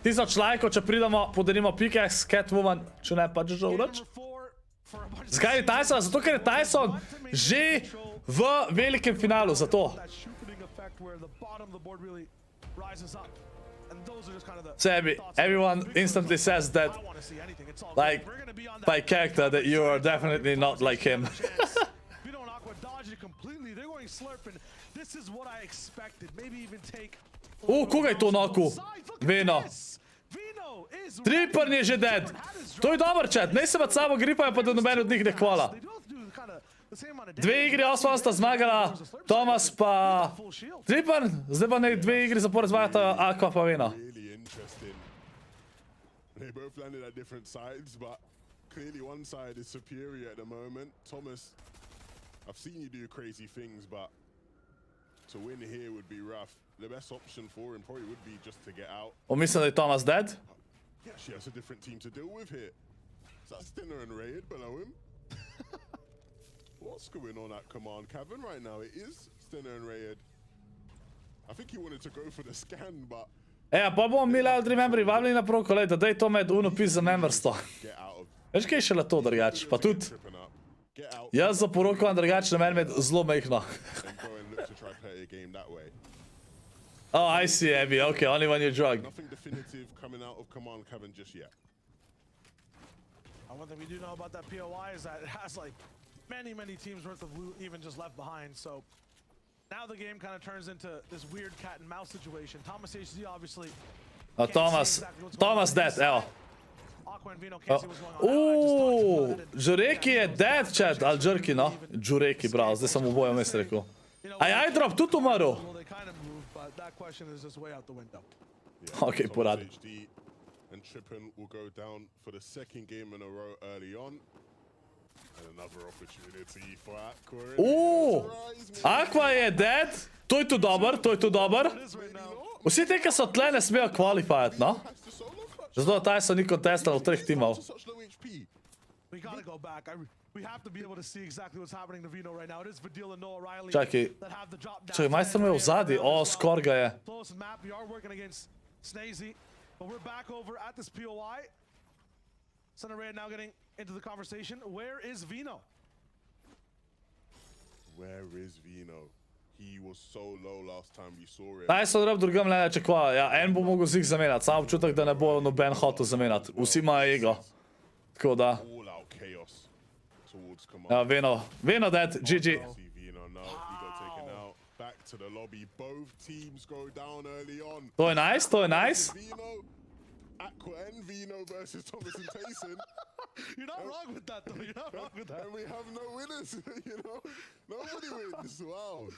1000 lajkov, če pridemo, podelimo Biggz, Catwoman, če ne pa Jojo Uroč. Zakaj je Tyson? Zato, ker je Tyson že v velikem finalu, zato. Everyone instantly says that, like, by character, that you are definitely not like him. Koga je to noku? Vino. Trippern je že dead. To je dober chat. Ne se pa samo gripajo, pa da noben od njih ne hvala. 2 igri, 8 sta zmagala, Thomas pa Trippern. Zdaj pa ne 2 igri zapored zvajata Aqua pa Vino. They both landed at different sides, but clearly one side is superior at the moment. Thomas, I've seen you do crazy things, but to win here would be rough. The best option for him probably would be just to get out. Mislim, da je Thomas dead? Yeah, she has a different team to deal with here. Is that Stinner and Raid below him? What's going on at Command Cavern right now? It is Stinner and Raid. I think he wanted to go for the scan, but... Pa bomo mi Loud Rememberi vabili na prvo kolej, da daj to med uno pis za memberstvo. Veš kaj je šele to drugač? Pa tudi, jaz za poroko vam drugač na meni med zelo mehno. Oh, I see, Abby. Okay, only when you're drugged. Nothing definitive coming out of Command Cavern just yet. One thing we do know about that POI is that it has like many teams worth of loot even just left behind. So now the game kind of turns into this weird cat and mouse situation. Thomas HZ obviously. Thomas dead, evo. Jureki je dead, chat, ali Jerky, no? Jureki, bravo, zdaj sem obojo mes rekel. Aj, drop, tudi umrl. Okay, porad. And Trippern will go down for the second game in a row early on. And another opportunity for Aqua. Aqua je dead. To je tu dober. Vsi te, ki so tle, ne smejo qualifyat, no? Zato da Tyson ni contestal v 3 timov. Čakaj, majster me je v zadnji. Skor ga je. But we're back over at this POI. Center Red now getting into the conversation. Where is Vino? Where is Vino? He was so low last time we saw him. Tyson rob drugam ne čakva. Ja, en bo mogel z jih zamenjati. Sam občutek, da ne bo noben hotel zamenjati. Vsi imajo ego. Tako da. Ja, Vino dead. GG. Back to the lobby. Both teams go down early on. To je nice. Aqua and Vino versus Thomas and Tyson. You're not wrong with that, though. You're not wrong with that. And we have no winners, you know? Nobody wins. Wow.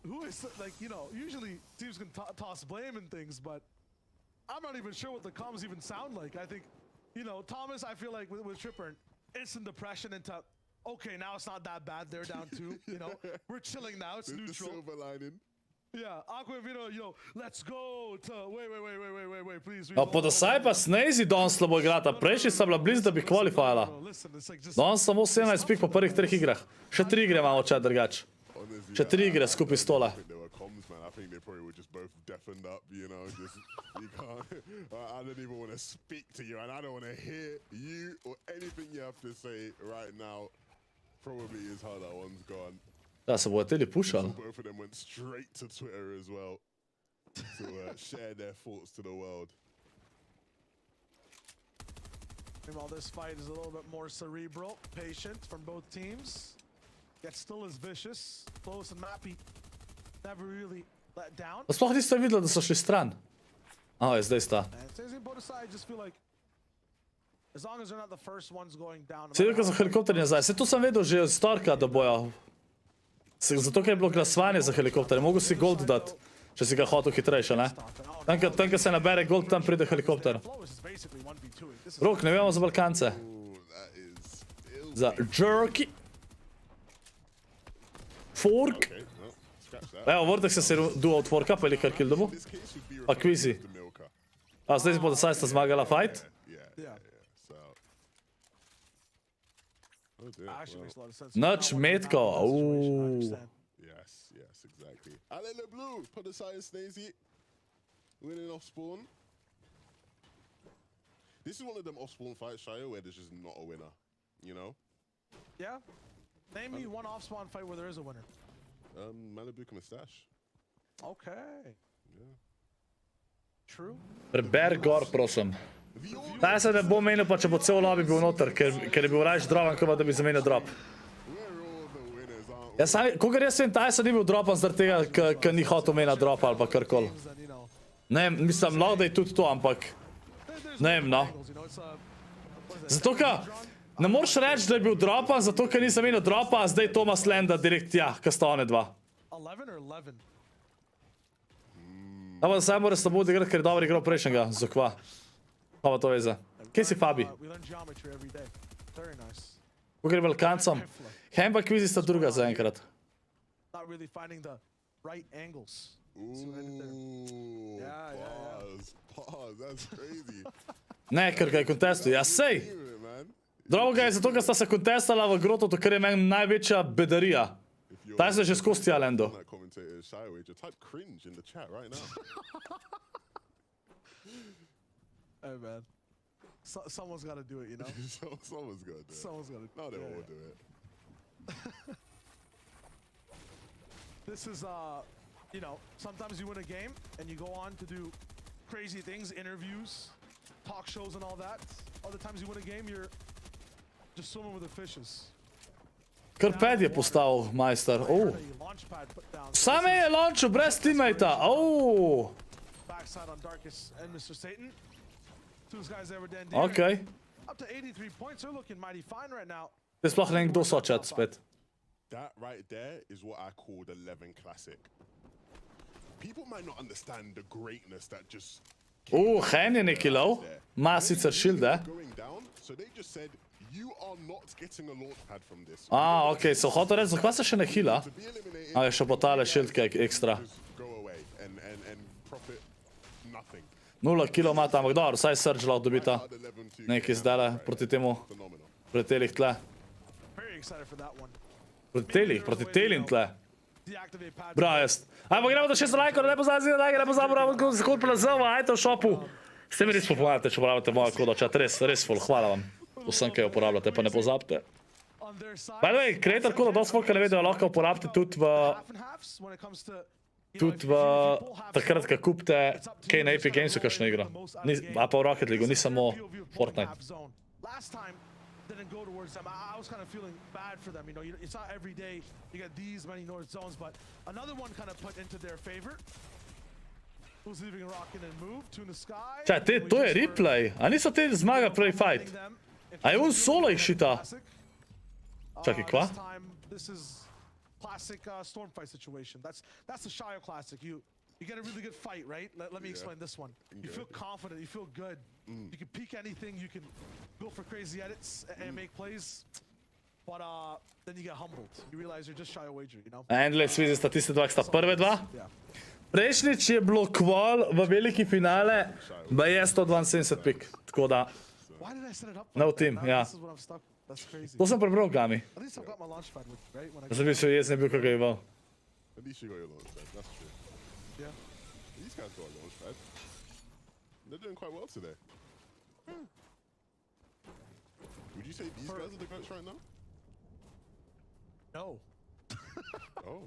Who is, like, you know, usually teams can toss blame and things, but I'm not even sure what the comms even sound like. I think, you know, Thomas, I feel like with Trippern, instant depression into, okay, now it's not that bad. They're down 2, you know? We're chilling now. It's neutral. The silver lining. Yeah, Aqua and Vino, you know, let's go to... Wait, please. Podasaj pa Snazy danes slabo igrata. Prejšnji sta bila blizu, da bi qualifyala. Danes samo 17 pik po prvih 3 igrah. Še 3 igre imamo čat drugač. Še 3 igre skupaj stola. I think they probably were just both deafened up, you know, just, you can't, I don't even want to speak to you, and I don't want to hear you or anything you have to say right now. Probably is how that one's gone. Da se bojo teli pušali. Both of them went straight to Twitter as well to share their thoughts to the world. Meanwhile, this fight is a little bit more cerebral, patient from both teams. Yet still as vicious, close and mappy. Never really let down. Sploh niste videli, da so šli stran. Je zdaj sta. Sedaj, ko so helikopterji nazaj. Se tu sem vedel že od Starka, da bojo. Zato, ker je bilo glasovanje za helikopter, mogo si gold dati, če si ga hotel hitrejše, ne? Tam, ko se nabere gold, tam pride helikopter. Rok, ne vemo za Balkance. Za jerky. Fork. Evo, Vortex se duo od Forka, pa je likar kill dobu. Pa Quizy. A zdaj bo Sajsta zmagala fight. Noč metko. Yes, exactly. Alain Le Blue, put aside Snazy. Winning off spawn. This is one of them off spawn fights, Shia, where there's just not a winner. You know? Yeah. Name me one off spawn fight where there is a winner. Malibu Mustache. Okay. Yeah. True. Preber gor, prosim. Taj se ne bo menil, pa če bo cel lobby bil noter, ker je bil rajš dropan, kot da bi zamenil drop. Ja, kogar jaz vem, taj se ni bil dropan zaradi tega, ker ni hotel menil dropa ali pa karkoli. Ne vem, mislim, lahko da je tudi to, ampak ne vem, no. Zato, ker ne moreš reči, da je bil dropan, zato, ker nisem menil dropa, a zdaj Thomas Landa direkt tja, ker sta one dva. 11 or 11? Ampak da saj mora s tabo odigrati, ker je dobro igral prejšnjega, zokva. Pa pa to veze. Kje si Fabi? Ko gre Balkancom? Hem pa Quizy sta druga zaenkrat. Ne, ker ga je kontestu. Ja, sej! Drogo ga je zato, ker sta se kontestala v grototu, ker je meni največja bedarija. Taj se že skozi tja, Lendo. Hey man, someone's got to do it, you know. Someone's got to do it. Someone's got to. No, they all do it. This is you know, sometimes you win a game and you go on to do crazy things, interviews, talk shows, and all that. Other times you win a game, you're just swimming with the fishes. Kar ped je postal majster. Same je launchil brez teammate-a. Backside on Darkest and Mr. Satan. Two guys ever done. Okay. Up to 83 points. They're looking mighty fine right now. Te sploh ne vem, kdo so chat spet. That right there is what I call the 11 classic. People might not understand the greatness that just Hen je neki lov. Ma sicer šilde. So they just said you are not getting a launch pad from this. Okej, so hotel reči, zakaj se še ne hila? A je še po tale šildke ekstra. Go away and profit nothing. 0 kilo ima tam, dobro, vsaj Surge lahko dobita. Nekaj zdajle proti temu. Proti telih tle. Proti telih tle. Bra, jaz. Ajmo, gremo do 6 lajkov, ne pozabite, ne pozabite, ScorpLZ, ajte v šopu. Ste mi res popolnate, če uporabljate mojo kodo, čat, res full, hvala vam. Vsem, kaj uporabljate, pa ne pozabite. By the way, creatorcode dosti folk ne vedo, lahko uporabite tudi v takrat, ko kupite kaj na Epic Gamesu kakšno igro. A pa v Rocket League, ni samo Fortnite. Didn't go towards them. I was kind of feeling bad for them. You know, it's not every day you get these many north zones, but another one kind of put into their favor. Who's leaving a rocket and move to the sky? Čaj, to je replay. A niso te zmaga prvi fight? A je on solo ih šita? Čakaj, kva? This is classic storm fight situation. That's the Shire classic. You get a really good fight, right? Let me explain this one. You feel confident, you feel good. You can peek anything, you can go for crazy edits and make plays. But then you get humbled. You realize you're just shy of wager, you know? Endle, svizi sta tiste dva, ki sta prve dva. Prejšnjič je bilo kval v veliki finale, ba je 172 pik. Tako da... No team, ja. To sem prebral, Gami. Zdaj bi se jaz ne bil, kako je val. At least you got your launch pad, that's true. Yeah. These guys got a launch pad. They're doing quite well today. Would you say these guys are the goats right now? No. Oh.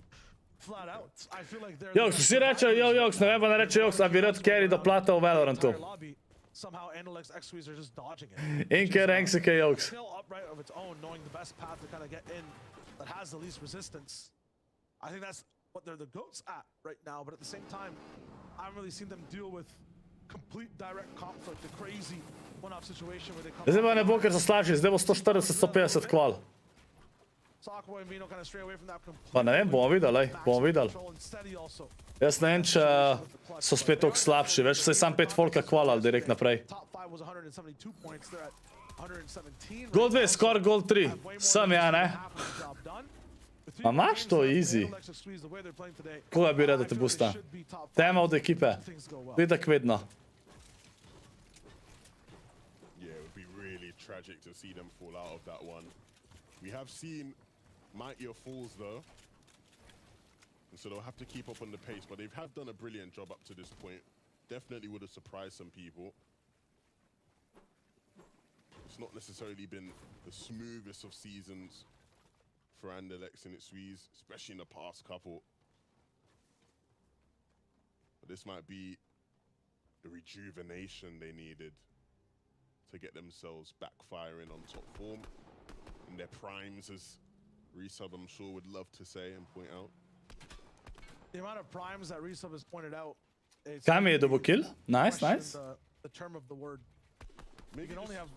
Flat out. I feel like they're... Joks, vsi rečejo, Joks, ne vem pa ne reče Joks, a bi rad carry do plata v Valorantu. Somehow Analyx X-Squeeze are just dodging it. In ker ranks je Joks. Still upright of its own, knowing the best path to kind of get in that has the least resistance. I think that's what they're the goats at right now, but at the same time, I haven't really seen them deal with complete direct conflict, the crazy one-off situation where they come... Zdaj pa ne bo, ker so slabši, zdaj bo 140-150 kval. Sockboy and Vino kind of stray away from that completely. Pa ne vem, bomo videli, bomo videli. Control and steady also. Jaz ne vem, če so spet toliko slabši, več se je sam 5 folka kvalal direkt naprej. Top 5 was 172 points. They're at 117. Gol 2, score gol 3. Sem ja, ne? Ma imaš to easy. Koga bi redo te busta? Tema od ekipe. Vidak vedno. Yeah, it would be really tragic to see them fall out of that one. We have seen mightier falls though. And so they'll have to keep up on the pace, but they have done a brilliant job up to this point. Definitely would have surprised some people. It's not necessarily been the smoothest of seasons for Anderlecht in its Swedes, especially in the past couple. But this might be the rejuvenation they needed to get themselves backfiring on top form. In their primes, as Resub I'm sure would love to say and point out. The amount of primes that Resub has pointed out. Kaj mi je double kill? Nice, nice. The term of the word. You can only have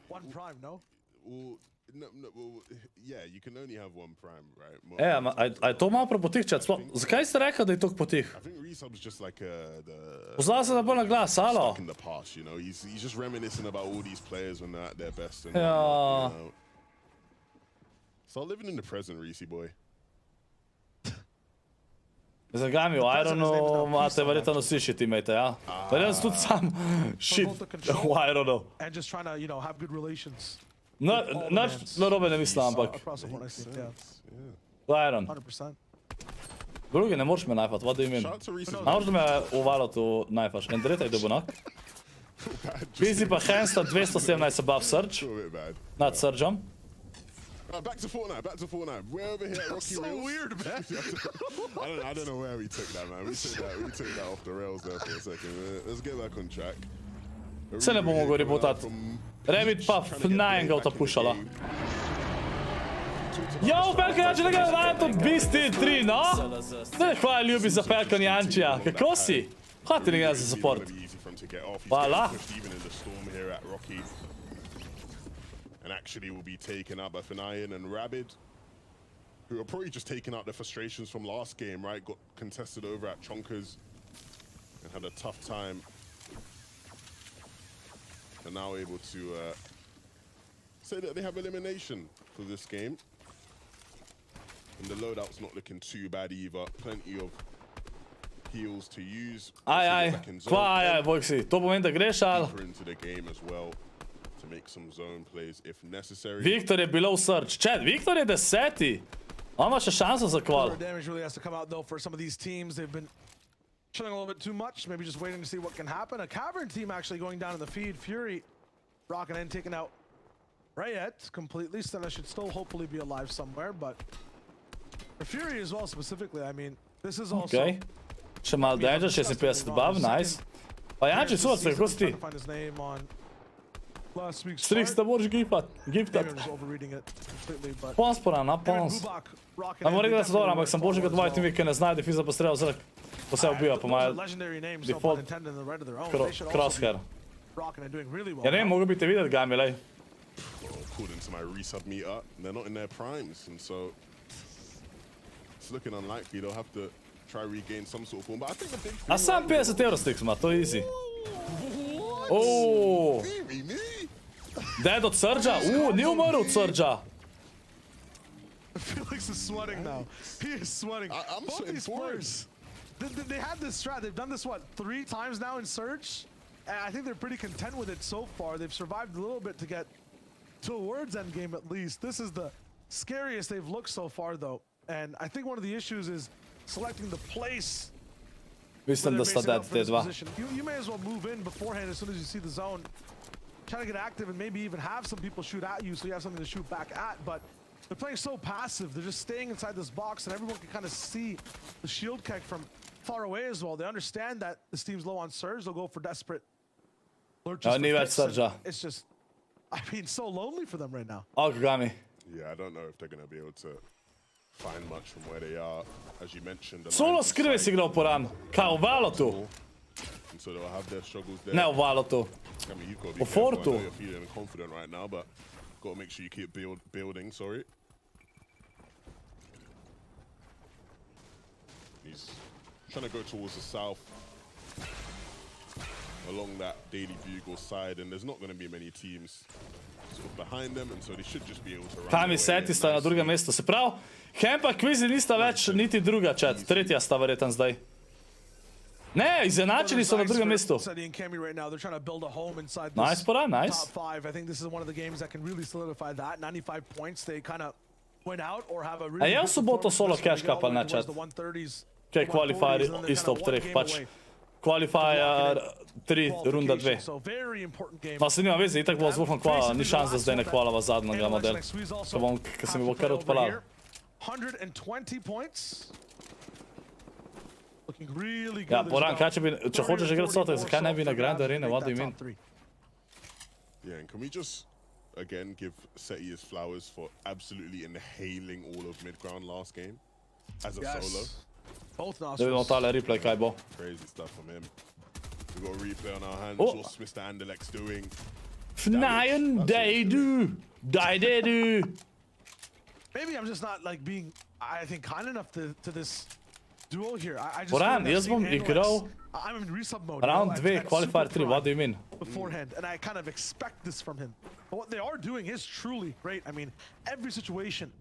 one prime, no? Well, well, yeah, you can only have one prime, right? A je to malo prepotih, čet? Zakaj ste rekli, da je toliko potih? I think Resub's just like the... Poznal sem da bolj na glas, alo? Stuck in the past, you know? He's just reminiscing about all these players when they're at their best. And Ja. you know. Start living in the present, Reese boy. Za Gami, v Ironu imate verjetno vsi šitimejte, ja? Verjetno tudi sam shit v Ironu. And just trying to, you know, have good relations. Nač narobe ne mislim, ampak... V Iron. 100%. Drugi, ne moreš me najfat, what do you mean? Ne moreš da me v Valotu najfaš. En dretaj dobo nak. Pizzi pa Hansta 217 above Surge. Nad Surgeom. Back to Fortnite. We're over here at Rocky Rails. So weird, man. I don't know where we took that, man. We took that off the rails there for a second. Let's get back on track. Se ne bomo mogli rebotati. Revit pa F9 ga otapušala. Jo, Pelkan Janči, nekaj vrajati od Beastie 3, no? Hvala ljubi za Pelkan Jančija. Kako si? Hvala ti nekaj za support. Hvala. And actually will be taken out by Fanayan and Rabid, who are probably just taking out their frustrations from last game, right? Got contested over at Chonkers and had a tough time. They're now able to say that they have elimination for this game. And the loadout's not looking too bad either. Plenty of heals to use. Aj, Biggz, to pomeni, da greš, ali? Deeper into the game as well. To make some zone plays if necessary. Viktor je below Surge. Chat, Viktor je 10. On ima še šanso za kval. Damage really has to come out though for some of these teams. They've been chilling a little bit too much, maybe just waiting to see what can happen. A Cavern team actually going down in the feed. Fury rocking in, taking out Rayet completely. Stella should still hopefully be alive somewhere, but for Fury as well specifically, I mean, this is also... Okay. Še malo damage, 56 above, nice. Pa Janči, super, kako si ti? Find his name on last week's Strix, da moraš giftat. Ponsporan, na pons. Ne moram reči, da se dobro, ampak sem boljši kot moji timi, ki ne znajo defiza postrela zrak. Ko se ubija po moje default crosshair. Ja ne vem, mogo bi te videti, Gami, lej. According to my resub meter, they're not in their primes, and so it's looking unlikely. They'll have to try regain some sort of form, but I think the big... A sam 50 euro Strix ima, to je easy. Oooo. Dead od Surge'a? Ni umrl od Surge'a. Felix is sweating now. He is sweating. I'm sweating Spurs. They had this strat. They've done this, what, 3 times now in Surge? And I think they're pretty content with it so far. They've survived a little bit to get towards endgame at least. This is the scariest they've looked so far, though. And I think one of the issues is selecting the place. Mislim, da sta dead te dva. You may as well move in beforehand as soon as you see the zone. Try to get active and maybe even have some people shoot at you so you have something to shoot back at, but they're playing so passive. They're just staying inside this box and everyone can kind of see the shield keg from far away as well. They understand that this team's low on surge. They'll go for desperate lurches. It's just, I mean, so lonely for them right now. Gami. Yeah, I don't know if they're going to be able to find much from where they are. As you mentioned, Solo skrive si igral po ran. Kao u Valotu. And so they'll have their struggles there. Ne u Valotu. I mean, you've got to be U careful. I Fortu. know you're feeling confident right now, but got to make sure you keep building, sorry. He's trying to go towards the south, along that Daily Bugle side, and there's not going to be many teams sort of behind them, and so they should just be able to run. Tam in Seti sta na drugem mestu. Se pravi, Hem pa Kvizi nista več niti druga, chat. Tretja sta verjetno zdaj. Ne, izenačeni so na drugem mestu. Seti and Kemi right now, they're trying to build a home inside this Nice, Pora, nice. top 5. I think this is one of the games that can really solidify that. 95 points, they kind of went out or have a really A jaz good soboto solo performance cash kapal na towards chat. the 130s, Kaj qualifier 140s, and then isto ob they're kind of 3, one pač game away. qualifier 3, runda 2. So very important game. Pa se nima veze, itak bo zvukom kvala, ni šans da zdaj ne kvalava zadnjega model. Ko se mi bo kar odpalal. 120 points. Looking really good. Ja, Poran, kaj če hočeš igrati sotek, zakaj ne bi na Grand Arena, what do you mean? Yeah, and can we just again give Seti his flowers for absolutely inhaling all of mid-ground last game as a solo? Both Da vidimo tale replay, kaj bo. Crazy stuff from him. We've got a replay on our hands. Oh. What's Mr. Anderlecht's doing? Fnyen, they do. Maybe I'm just not like being, I think, kind enough to this duo here. I just Poran, feel like jaz bom seeing igral I'm in resub mode. round you 2, know, at qualifier Super 3, what do you Prime mean? beforehand, and I kind of expect this from him. But what they are doing is truly great. I mean, every situation,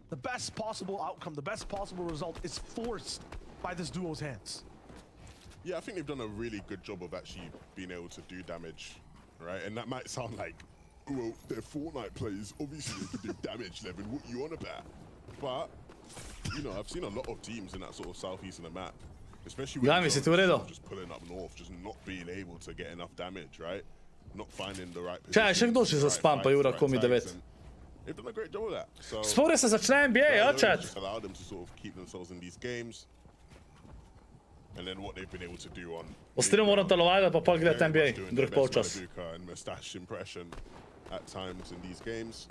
the best possible outcome, the best possible result is forced by this duo's hands. Yeah, I think they've done a really good job of actually being able to do damage, right? And that might sound like, well, they're Fortnite players. Obviously, they can do damage, Levin. What are you on about? But, you know, I've seen a lot of teams in that sort of southeast of the map, especially with Gledamo, si ti v redu? just pulling up north, just not being able to get enough damage, right? Not finding the right Čaj, še kdo si right zaspan, pa fights, Jura right komi tags, 9. and they've done a great job of that. So, Spore se začne NBA, ja, chat? just allow them to sort of keep themselves in these games. And then what they've been able to do on Po streamu moram telovati, pa pol gledati NBA, doing drug their best polčas. Buka and mustache impression at times in these games.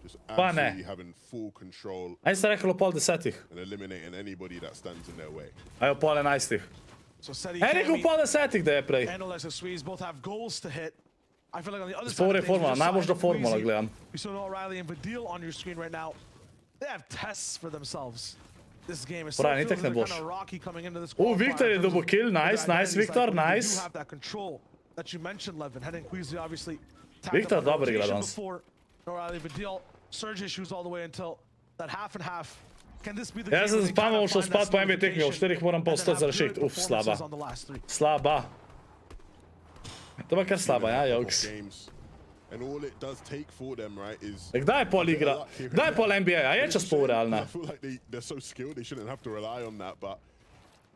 Just Pa ne. absolutely having full control Aj ste rekli o pol 10. and eliminating anybody that stands in their way. Aj o pol 11. So Seti, Aj rekel o pol 10, da je prej. Analyze and Squeeze both have goals to hit. I feel like on the other side Spore of je things, formula, you just saw najboljša Henry formula Queasy. gledam. We saw O'Reilly and Vadil on your screen right now. They have tests for themselves. This game is so Poran, feels itak ne they're boš. kind of rocky coming into this Victor je qualifier in terms dobil of kill, their nice, nice, identities. Victor, Like, they nice. do have that control that you mentioned, Levin. Henry Queasy obviously tapped Victor up on dobro igra rotation danes. before O'Reilly, Vadil, surge issues all the way until that half and half. Can this be the Jaz game sem where they kind spamal of šel find that spat po NBA tekmi, v 4 moram pa and then ostati za have rešit. good Uf, slaba. performances on the last three? Slaba. To pa kar slaba, ja, Joks. Games. And all it does take for them, right, is Kdaj je pol igra? Kdaj je pol NBA? A je čas pol realna? I feel like they're so skilled, they shouldn't have to rely on that, but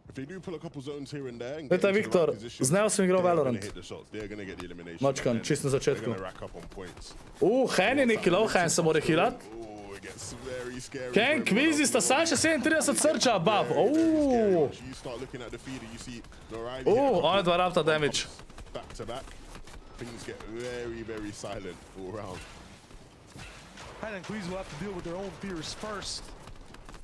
if they do pull a couple zones here and there and get Vete, into the Viktor, right position, z njim sem igral they're gonna Valorant. hit the shots, they're gonna get the elimination. Mačkan, and then čist na they're začetku. gonna rack up on points. Hen je neki low, Hen se mora healat. Oh, it gets very scary. Ken, Kvizi sta sam še 37 srča, bab. You start looking at the feed and you see O'Reilly One dva rapta damage. back to back. Things get very, very silent all around. Hen and Queasy will have to deal with their own fears first.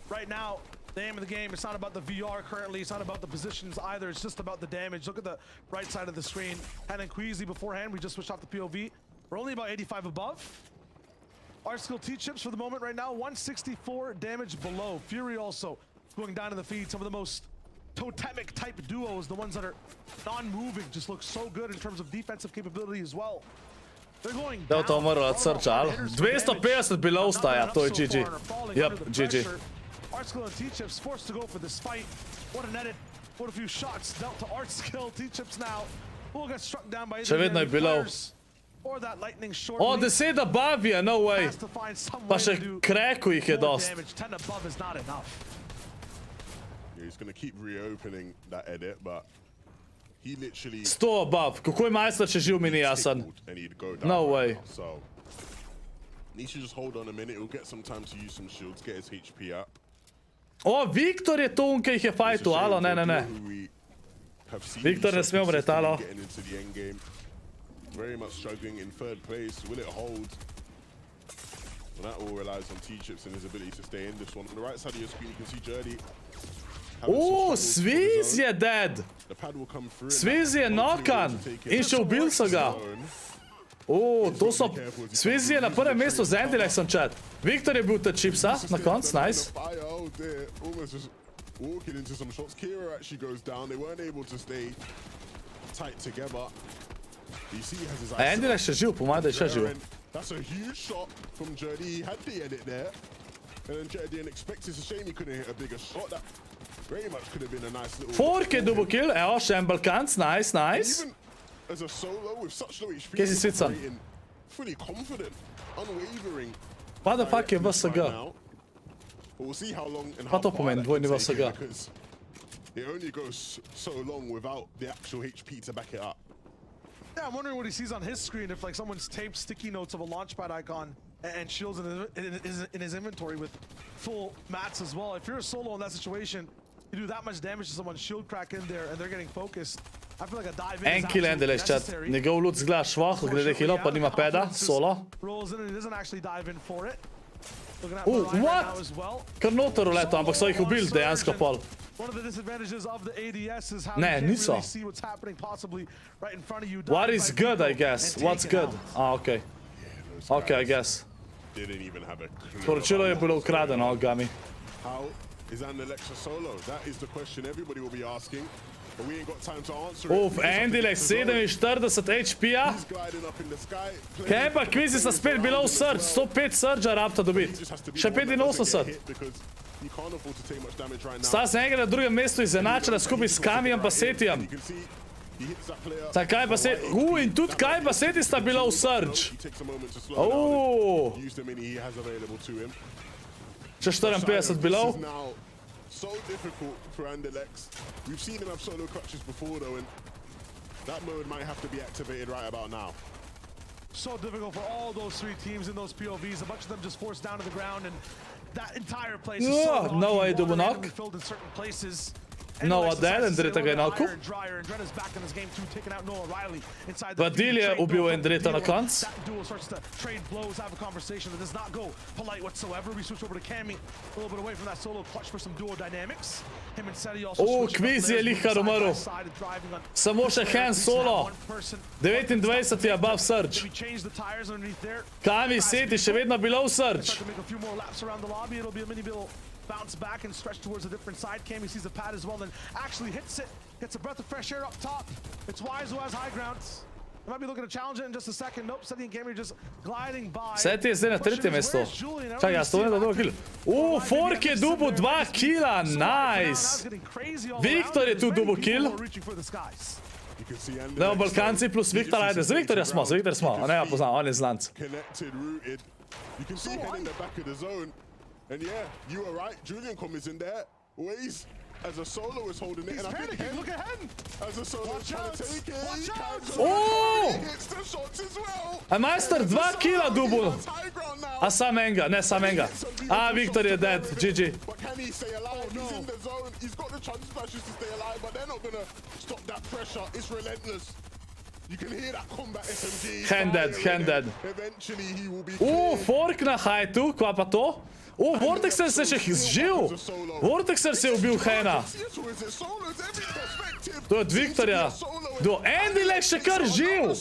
Right now, the aim of the game, it's not about the VR currently, it's not about the positions either, it's just about the damage. Look at the right side of the screen. Hen and Queasy beforehand, we just switched off the POV. We're only about 85 above. Our skill T-chips for the moment right now, 164 damage below. Fury also going down to the feed. Some of the most totemic type duos, the ones that are non-moving, just look so good in terms of defensive capability as well. They're going Da je to down. umrlo od srča, ali? 250 below staja, to je GG. Yep, GG. Artskill and T-chips forced to go for this fight. What an edit. What a few shots dealt to Artskill. T-chips now will get struck down by Še vedno je below. or that lightning short. O, 10 above je, no way. Has to find some Pa way še to do kreku jih je more dost. damage. 10 above is not enough. Yeah, he's gonna keep reopening that edit, but he literally 100 above. Kako je majster, če živ mi ni jasen? and he'd go down. No right way. now. So needs to just hold on a minute. He'll get some time to use some shields, get his HP up. O, Viktor je to, ki jih je fajtu, alo, ne, ne, ne. Viktor ne sme umreti, alo. Getting into the end game. Very much struggling in third place. Will it hold? Well, that all relies on T-chips and his ability to stay in this one. On the right side of your screen, you can see Jurdy. O, Sviz je dead. The pad will come through. Sviz je nokan. In še ubil so ga. O, to so... Sviz je na prvem mestu z Endilexom, chat. Viktor je bil ta chipsa, na konc, nice. walking into some shots. Kira actually goes down. They weren't able to stay tight together. You see he has his eyes. Andy še živ, po mojem, da je še živ. That's a huge shot from Jody. He had the edit there. And then Jody didn't expect it. It's a shame he couldn't hit a bigger shot. That very much could have been a nice little... Fork je double kill. Evo, še en Balkanc. Nice, nice. Even as a solo with such low HP, Kje si Svican? fully confident, unwavering. What the fuck je VSG? But we'll see how long and Pa how to far pomeni, that dvojni can take VSG. it, because it only goes so long without the actual HP to back it up. Yeah, I'm wondering what he sees on his screen if like someone's taped sticky notes of a launchpad icon and shields in his inventory with full mats as well. If you're a solo in that situation, you do that much damage to someone's shield crack in there and they're getting focused. I feel like a dive in En is kill absolutely Endele, chat. necessary. Njegov loot zgleda švah, glede healov, pa nima peda, solo. Rolls in and he doesn't actually dive in for it. Looking at Oh, Mariah right now what? as well. Kar noter uleto, ampak so jih ubili dejansko pol. One of the disadvantages of the ADS is how Ne, you can't niso. really see what's happening possibly right in front of you. What Dive is by good, Vigo I guess? and What's take it good? out. Ah, okay. Okay, I guess. Didn't even have a clue. Poročilo je bilo ukradeno, Gami. How is Andelex a solo? That is the question everybody will be asking. But we ain't got time to answer it. Uf, Endele, 47 HP-ja. He's gliding up in the sky. Kaj pa kvizi sta spet below surge, 105 surge-a rabta dobit. Še 85. Because you can't afford to take much damage right now. Sta se enkrat na drugem mestu izenačila skupaj s Kamijem pa Setijem. You can see he hits that player. Sta Kaj pa Seti... in tudi Kaj pa Seti sta below surge. He takes a moment to slow Oh. down and use the mini he has available to him. Še 54 below. This is now so difficult for Andelex. We've seen him have solo clutches before though, and that mode might have to be activated right about now. So difficult for all those three teams in those POVs. A bunch of them just forced down to the ground, and that entire place is so rocky, No way, water double knock. randomly filled in certain places. No, Alex Adel, decides to Andreta stay a ga je little nalko. higher and drier, and Drena's back in this game too, taking out Noah Riley inside the Vadil je trade ubil duel from Andreta na Deal. konc. That duel starts to trade blows, have a conversation that does not go polite whatsoever. We switch over to Cammy, a little bit away from that solo clutch for some duo dynamics. Him and Seti also Oh, switching up Kviz je theirs, lihar moving side by umrl. side and driving on Samo še hand solo. 29 je above surge. we change the tires underneath there. Kami Seti še vedno below surge. Start to make a few more laps around the lobby. It'll be a mini bill bounce back and stretch towards a different side. Cammy sees the pad as well, then actually hits it. Gets a breath of fresh air up top. It's Wise who has high ground. They might be looking to challenge it in just a second. Nope, Seti and Cammy just gliding by. Seti je zdaj na tretjem mestu. Čakaj, jaz to ne da dobro kill. Fork je dubo 2 killa, nice. Viktor je tu dubo kill. Evo Balkanci plus Viktor, ajde, za Viktorja smo, a ne ga poznam, on je zlanc. Connected, rooted. You can see him in the back of the zone. And yeah, you were right. Julian is in there. Waze as a solo is holding it. He's and I think panicking, look at him. As a solo is trying to take it. Watch out. Oh! He hits the shots as well. A Majster 2 killa dubo. A sam enga, ne sam enga. A, Viktor je dead, GG. But can he stay alive? He's in the zone. He's got the chance splashes to stay alive, but they're not gonna stop that pressure. It's relentless. You can hear that combat SMG. Hand dead. Eventually he will be Fork na hajtu, kva pa to? Vortexer se še zžil. Vortexer se je ubil Hena. To je od Viktorja. Do Andylex še kar živ.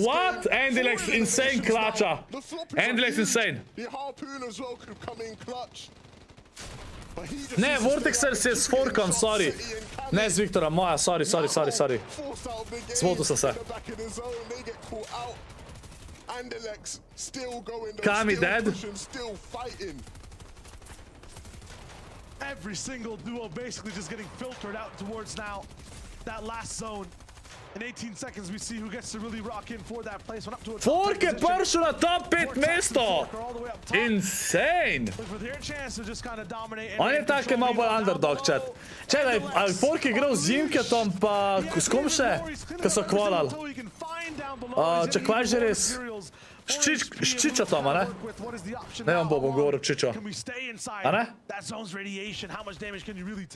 What? Andylex insane klača. Andylex insane. Ne, Vortexer se je s Forkom, sorry. Ne z Viktora, moja, sorry. Zmotil sem se. Kami dead? Every single duo basically just getting filtered out towards now that last zone. In 18 seconds, we see who gets to really rock in for that place. Went up to a Fork je prišel na top 5 mesto. Insane. For their chance to just kind of dominate. On je tak, je malo bolj underdog, chat. Čekaj, ali Fork je igral z Jimketom pa s kom še, ko so kvalali. Če kvaj že res. S Čičatom, a ne? Ne vam bom govoril Čičo. A ne?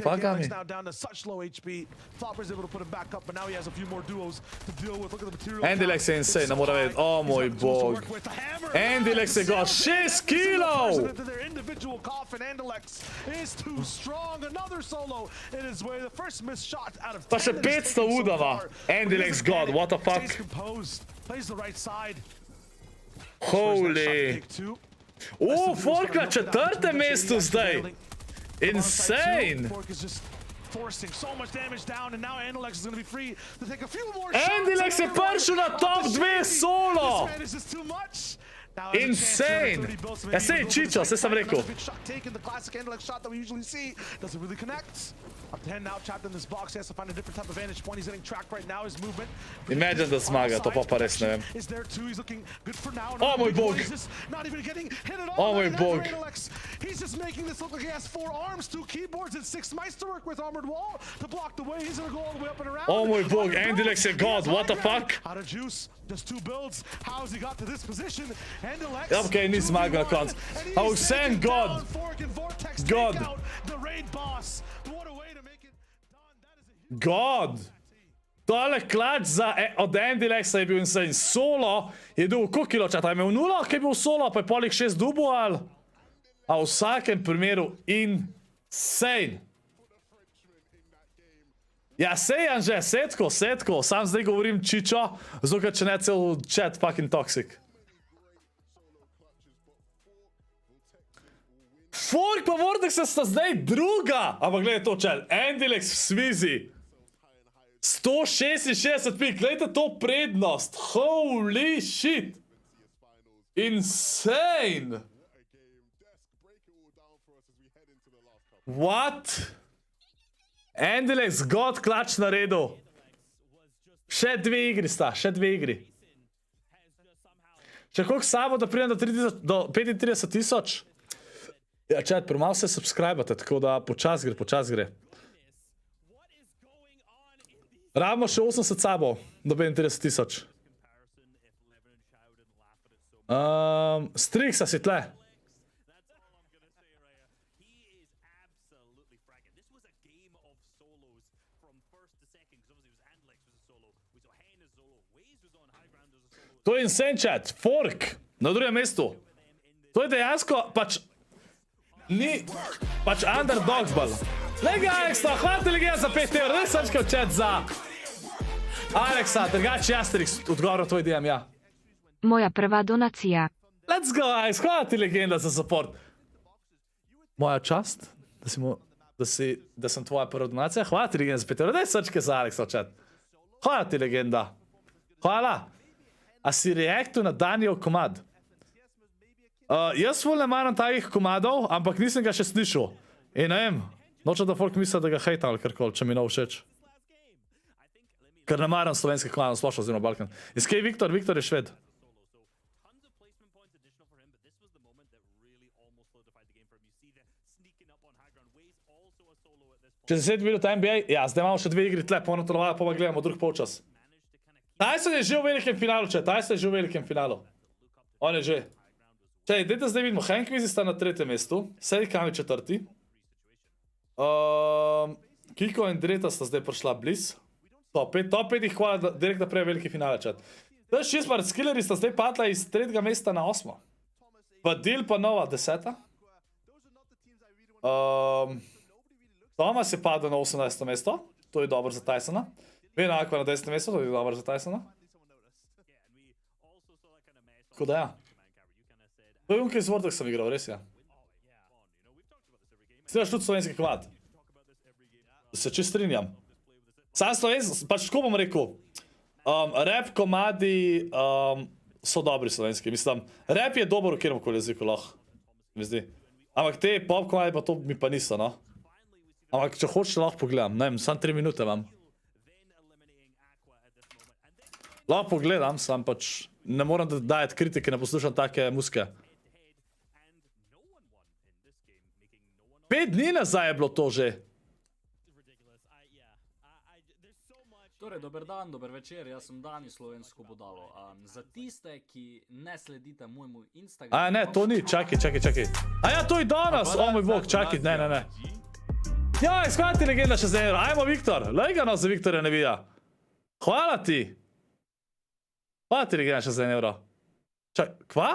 Pa Gami. Andylex je insane, ne mora vedeti. O moj bog. Andylex je got 6 kilov! Pa še 500 udava. Andylex god, what the fuck? Holy. Fork na 4. mestu zdaj. Insane! Fork is just forcing so much damage down, and now Andilex is going to be free to take a few more Andilex je prišel na top 2 solo! This man is just too much. Insane! Ja, sej čičo, sej sem rekel. Taking the classic Andilex shot that we usually see doesn't really connect. Up to 10 now, trapped in this box. He has to find a different type of vantage point. He's getting tracked right now. His movement. Imagine da zmaga, to pa res ne vem. Is there too? He's looking good for now. O moj bog! Not even getting hit at all. O moj bog! He's just making this look like he has 4 arms, 2 keyboards, and 6 mice to work with. Armored wall to block the way. He's gonna go all the way up and around. O moj bog, Andilex je god, what the fuck? Out of juice, just 2 builds. How's he got to this position? Andilex. Okay, ni zmaga na koncu. Oh, thank God! God! The raid boss. What a way to make it. God! Tole klač od Andilexa je bil insane. Solo je bil koliko kiločata? Je imel 0, ki je bil solo, pa je polih 6 dubo ali? A v vsakem primeru insane. Ja, sej Anže, setko. Sam zdaj govorim čičo, zato če ne cel chat fucking toxic. Fork pa Vortex sta zdaj druga! Ampak gledaj to čel, Andilex v svizi. 166 pik, gledajte to prednost. Holy shit! Insane! What? Andilex god klač naredil. Še 2 igri sta, še 2 igri. Še koliko samo da pridem do 35,000? Ja, chat, premalo se subscribate, tako da počas gre. Rabimo še 80 sabo do 35,000. Striksa si tle. To je insane chat, Fork, na drugem mestu. To je dejansko, pač underdogs bal. Lega Aleksa, hvala ti legija za 5 €, ne sem škel chat za Aleksa, drugače Asterix, odgovor na tvoj DM, ja. Moja prva donacija. Let's go, Alex, hvala ti legenda za support. Moja čast, da sem tvoja prva donacija, hvala ti legenda za 5 €, ne sem škel za Aleksa chat. Hvala ti legenda. Hvala. A si reaktu na Daniel komad? Jaz ful ne maram takih komadov, ampak nisem ga še slišal. In ne vem, nočem da folk misle, da ga hejtam ali karkoli, če mi ne všeč. Ker ne maram slovenskih komadov, splošno oziroma Balkan. Iskaj Viktor je Šved. Če 10 minut NBA, ja, zdaj imamo še 2 igri tle, polno telovajo, pa gledamo drug polčas. Tyson je že v velikem finalu, če, Tyson je že v velikem finalu. On je že. Čej, dajte zdaj vidimo, Hankvizi sta na 3. mestu, Sedikami 4. Kiko in Dreta sta zdaj prišla bliz. Top 5 jih hvala, direkt naprej veliki finale, čet. To je 6 par skilleri sta zdaj padla iz 3. mesta na 8. Pa Dil pa nova 10. Thomas je padel na 18. mesto, to je dobro za Tysona. Veno Aqua na 10. mesto, to je dobro za Tysona. Tako da ja. To je Unkaj z Vortex sem igral, res je. Slijaš tudi slovenski komad. Se čist strinjam. Sam slovenski, pač tako bom rekel. Rap komadi so dobri slovenski, mislim. Rap je dober v kjeromkoli jeziku lahko, mi zdi. Ampak te pop komadi pa to mi pa niso, no. Ampak če hočete lahko pogledam, ne vem, sam 3 minute imam. Lahko pogledam, sam pač ne moram dajati kritike, ne poslušam take muske. 5 dni nazaj je bilo to že. Torej, dober dan, dober večer, jaz sem Dani slovensko budalo. Za tiste, ki ne sledite mojemu Instagramu... A ne, to ni, čakaj. A ja, to je danes, o moj bog, čakaj, ne. Jaj, skvala ti legenda še za 1 €, ajmo Viktor, legano za Viktorja ne vija. Hvala ti. Hvala ti legenda še za 1 €. Čakaj, kva?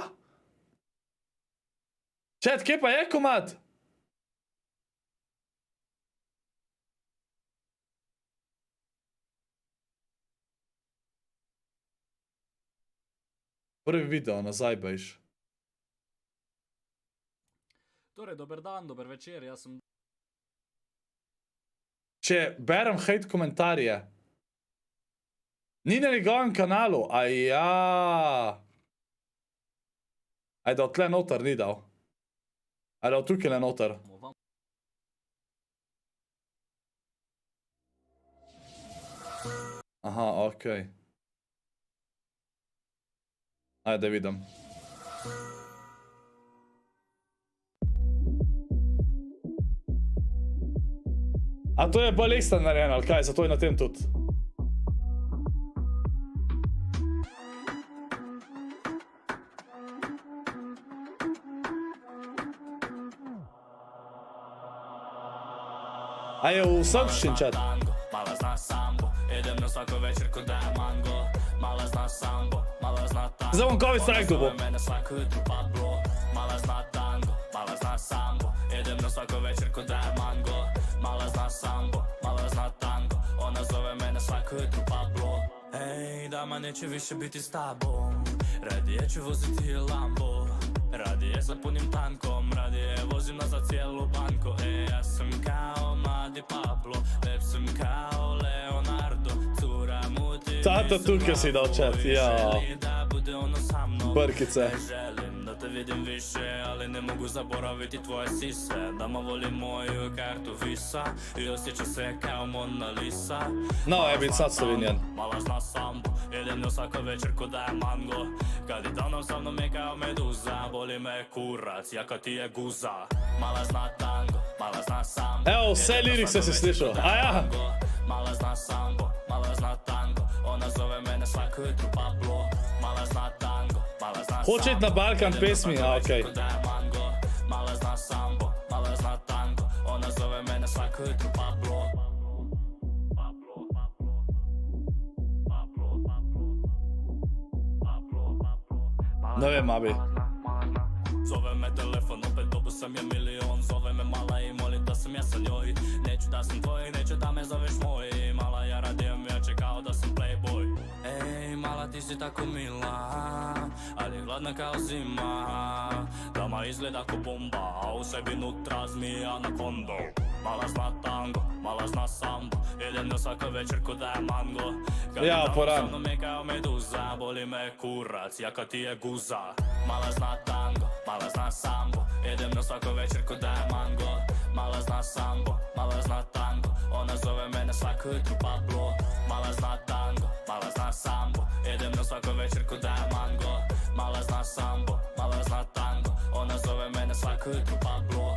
Čet, kje pa je komad? Prvi video, nazaj bejš. Torej, dober dan, dober večer, jaz sem če berem hate komentarje. Ni na njegovem kanalu, aja. Ajde, od tle noter ni dal. Ajde, od tukaj le noter. Aha, okej. Ajde, vidim. A to je bolj ekstra narejeno, ali kaj? Zato je na tem tudi. A je v srpščini chat? Mala zna sambo, idem na svako večer ko da mango. Mala zna sambo, mala zna tango. Zdaj bom COVID strike dobo. Mene svako jutro Pablo. Mala zna tango, mala zna sambo, idem na svako večer ko da mango. Mala zna sambo, mala zna tango, ona zove mene svako jutro Pablo. Ej, dama neće više biti s tobom, radije ću voziti Lambo. Radije sa punim tankom, radije vozim nazad cijelu banko. Ej, ja sam kao mladi Pablo, lep sam kao Leonardo. Cura muti, Tata tukaj si dal chat, ja. da bude ono sa mnom. Brkice. Ne želim da te vidim više, ali ne mogu zaboraviti tvoje sise. Dama voli moju kartu Visa i osjeća se kao Mona Lisa. No, je bit sad Slovenjan. Mala zna sambo, idem na svaka večer ko da je mango. Kad je danom sa mnom je kao meduza, boli me kurac, jaka ti je guza. Mala zna tango, mala zna sambo. Evo, vse lirikse si slišao, a ja? Mala zna sambo, mala zna tango, ona zove mene svako jutro Pablo. Mala zna tango, mala zna sambo. Hoće iti na Balkan pesmi, a okej. Mala zna sambo, mala zna tango, ona zove mene svako jutro Pablo. Ne vem, abi. Zove me telefon, opet dobu sam je milion. Zove me mala i molim da sam ja sa njoj. Neću da sam tvoj, neću da me zoveš moj. Mala, ja radim jače kao da sam playboy. Ej, mala, ti si tako mila, ali hladna kao zima. Dama izgleda ko bomba, a u sebi nutra zmija na kondo. Mala zna tango, mala zna sambo, idem na svaka večer ko da je mango. Ja, poran. Sa mnom je kao meduza, boli me kurac, jaka ti je guza. Mala zna tango, mala zna sambo, idem na svako večer ko da je mango. Mala zna sambo, mala zna tango, ona zove mene svako jutro Pablo. Mala zna tango, mala zna sambo, idem na svako večer ko da je mango. Mala zna sambo, mala zna tango, ona zove mene svako jutro Pablo.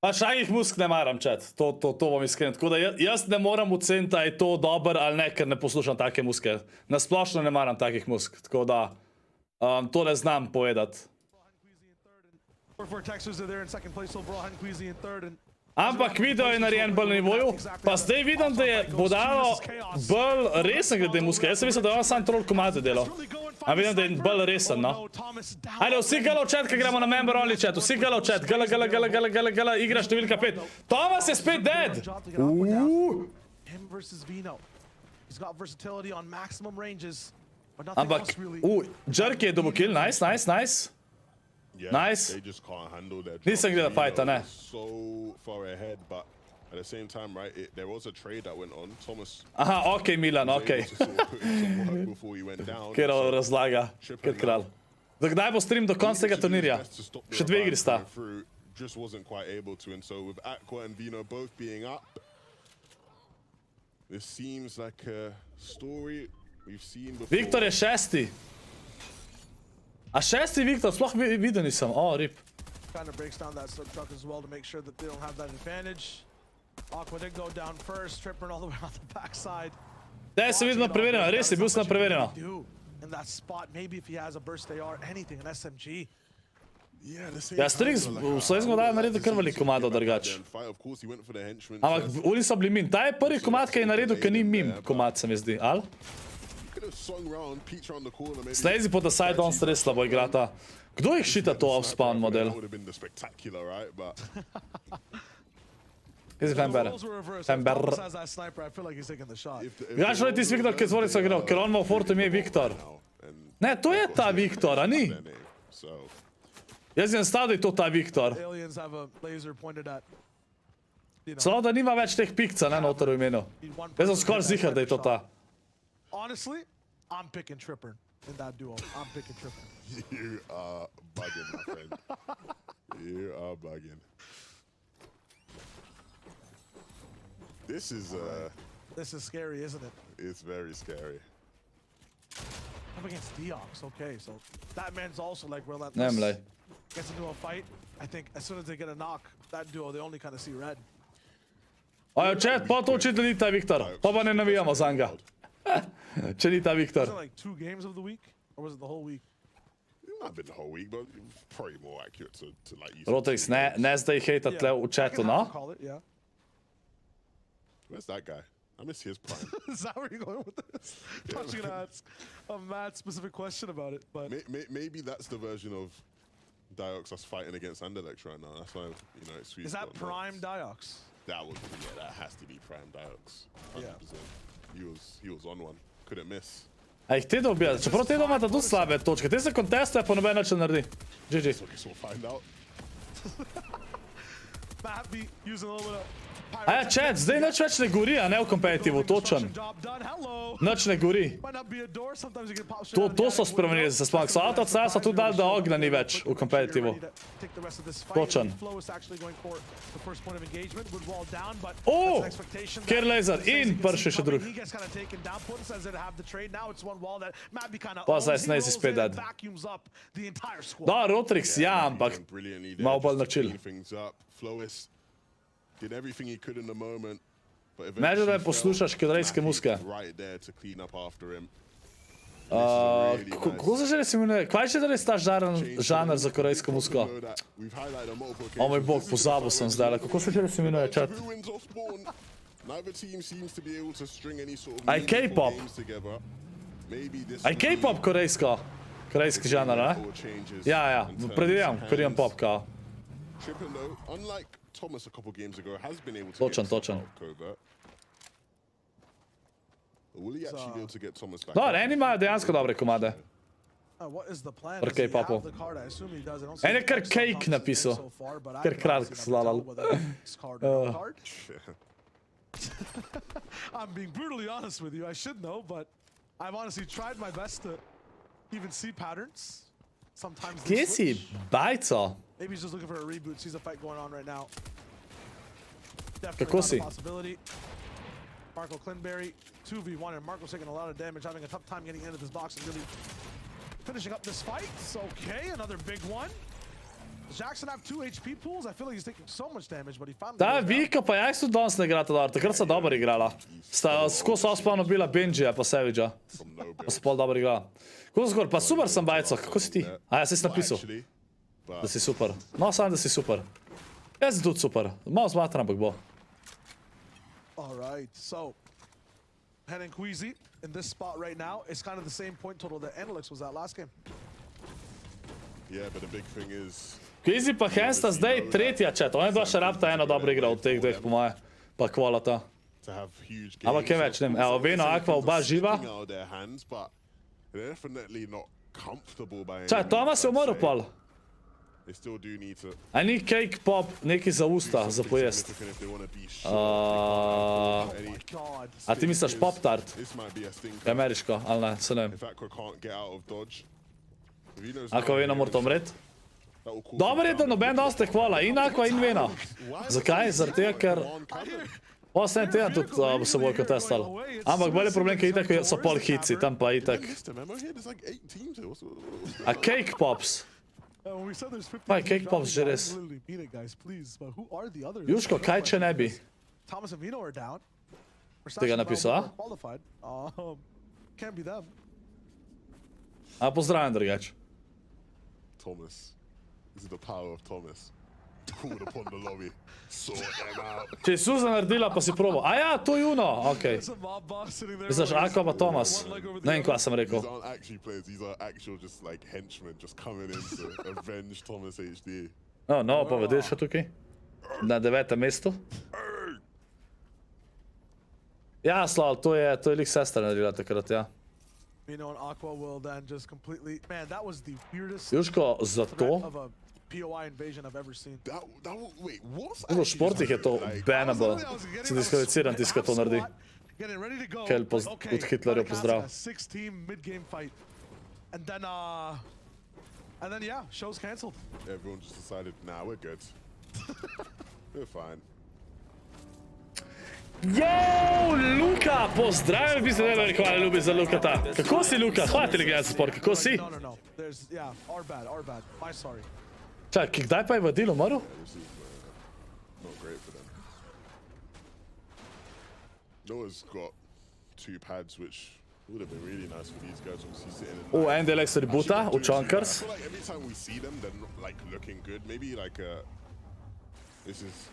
Pač takih musk ne maram, chat. To bom iskren. Tako da jaz ne moram oceniti, da je to dober ali ne, ker ne poslušam take muske. Nasplošno ne maram takih musk. Tako da to ne znam povedati. Ampak video je narejen bolj na nivoju, pa zdaj vidim, da je bodalo bolj resen glede muske. Jaz sem mislil, da je on sam troll komate delal. A vidim, da je bolj resen, no. Ajde, vsi gala v chat, kaj gremo na member only chat. Vsi gala v chat. Gala, igra številka 5. Thomas je spet dead! Ampak, Jerky je dobil kill, nice. Yeah, Nice. They just can't handle their Nisem gledal fighta, ne. So far ahead, but at the same time, right, there was a trade that went on. Thomas. Aha, okej, Milan, okej. Kjer razlaga, kjer kralj. Kdaj bo stream do konca tega turnirja? Še 2 igri sta. Just wasn't quite able to, and so with Aqua and Vino both being up, this seems like a story we've seen before. Viktor je 6. A 6. Viktor, sploh videl nisem. O, rip. Kind of breaks down that slip truck as well to make sure that they don't have that advantage. Aqua did go down first, tripping all the way on the backside. Daj, sem videl na preverjeno, res je, bil sem na preverjeno. In that spot, maybe if he has a burst AR, anything, an SMG. Ja, Strix v slovenskem daju naredil kar veliko komadov drugač. Ampak oni so bili mim. Ta je prvi komad, ki je naredil, ki ni mim komad, se mi zdi, ali? Slazy po the side on res slabo igrata. Kdo jih šita to off-spawn model? Kaj si Fember? Gledaj, što je ti s Viktor, ki je zvorico igral, ker on ima v fortu ime Viktor. Ne, to je ta Viktor, a ni? Jaz sem stav, da je to ta Viktor. Celo da nima več teh pikca, ne, noter v imenu. Jaz sem skoraj ziher, da je to ta. Honestly, I'm picking Tripper in that duo. I'm picking Tripper. You are bugging, my friend. You are bugging. This is scary, isn't it? It's very scary. Up against Deox, okay, so that man's also like relentless. Nemlej. Gets into a fight. I think as soon as they get a knock, that duo, they only kind of see red. Ajo, chat, pa to očitno ni ta Viktor. Pa pa ne navijamo za njega. Če ni ta Viktor. Was it like 2 games of the week? Or was it the whole week? It might have been the whole week, but probably more accurate to like you. RojXs, ne zdaj hejta tle v chatu, no? Call it, yeah. Where's that guy? I miss his prime. Is that where you're going with this? I thought you were gonna ask a mad specific question about it, but maybe that's the version of Diox us fighting against Anderlecht right now. That's why, you know, it's sweet. is that prime Diox? That was, yeah, that has to be prime Diox. 100%. He was on one. Couldn't miss. A jih te dobija, čeprav te imata tudi slabe točke. Te se konteste pa noben nič ne naredi. GG. So we'll find out. Mappy using a little bit of A ja, chat, zdaj nič več ne gori, a ne v competitivu, točen. Nič ne gori. To so spremenili, se spomnim. So avto-ocala so tudi dali, da ognja ni več v competitivu. Točen. Kjer laser in prši še drug. Pa zdaj snezi spet dead. Da, RojXs, ja, ampak malo bolj načil. Did everything he could in the moment, but eventually ne, da poslušaš korejske muske. Kako se že res imenuje? Kaj še res ta žanr za korejsko musko? O moj bog, pozabil sem zdaj. Kako se že res imenuje, chat? Aj K-pop. Aj K-pop korejsko. Korejski žanr, ne? Ja, predvidevam, Korean pop, kao. Thomas a couple games ago has been able to get covert. Will he actually be able to get Thomas back? Dobar, eni imajo dejansko dobre komade. Pri K-popu. En je kar cake napisal. Kar kratk slalal. I'm being brutally honest with you. I should know, but I've honestly tried my best to even see patterns. Sometimes Kje si? Bajco? Maybe he's just looking for a reboot. Sees a fight going on right now. Kako si? Marco Clinberry, 2v1, and Marco's taking a lot of damage, having a tough time getting into this box and really finishing up this fight. Okay, another big one. Does Jackson have 2 HP pools? I feel like he's taking so much damage, but he finally Ta Vika pa ja tudi danes ne igrata dobro. Takrat sta dobro igrala. Sta skozi ospano bila Benjija pa Savagea. Pa sta pol dobro igrala. Kako skor? Pa super sem bajco. Kako si ti? A ja, si napisal. Da si super. No, sam da si super. Jaz sem tudi super. Malo zmatran, ampak bo. Alright, so Hen and Queasy in this spot right now is kind of the same point total that Analyx was at last game. Yeah, but the big thing is Queasy pa Hen sta zdaj tretja, chat. Oni dva še rabta eno dobro igra od teh dveh, po moje. Pa kvalata. Ampak kaj več, ne vem. Evo, Veno, Aqua, oba živa. Čaj, Tomas je umrl pol. A ni cake pop neki za usta, za pojest? A ti misliš pop tart? Ameriško, ali ne, se ne vem. Ako Veno mora to umret? Dobro je, da noben dosti hvala, in Aqua, in Veno. Zakaj? Zaradi tega, ker... Osem teden tudi se bojo kontestali. Ampak bolj je problem, ker itak so pol hitci, tam pa itak. A cake pops? Pa je cake pops že res. Juško, kaj če ne bi? Tega napisal, a? A pozdravljam drugač. Thomas. This is the power of Thomas. Called upon the lobby. Sort them out. Če je Suza naredila, pa si probo. A ja, to je Juno, okej. Misliš, Aqua pa Thomas. Ne vem, kva sem rekel. These aren't actually players, these are actual just like henchmen just coming in to avenge Thomas HD. No, pa vedeš še tukaj? Na 9. mestu. Ja, Slav, to je lik sestra naredila takrat, ja. Veno and Aqua will then just completely... Man, that was the weirdest... Juško, zato POI invasion I've ever seen. Wait, what's V športih je to bannable. Si diskvaliciran tisti, ki to naredi. Kel od Hitlerja pozdrav. 6-team mid-game fight. And then yeah, show's cancelled. Everyone just decided, nah, we're good. We're fine. Yo, Luka, pozdravim, bi se ne veliko hvala ljubi za Lukata. Kako si, Luka? Hvala ti, Gledamo sport, kako si? No. There's, yeah, our bad. My sorry. Čak, kdaj pa je vadil, umrl? Not great for them. Noah's got 2 pads, which would have been really nice for these guys. Obviously sitting in En del ekstra rebuta, v Chunkers. I feel like every time we see them, they're not like looking good. Maybe like this is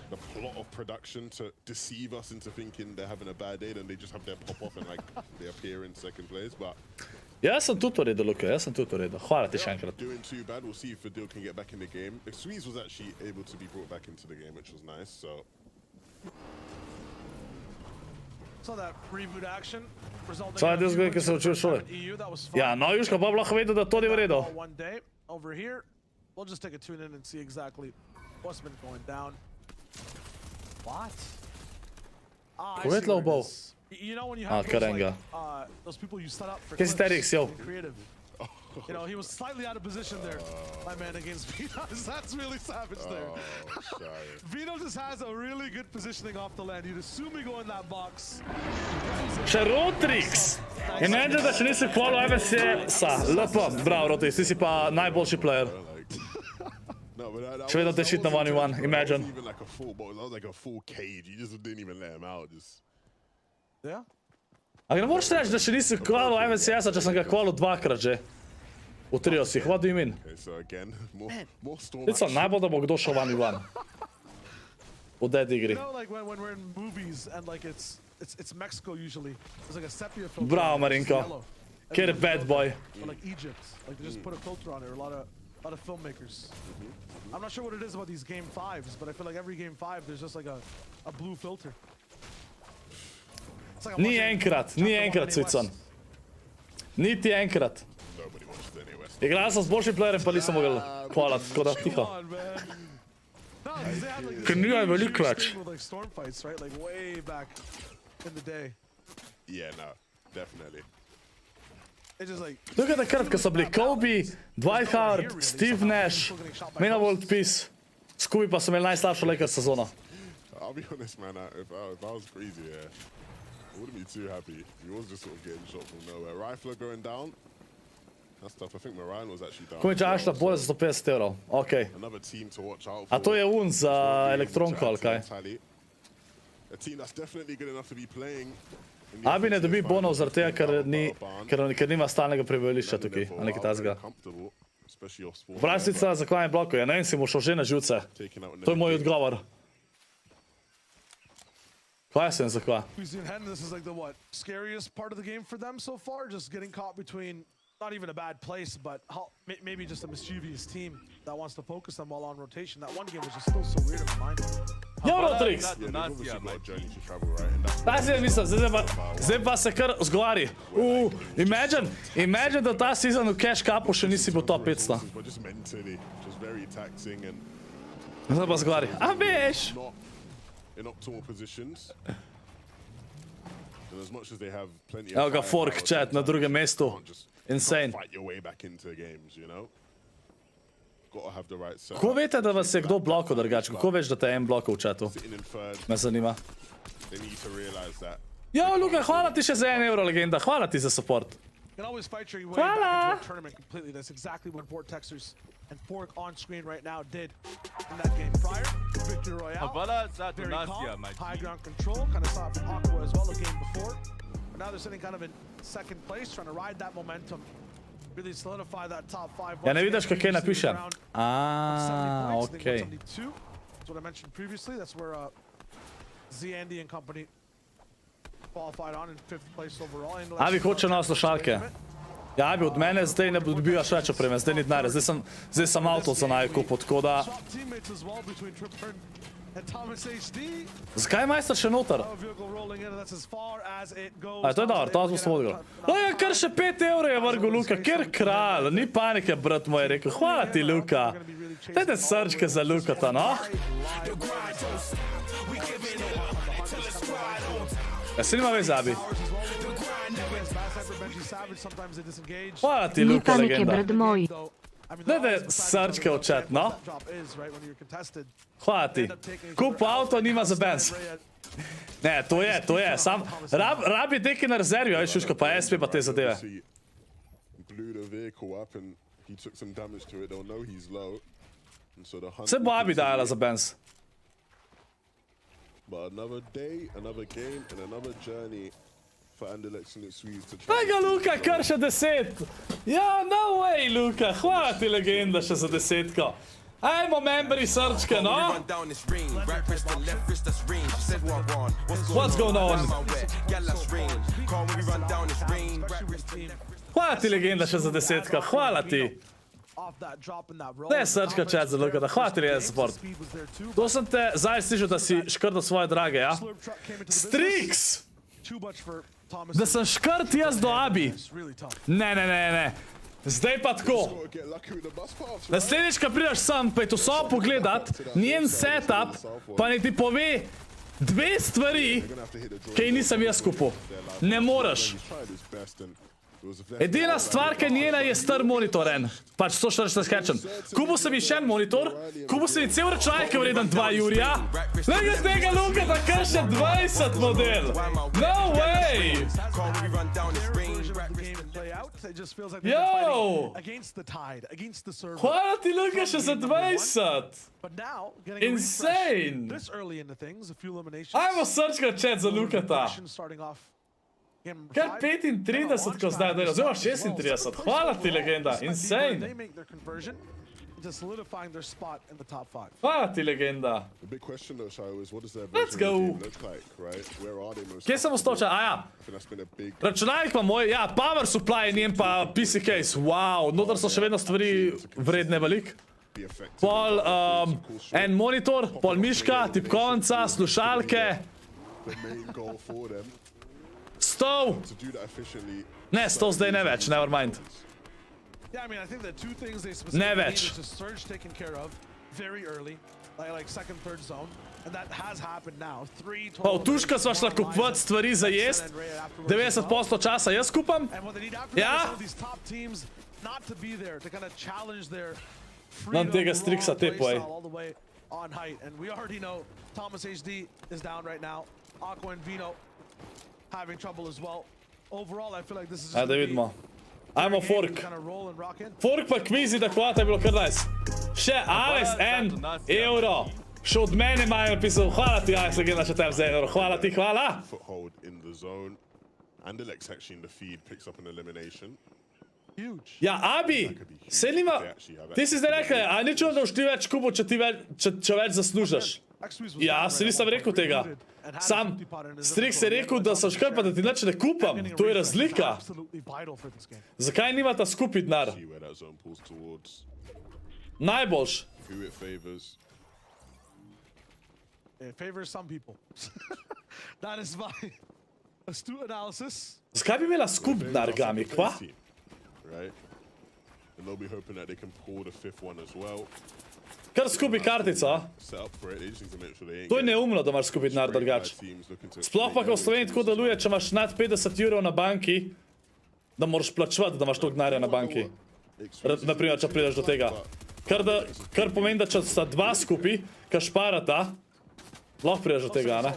the plot of production to deceive us into thinking they're having a bad day, then they just have their pop off and like they appear in second place. But Jaz sem tudi v redu, Luka, jaz sem tudi v redu. Hvala ti še enkrat. doing too bad. We'll see if Fadil can get back in the game. The Squeeze was actually able to be brought back into the game, which was nice. So Saw that reboot action. Saj del zgodi, ki se učil v šoli. Ja, no, Juška pa bi lahko vedel, da to ni v redu. One day over here, we'll just take a tune in and see exactly what's been going down. What? Povedz low bow. You know when you have those people you set up for Kje si Terix, jo? creative. You know, he was slightly out of position there, my man, against Vito. That's really savage there. Vito just has a really good positioning off the land. You'd assume we go in that box. Še Rotrix. In ne da še nisi kvalil MSC-sa. Lepo, bravo Rotrix, ti si pa najboljši player. Še vedno te shit na 1v1, imagine. Even like a full, but that was like a full cage. You just didn't even let him out. Just yeah. A ne moreš reči, da še nisi kvalil MSC-sa, če sem ga kvalil 2-krat že. V triosih, what do you mean? Okay, so again, more storm. Lico, najbolj da bo kdo šel 1v1. V dead igri. You know, like when we're in movies and like it's Mexico usually. There's like a sepia filter. Bravo, Marinko. Kjer je bad boy. Or like Egypt. Like they just put a filter on it. A lot of filmmakers. I'm not sure what it is about these game 5s, but I feel like every game 5 there's just like a blue filter. Like Ni enkrat, Cvicon. Niti enkrat. Igral sem s boljšim playerjem, pa nisem mogel kvalat, tako da tiho. Ker ni je veliko več. Yeah, no, definitely. Tukaj takrat, ko so bili Kobe, Dwight Howard, Steve Nash, Mena World Peace, skupaj pa so imeli najslabšo Lakers sezono. I'll be honest, man, if I was crazy, yeah, I wouldn't be too happy. He was just sort of getting shot from nowhere. Rifler going down. That's tough. I think Moran was actually down. Ko mi čaš na bolje za 150 evrov, okej. Another team to watch out for. A to je un za elektronko, ali kaj? A team that's definitely good enough to be playing. Abi ne dobi bonov zaradi tega, ker nima stalnega prebivališča tukaj, ali nekaj tazga. Vprašnica za klanje blokov, ja ne vem, si mu šel že na živce. To je moj odgovor. Kaj sem za kva? This is like the what? Scariest part of the game for them so far, just getting caught between not even a bad place, but maybe just a mischievous team that wants to focus them while on rotation. That one game was just still so weird in my mind. Yo, Rotrix! Zdaj pa se kar zgovari. Imagine, da ta sezon v Cash Cupu še nisi bil top 500. Zdaj pa zgovari. A veš! Evo ga fork chat na drugem mestu. Insane. Kako veste, da vas je kdo blokal drugače? Kako veš, da te je en blokal v chatu? Me zanima. Jo, Luka, hvala ti še za 1 euro, legenda. Hvala ti za support. Hvala! And Fork on screen right now did in that game prior. Victory Royale, very calm, high ground control, kind of saw it from Aqua as well the game before. But now they're sitting kind of in second place, trying to ride that momentum, really solidify that top 5. Ja ne vidiš, kaj napiše? Okej. That's what I mentioned previously. That's where Z Andy and company qualified on in 5th place overall. Abi hoče na slušalke. Ja, Abi, od mene zdaj ne dobivaš več opreme, zdaj ni denarja, zdaj sem avto za naj kupil, tako da... And Thomas HD. Zakaj je majster še noter? Our vehicle rolling in, and that's as far as it goes. A, to je dobro, to smo smo odigrali. Ja, kar še 5 evrov je vrgel Luka, ker kralj, ni panike, brat moj, je rekel, hvala ti, Luka. Dajte srčke za Lukata, no? Ja, se nima vez, Abi. Hvala ti, Luka, legenda. Dajte srčke v chat, no? Hvala ti. Kup avto, nima za benz. Ne, to je. Sam, rabi nekaj na rezervi, aj šuško, pa SP pa te zadeve. Se bo Abi dajala za benz. Daj ga, Luka, kar še 10. Ja, no way, Luka. Hvala ti, legenda, še za 10. Ajmo, membri srčke, no? What's going on? Hvala ti, legenda, še za 10. Hvala ti. Ne, srčka chat za Lukata. Hvala ti, legenda, support. To sem te zdaj slišal, da si škrtal svoje drage, ja? Strix! Da sem škrt jaz do Abi. Ne. Zdaj pa tako. Naslednjič, ko prideš sam, pa je to sobo pogledat, njen setup, pa ne ti pove 2 stvari, ki nisem jaz kupil. Ne moreš. Edina stvar, ki njena, je star monitor en. Pač 140 skečem. Kupil sem ji še en monitor, kupil sem ji cel računalnik, ki je vreden 2 jurja. Lega tega Lukata, kar še 20 model. No way! Yo! Hvala ti, Luka, še za 20! Insane! Ajmo srčka chat za Lukata. Kar 35, ko zdaj dojel, oziroma 36. Hvala ti, legenda. Insane. Hvala ti, legenda. Let's go. Kje sem ostal? Aja. Računalnik pa moj, ja, power supply je njen pa PC case. Wow, noter so še vedno stvari vredne velik. Pol en monitor, pol miška, tipkovnica, slušalke. Stol! Ne, stol zdaj ne več, never mind. Ne več. Pa v tuška sva šla kupovat stvari za jest, 90% časa jaz kupam. Ja? Nam tega striksa tepo, ej. Ajde, da vidimo. Ajmo fork. Fork pa kvizi, da kvata je bilo kar nice. Še Alex, €1. Še od mene imajo napisal. Hvala ti, Alex, legenda, še tebi za €1. Hvala ti, hvala. Ja, Abi, se nima... Ti si zdaj rekla, a ni čudo, da boš ti več kupil, če več zaslužaš. Ja, se nisem rekel tega. Sam Strix je rekel, da sem škrpa, da ti nič ne kupam. To je razlika. Zakaj nimata skupaj denar? Najboljš. Zakaj bi imela skupaj denar, Gami, kva? Kar skupaj kartica. To je neumno, da imaš skupaj denar drugač. Sploh pa, ko v Sloveniji tako deluje, če imaš nad 50 € na banki, da moraš plačevati, da imaš toliko denarja na banki. Naprimer, če prideš do tega. Kar pomeni, da če sta 2 skupaj, kar šparata, lahko prideš do tega, ne?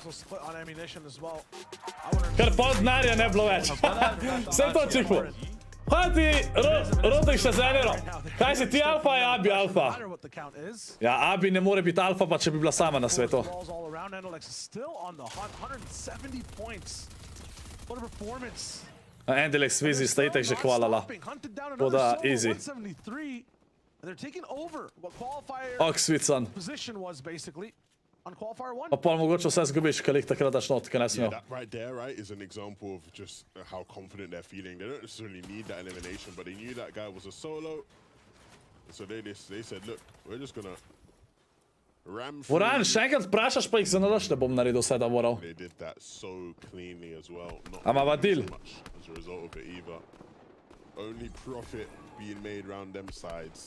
Kar pol denarja ne bilo več. Sem to očekval. Hvala ti, Rodek še za €1. Kaj si ti alfa, je Abi alfa? Ja, Abi ne more biti alfa, pa če bi bila sama na svetu. Endelek Svizi sta itek že hvalala. Poda easy. Oksvican. Pa pol mogoče vse zgubiš, kaj jih takrat daš not, kaj ne smel. That right there, right, is an example of just how confident they're feeling. They don't necessarily need that elimination, but they knew that guy was a solo. So they said, look, we're just gonna Uran, še enkrat vprašaš, pa jih za nalaš ne bom naredil vse, da moral. Ama vadil. Only profit being made around them sides.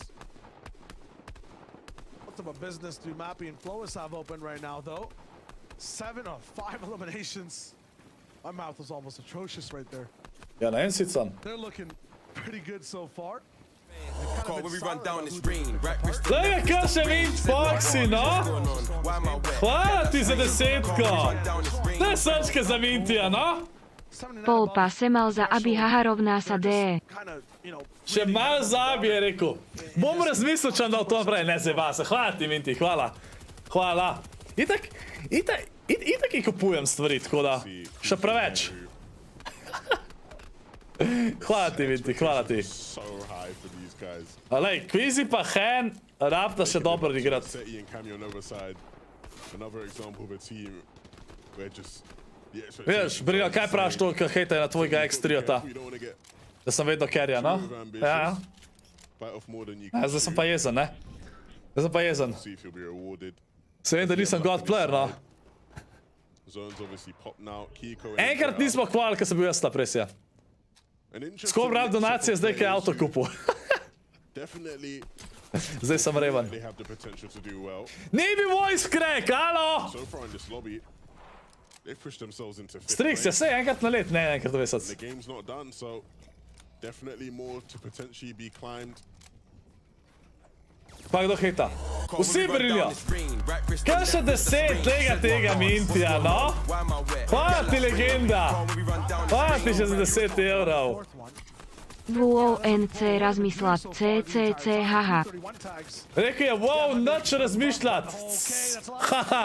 What of a business do Mappy and Flois have open right now, though? 7 of 5 eliminations. My mouth was almost atrocious right there. Ja, ne, Sicon. They're looking pretty good so far. Glej, kaj še MintFoxy, no? Hvala ti za 10-ko. Ne srčke za Mintija, no? Pol pa se mal za aby haha rovná sa D. Še mal za aby je rekel. Bom razmislil, če dal to naprej. Ne se vas. Hvala ti, Minti, hvala. Hvala. Itak jih kupujem stvari, tako da še preveč. Hvala ti, Minti, hvala ti. Alej, Kvizi pa Hen, rabta še dobro igrati. Vidiš, briga, kaj praviš to, kaj hejtaj na tvojega X-triota? Da sem vedno carrya, no? Ja. Zdaj sem pa jezen, ne? Zdaj sem pa jezen. Se vem, da nisem god player, no? Enkrat nismo hvalili, kaj sem bil jaz ta presija. Skoro rab donacije, zdaj kaj avto kupil. Zdaj sem revan. Ne bi voice crack, alo! Strix je vse enkrat na let, ne enkrat v mesec. Pa kdo hejta? Vsi briljo! Kaj še 10 tega Mintija, no? Hvala ti, legenda! Hvala ti še za 10 evrov! WONC razmislat CCC haha. Rekel je, wow, noč razmišljat. Haha.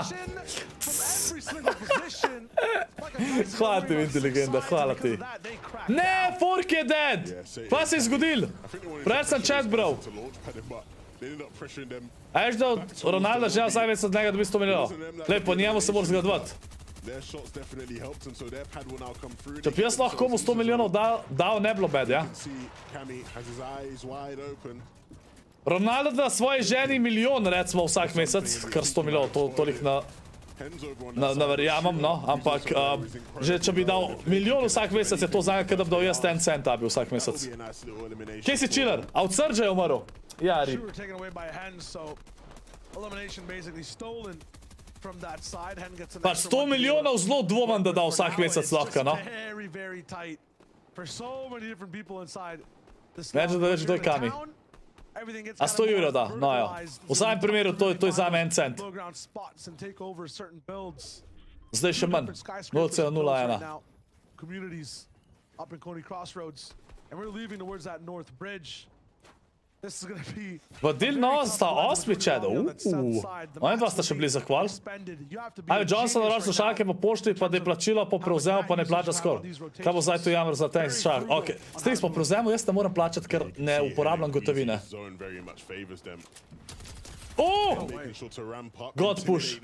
Hvala ti, Minti, legenda, hvala ti. Ne, Fork je dead! Pa se je zgodil? Preveč sem chat, bro. A ješ da od Ronalda žel vsaj več od njega dobi 100 milijonov? Lej, po njemu se moraš zgledovat. Če bi jaz lahko komu 100 milijonov dal, ne bilo bed, ja? Ronaldo da svoji ženi milijon, recimo, vsak mesec, kar 100 milijonov, tolik na verjamem, no? Ampak, že če bi dal milijon vsak mesec, je to za njega, da bi dal jaz 10 centa bi vsak mesec. Kje si chiller? Outsurge je umrl. Ja, rip. Pač 100 milijonov zelo dvomam, da da vsak mesec lahko, no? Več da več, to je Kami. A 100 euro da, no jo. V samem primeru to je za me 1 cent. Zdaj še manj. 0,01. Vadil no, sta 8 čeda. Oni dva sta še bili zahval. Ajme, Johnson naroč slušalke po pošti, pa da je plačilo po prevzemu, pa ne plača skor. Kaj bo zdaj to jamr za tank slušalke? Ok, stris po prevzemu, jaz ne moram plačati, ker ne uporabljam gotovine. God push.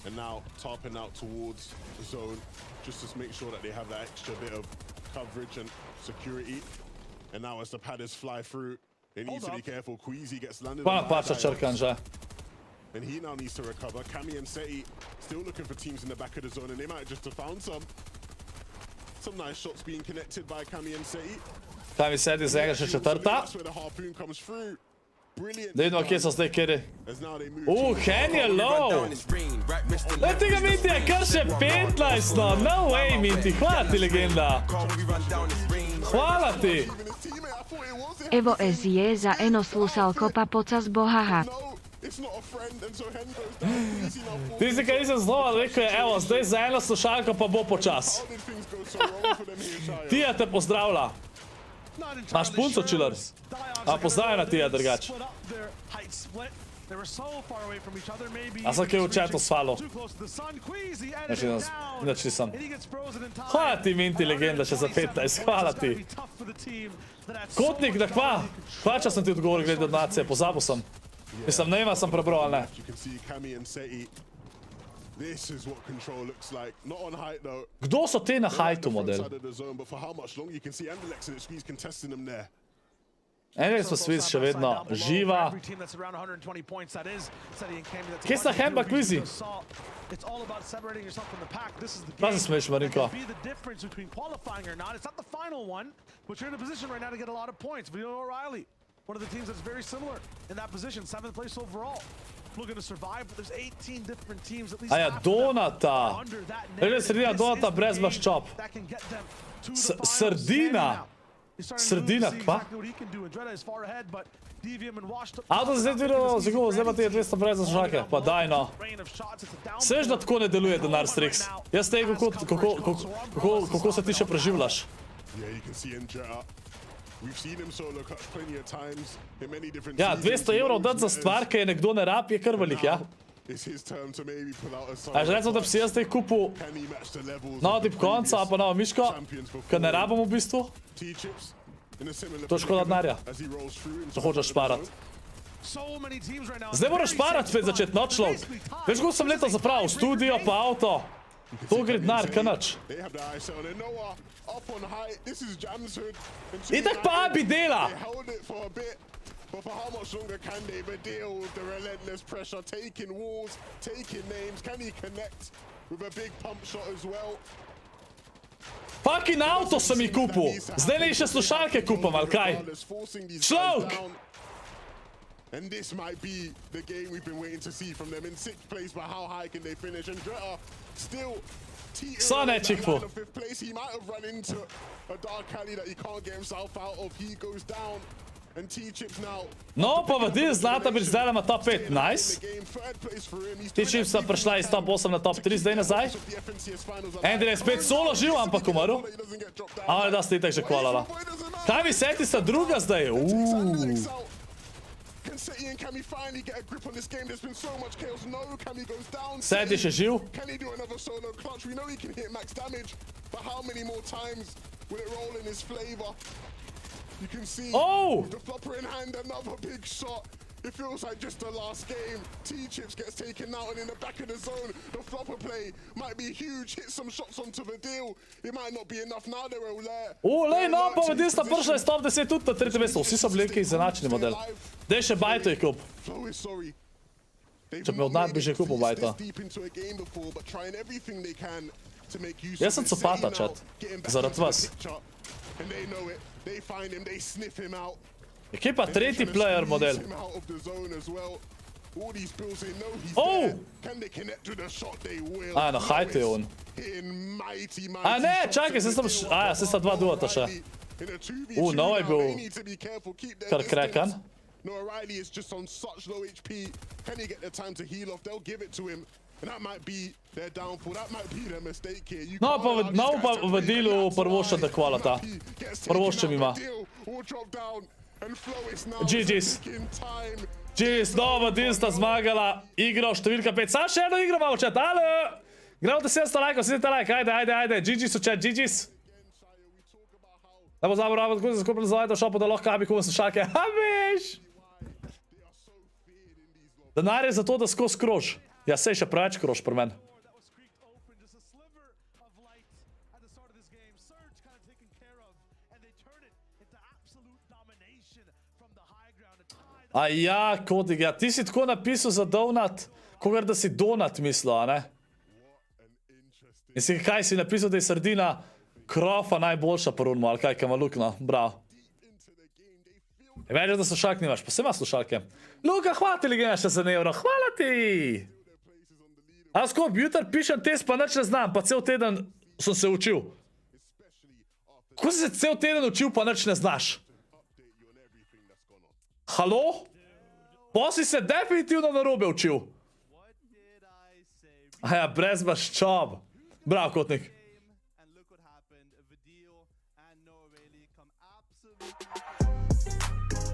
And now topping out towards the zone just to make sure that they have that extra bit of coverage and security. And now as the padders fly through, they need to be careful. Queasy gets landed on the and he now needs to recover. Kami and Seti still looking for teams in the back of the zone, and they might just have found some nice shots being connected by Kami and Seti. Kami Seti zaenkrat še četrta. That's where the harpoon comes through. Da vidimo, kje so zdaj kjeri. Hen je low! Lej tega Minti je kar še 15, no! No way, Minti! Hvala ti, legenda! Hvala ti! Evo S je za eno slusalko pa pocas bohaha. Tisti, kaj nisem znova rekel je, evo, zdaj za eno slušalko pa bo počas. Tija te pozdravlja. Maš punco, chiller? A pozdravljena Tija, drugač. A sem kaj v chatu sfalo? Inač nisem. Hvala ti, Minti, legenda, še za 15, hvala ti. Kotnik, da hva? Hva, če sem ti odgovoril glede donacije, pozabil sem. Mislim, ne ima sem prebral, ali ne? This is what control looks like. Not on height though. Kdo so te na hajtu model? Side of the zone, but for how much longer you can see Andalex and Squeeze contesting them there. Alex pa Swiss še vedno živa. Kje sta Hemba Quizi? Pa se smeš, Marinko. One of the teams that's very similar in that position, 7th place overall. Looking to survive, but there's 18 different teams, at least Aja, Donata. Ele sredina Donata brez maščob. Sredina. Sredina, kva? Avto zdaj vidio, zagovo, zdaj pa ti je 200 brez za slušalke. Pa daj no. Seš, da tako ne deluje denar Strix. Jaz te, kako se ti še preživljaš. Ja, 200 evrov dati za stvar, ki je nekdo ne rab, je kar velik, ja. A že recimo, da bi si jaz zdaj kupil novo tipkovnico, pa novo miško, ki ne rabim v bistvu. To je škoda denarja. To hočeš šparati. Zdaj moraš šparati, spet začeti, no človek. Veš, kako sem leto zapravil, studio pa avto. To gre denar, kaj nič. Itak pa abi dela. But for how much longer can they deal with the relentless pressure, taking walls, taking names? Can he connect with a big pump shot as well? Fucking auto sem jih kupil. Zdaj ne še slušalke kupam, ali kaj? Človek! And this might be the game we've been waiting to see from them. In 6th place, but how high can they finish? And Dretta still So ne, Chickful. 5th place. He might have run into a dark alley that he can't get himself out of. He goes down. And T-Chips now. No, pa vadi Zlata Bič zdaj ima top 5, nice. T-Chips sta prišla iz top 8 na top 3 zdaj nazaj. Andrej je spet solo živ, ampak umrl. Ali da ste itak že kvalala. Kaj vi seti sta druga zdaj? Seti še živ. You can see the flopper in hand, another big shot. It feels like just the last game. T-Chips gets taken out and in the back of the zone, the flopper play might be huge. Hit some shots onto the deal. It might not be enough now, they're all there. Lej, no, pa vedi sta prišla iz top 10 tudi na 3. mesto. Vsi so bili neki izenačeni model. Dej še Bajto je kup. Če bi od nad bi že kupil Bajto. Jaz sem copata, čat. Zaradi vas. Ekipa 3. player model. A, na hajtu je on. A ne, čakaj, se sta 2 duota še. Novo je bil kar krekan. No, pa v delu prvošča da kvalata. Prvošča mi ima. GG's. GG's, nova del sta zmagala. Igro številka 5. Sam še eno igro imamo, chat. Alo! Gremo da 700 lajkov, 700 lajk. Ajde. GG's v chat, GG's. Da bo zaboravil, tako se ScorpLZ v šopu, da lahko abi kupim slušalke. Habiš! Denar je za to, da skozi krož. Ja, sej še preveč krož pri meni. A ja, Kodik, ja, ti si tako napisal za donat, kogar da si donat mislil, a ne? Mislim, kaj si napisal, da je sredina krofa najboljša po runmu, ali kaj, ima lukno, bravo. Več, da slušalk nimaš, pa se ima slušalke. Luka, hvala ti, Ligena, še za evro, hvala ti! A Skop, jutr pišem test, pa nič ne znam, pa cel teden sem se učil. Kako si se cel teden učil, pa nič ne znaš? Halo? Pa si se definitivno narobe učil. Aja, brez maščob. Bravo, Kotnik.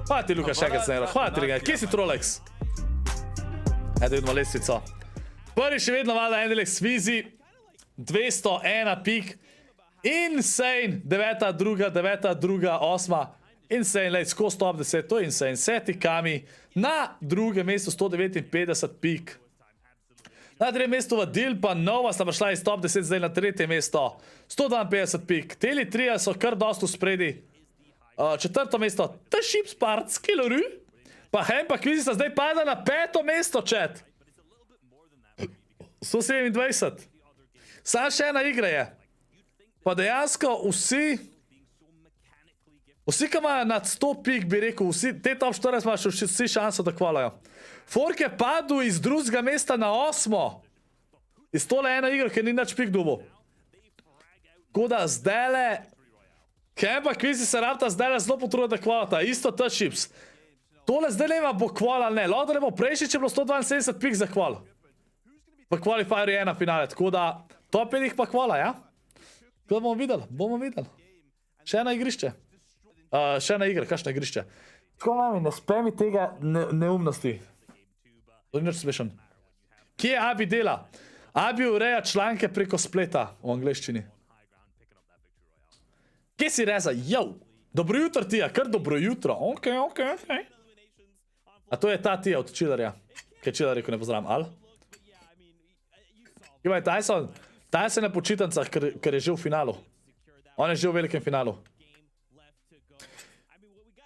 Hvala ti, Luka, še enkrat za evro. Hvala ti, Ligena. Kje si Trolex? Edo, vidimo lestvico. Prvi še vedno vlada Andalex Vizi. 201 pik. Insane. 9, 2, 9, 2, 8. Insane, lej, skozi top 10, to je insane. Seti Kami na drugem mestu 159 pik. Na 3. mestu Vadil, pa Nova sta pa šla iz top 10 zdaj na 3. mesto. 152 pik. Teli 3 so kar dost v spredi. 4. mesto The Sheep's Part, Skilleru. Pa Hem pa Kvizi sta zdaj pada na 5. mesto, chat. 127. Sam še ena igra je. Pa dejansko vsi, ki imajo nad 100 pik, bi rekel, te top 14 imajo še vsi šanso, da kvalajo. Fork je padel iz 2. mesta na 8. Iz tole ena igra, ker ni nič pik dobil. Tako da zdajle, Hem pa Kvizi se rabta zdajle zelo potruditi, da kvalata. Isto The Sheeps. Tole zdaj nema bo kval ali ne. Lahko da ne bo prejšnji, če je bilo 172 pik za kval. V qualifierju je ena finale, tako da top 5 pa kvala, ja? Tako da bomo videli. Še ena igrišče. Še ena igra, kakšno igrišče. Tako mami, ne spej mi tega neumnosti. To ni nič smešen. Kje Abi dela? Abi ureja članke preko spleta v angleščini. Kje si reza? Jau! Dobro jutro, Tija, kar dobro jutro. Ok. A to je ta Tija od Chillerja. Kaj Chiller rekel, ne pozdravim, ali? Kje je Tyson? Tyson je na počitancah, ker je že v finalu. On je že v velikem finalu.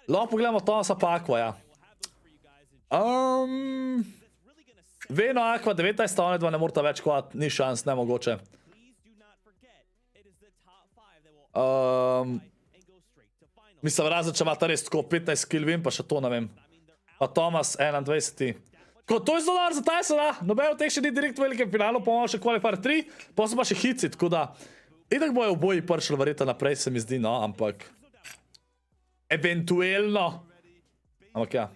Lahko pogledamo Thomasa pa Aqua, ja. Veno Aqua, 19, one dva ne morata več kovat, ni šans, nemogoče. Mislim, razen če imata res tako 15 kill win, pa še to ne vem. Pa Thomas 21. Tako, to je zelo dobro za Tysona, noben od teh še ni direkt v velikem finalu, pa imamo še qualifier 3, pa so pa še hitci, tako da itak bojo v boji pršli verjetno naprej, se mi zdi, no, ampak eventuelno. Ampak ja.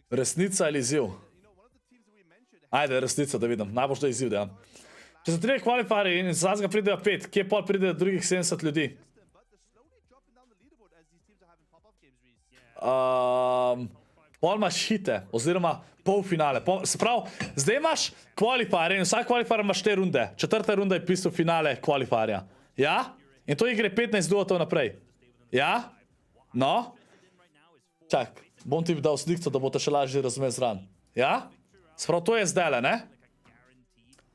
Resnica ali izziv? Ajde, resnica, da vidim. Najbolj, da je izziv, da. Če so 3 qualifieri in z vsega pridejo 5, kje pol pridejo drugih 70 ljudi? Pol imaš hite, oziroma polfinale. Se pravi, zdaj imaš qualifier in vsak qualifier imaš 4 runde. 4. runda je pisal finale qualifierja. Ja? In to igre 15 duotov naprej. Ja? No? Čak, bom ti dal slikco, da bo te še lažje razumel zran. Ja? Se pravi, to je zdajle, ne?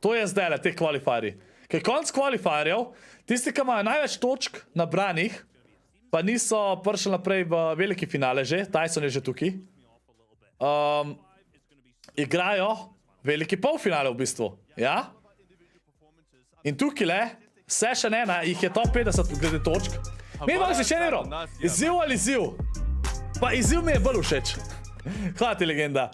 To je zdajle, te qualifieri. Ker konc qualifierjev, tisti, ki imajo največ točk nabranih, pa niso prišli naprej v veliki finale že, Tyson je že tukaj, igrajo veliki polfinale v bistvu, ja? In tukaj le, session 1, jih je top 50 glede točk. Mi imamo si še eno, izziv ali izziv? Pa izziv mi je bolj všeč. Hvala ti, legenda.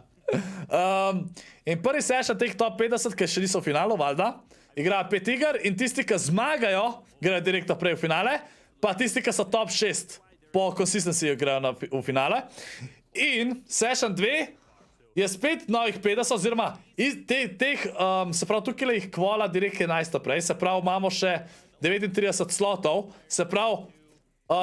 In prvi session teh top 50, ki še niso v finalu, valjda, igrajo 5 iger in tisti, ki zmagajo, grejo direkt naprej v finale, pa tisti, ki so top 6 po consistency grejo v finale. In session 2 je spet novih 50, oziroma se pravi, tukaj jih kvala direkt 11 naprej, se pravi, imamo še 39 slotov, se pravi,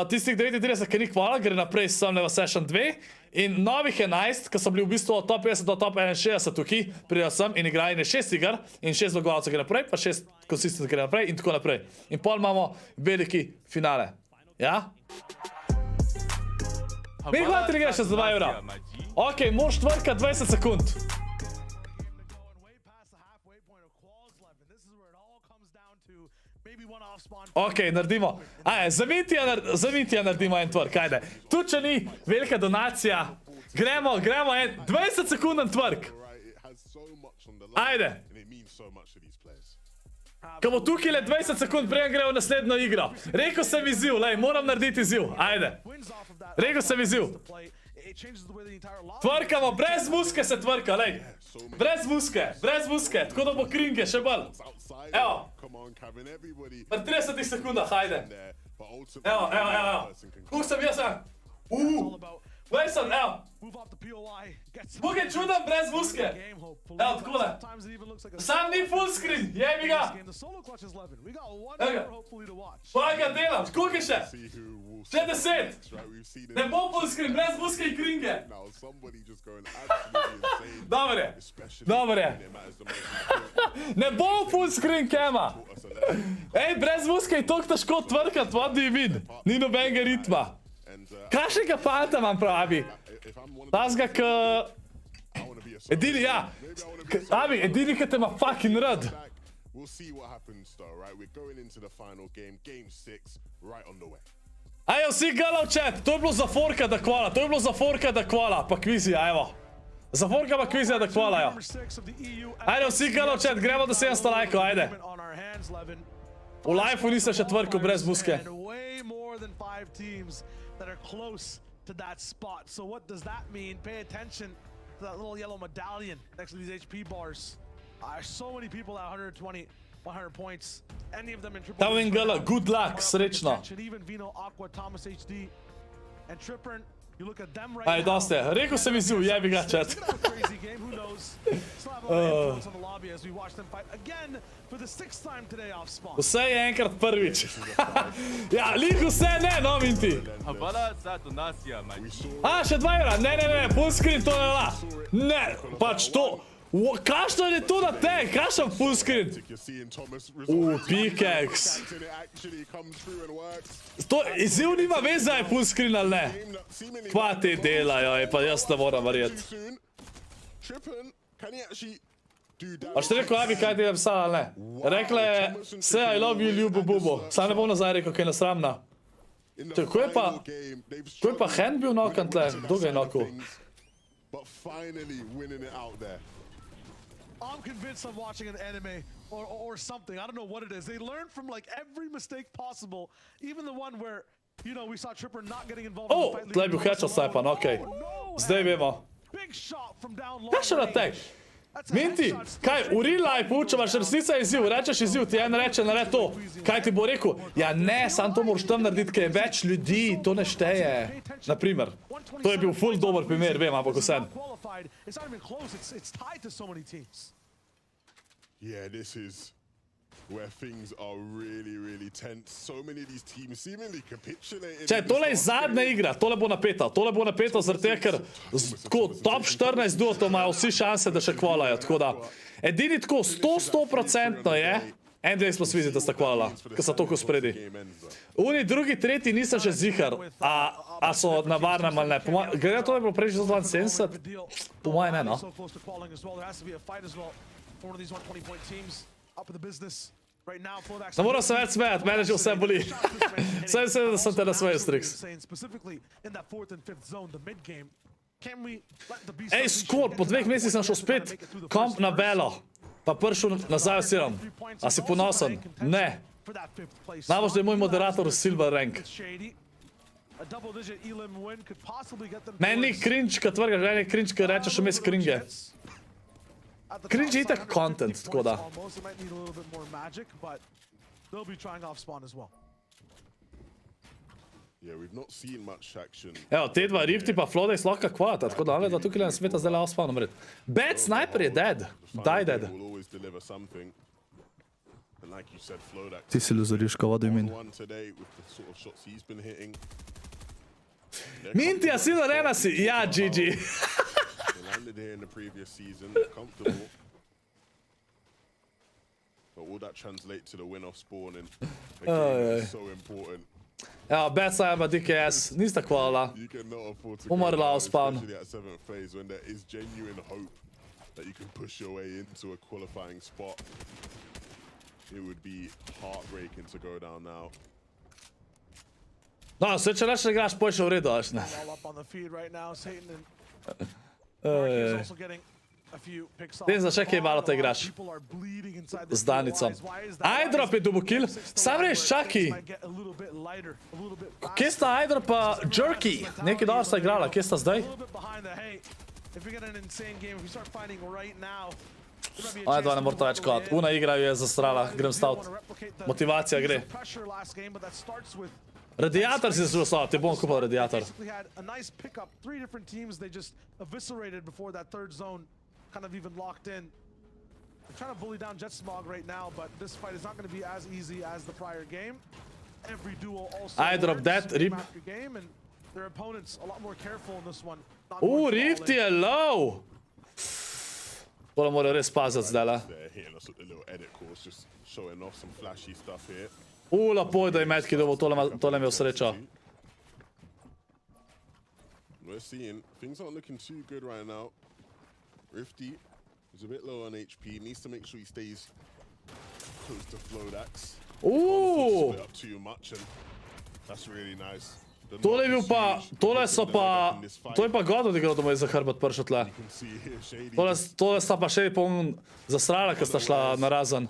tistih 39, ki ni kvala, gre naprej samle v session 2 in novih 11, ki so bili v bistvu od top 50 do top 61 tukaj, pridejo sem in igrajo 6 iger in 6 zmagovalcev gre naprej, pa 6 consistent gre naprej in tako naprej. In pol imamo veliki finale. Ja? Mi hvala 3 še za 2 evra. Ok, mož tvrka 20 sekund. Ok, naredimo. Za Mitija naredimo en tvrk, ajde. Tu, če ni velika donacija, gremo 20 sekunden tvrk. Ajde. Ko bo tukaj le 20 sekund, preden gremo v naslednjo igro. Rekel sem izziv, lej, moram narediti izziv. Ajde. Rekel sem izziv. Tvrkamo, brez muske se tvrka, lej. Brez muske, tako da bo kringe še bolj. Evo. Pa 30 sekundah, ajde. Evo. Kako sem jaz, Vej sem, evo. Kako je čudem brez muske. Evo, takole. Sam ni full screen, jebi ga. Evo ga. Pa ga delam, koliko je še? Še 10. Ne bo full screen, brez muske in kringe. Dobre. Ne bo full screen kema. Ej, brez muske je toliko težko tvrkat, what do you mean? Ni nobenega ritma. Kakšnega fanta imam pravi? Tazga, edini, ja. Abi, edini, ki te ima fucking rad. We'll see what happens though, right? We're going into the final game, game 6, right on the way. Ajo, vsi gledal chat, to je bilo za forka da kvala, pa kvizija, evo. Za forka pa kvizija da kvala, jo. Ajde, vsi gledal chat, gremo do 700 lajkov, ajde. V live-u nisem še tvrkal brez muske. To that spot. So what does that mean? Pay attention to that little yellow medallion next to these HP bars. So many people at 120, 100 points. Any of them in triple. Tavengala, good luck, srečno. Even Vino, Aqua, Thomas HD, and Trippern. You look at them right Ajde, doste. Rekao sam izju, jebi ga chat. Crazy game, who knows? Still have a lot of influence on the lobby as we watch them fight again for the 6th time today off spawn. Vse je enkrat prvič. Ja, lik vse ne, no, Minti. A, še 2 evra, ne, full screen, to ne la. Ne, pač to. Kašno je to na te? Kašno full screen? Pickaxe. Izziv nima veze, je full screen ali ne. Pa te delajo, pa jaz ne moram verjeti. A še rekel, Abi, kaj ti je pisala ali ne? Rekla je, se I love you, ljubo bubo. Sam ne bom nazaj rekel, kaj je nasramna. Ko je pa Hen bil nokan tle? Kdo ga je nokal? I'm convinced I'm watching an anime or something. I don't know what it is. They learn from like every mistake possible. Even the one where, you know, we saw Tripper not getting involved in the fight. Tle je bil headshot snipan, okej. Zdaj vemo. Kaj še na tek? Minti, kaj, v real life učevaš resnica izziv, rečeš izziv, ti en reče, nared to. Kaj ti bo rekel? Ja ne, sam to moraš tam narediti, ker je več ljudi, to ne šteje. Naprimer. To je bil full dober primer, vem, ampak vsem. Yeah, this is where things are really, really tense. So many of these teams seemingly capitulated. Če, tole je zadnja igra, tole bo napeto zaradi tega, ker tako top 14 duotov imajo vsi šanse, da še kvalajo, tako da. Edini tako 100% je, NDA smo svizili, da sta kvalala, ker so toliko spredi. Oni drugi, tretji nisem še zihar, a so na varnem ali ne. Glede to je bilo prej že 72, po moje ne, no. Ne moram se več smejati, mene že vse boli. Vse da sem te na svoje striks. Ej, Scorp, po 2 mesecih sem šel spet komp na belo, pa prišel nazaj osiram. A si ponosen? Ne. Najbolj, da je moj moderator silver rank. Meni ni cringe, kad tvrgaš, meni je cringe, kad rečeš vmes cringe. Cringe je itak content, tako da. Evo, te dva rifti pa Flodej lahko kvata, tako da da tukaj ne smeta zdaj off-spawn umret. Bad Sniper je dead. Die dead. Ti si luzoriš, ko vodim in. Minti, a si arena si? Ja, GG. Landed here in the previous season, comfortable. But will that translate to the win off spawn and again, it's so important. Evo, bad side DKS, nista kvala. Umrla off spawn. Especially at 7th phase when there is genuine hope that you can push your way into a qualifying spot. It would be heartbreaking to go down now. No, sve če reč ne igraš, poj še v redu, až ne. Vem za še kaj malo te igraš. Z Danicom. Ajdrop je double kill. Sam reš, čaki. Kje sta Ajdrop pa Jerky? Nekaj dobro sta igrala, kje sta zdaj? Ona dva ne morata več kovat. Una igra ju je zastrala, grem stavt. Motivacija gre. Radiator si zelo slab, ti bom kupal radiator. Kind of even locked in. They're trying to bully down Jet Smog right now, but this fight is not going to be as easy as the prior game. Every duel also I drop that, rip. After game, and their opponents a lot more careful in this one. Rift je low! Tole mora res pazati zdaj, la. Lepo je, da je Metki dobil, tole imel srečo. we're seeing things aren't looking too good right now. Rifty is a bit low on HP. Needs to make sure he stays close to Flodax. Ooh! Split up too much, and that's really nice. Tole je bil pa, to je pa God odigral, da mu je za hrbet pršel tle. Tole sta pa še poln zasrala, ker sta šla na razen.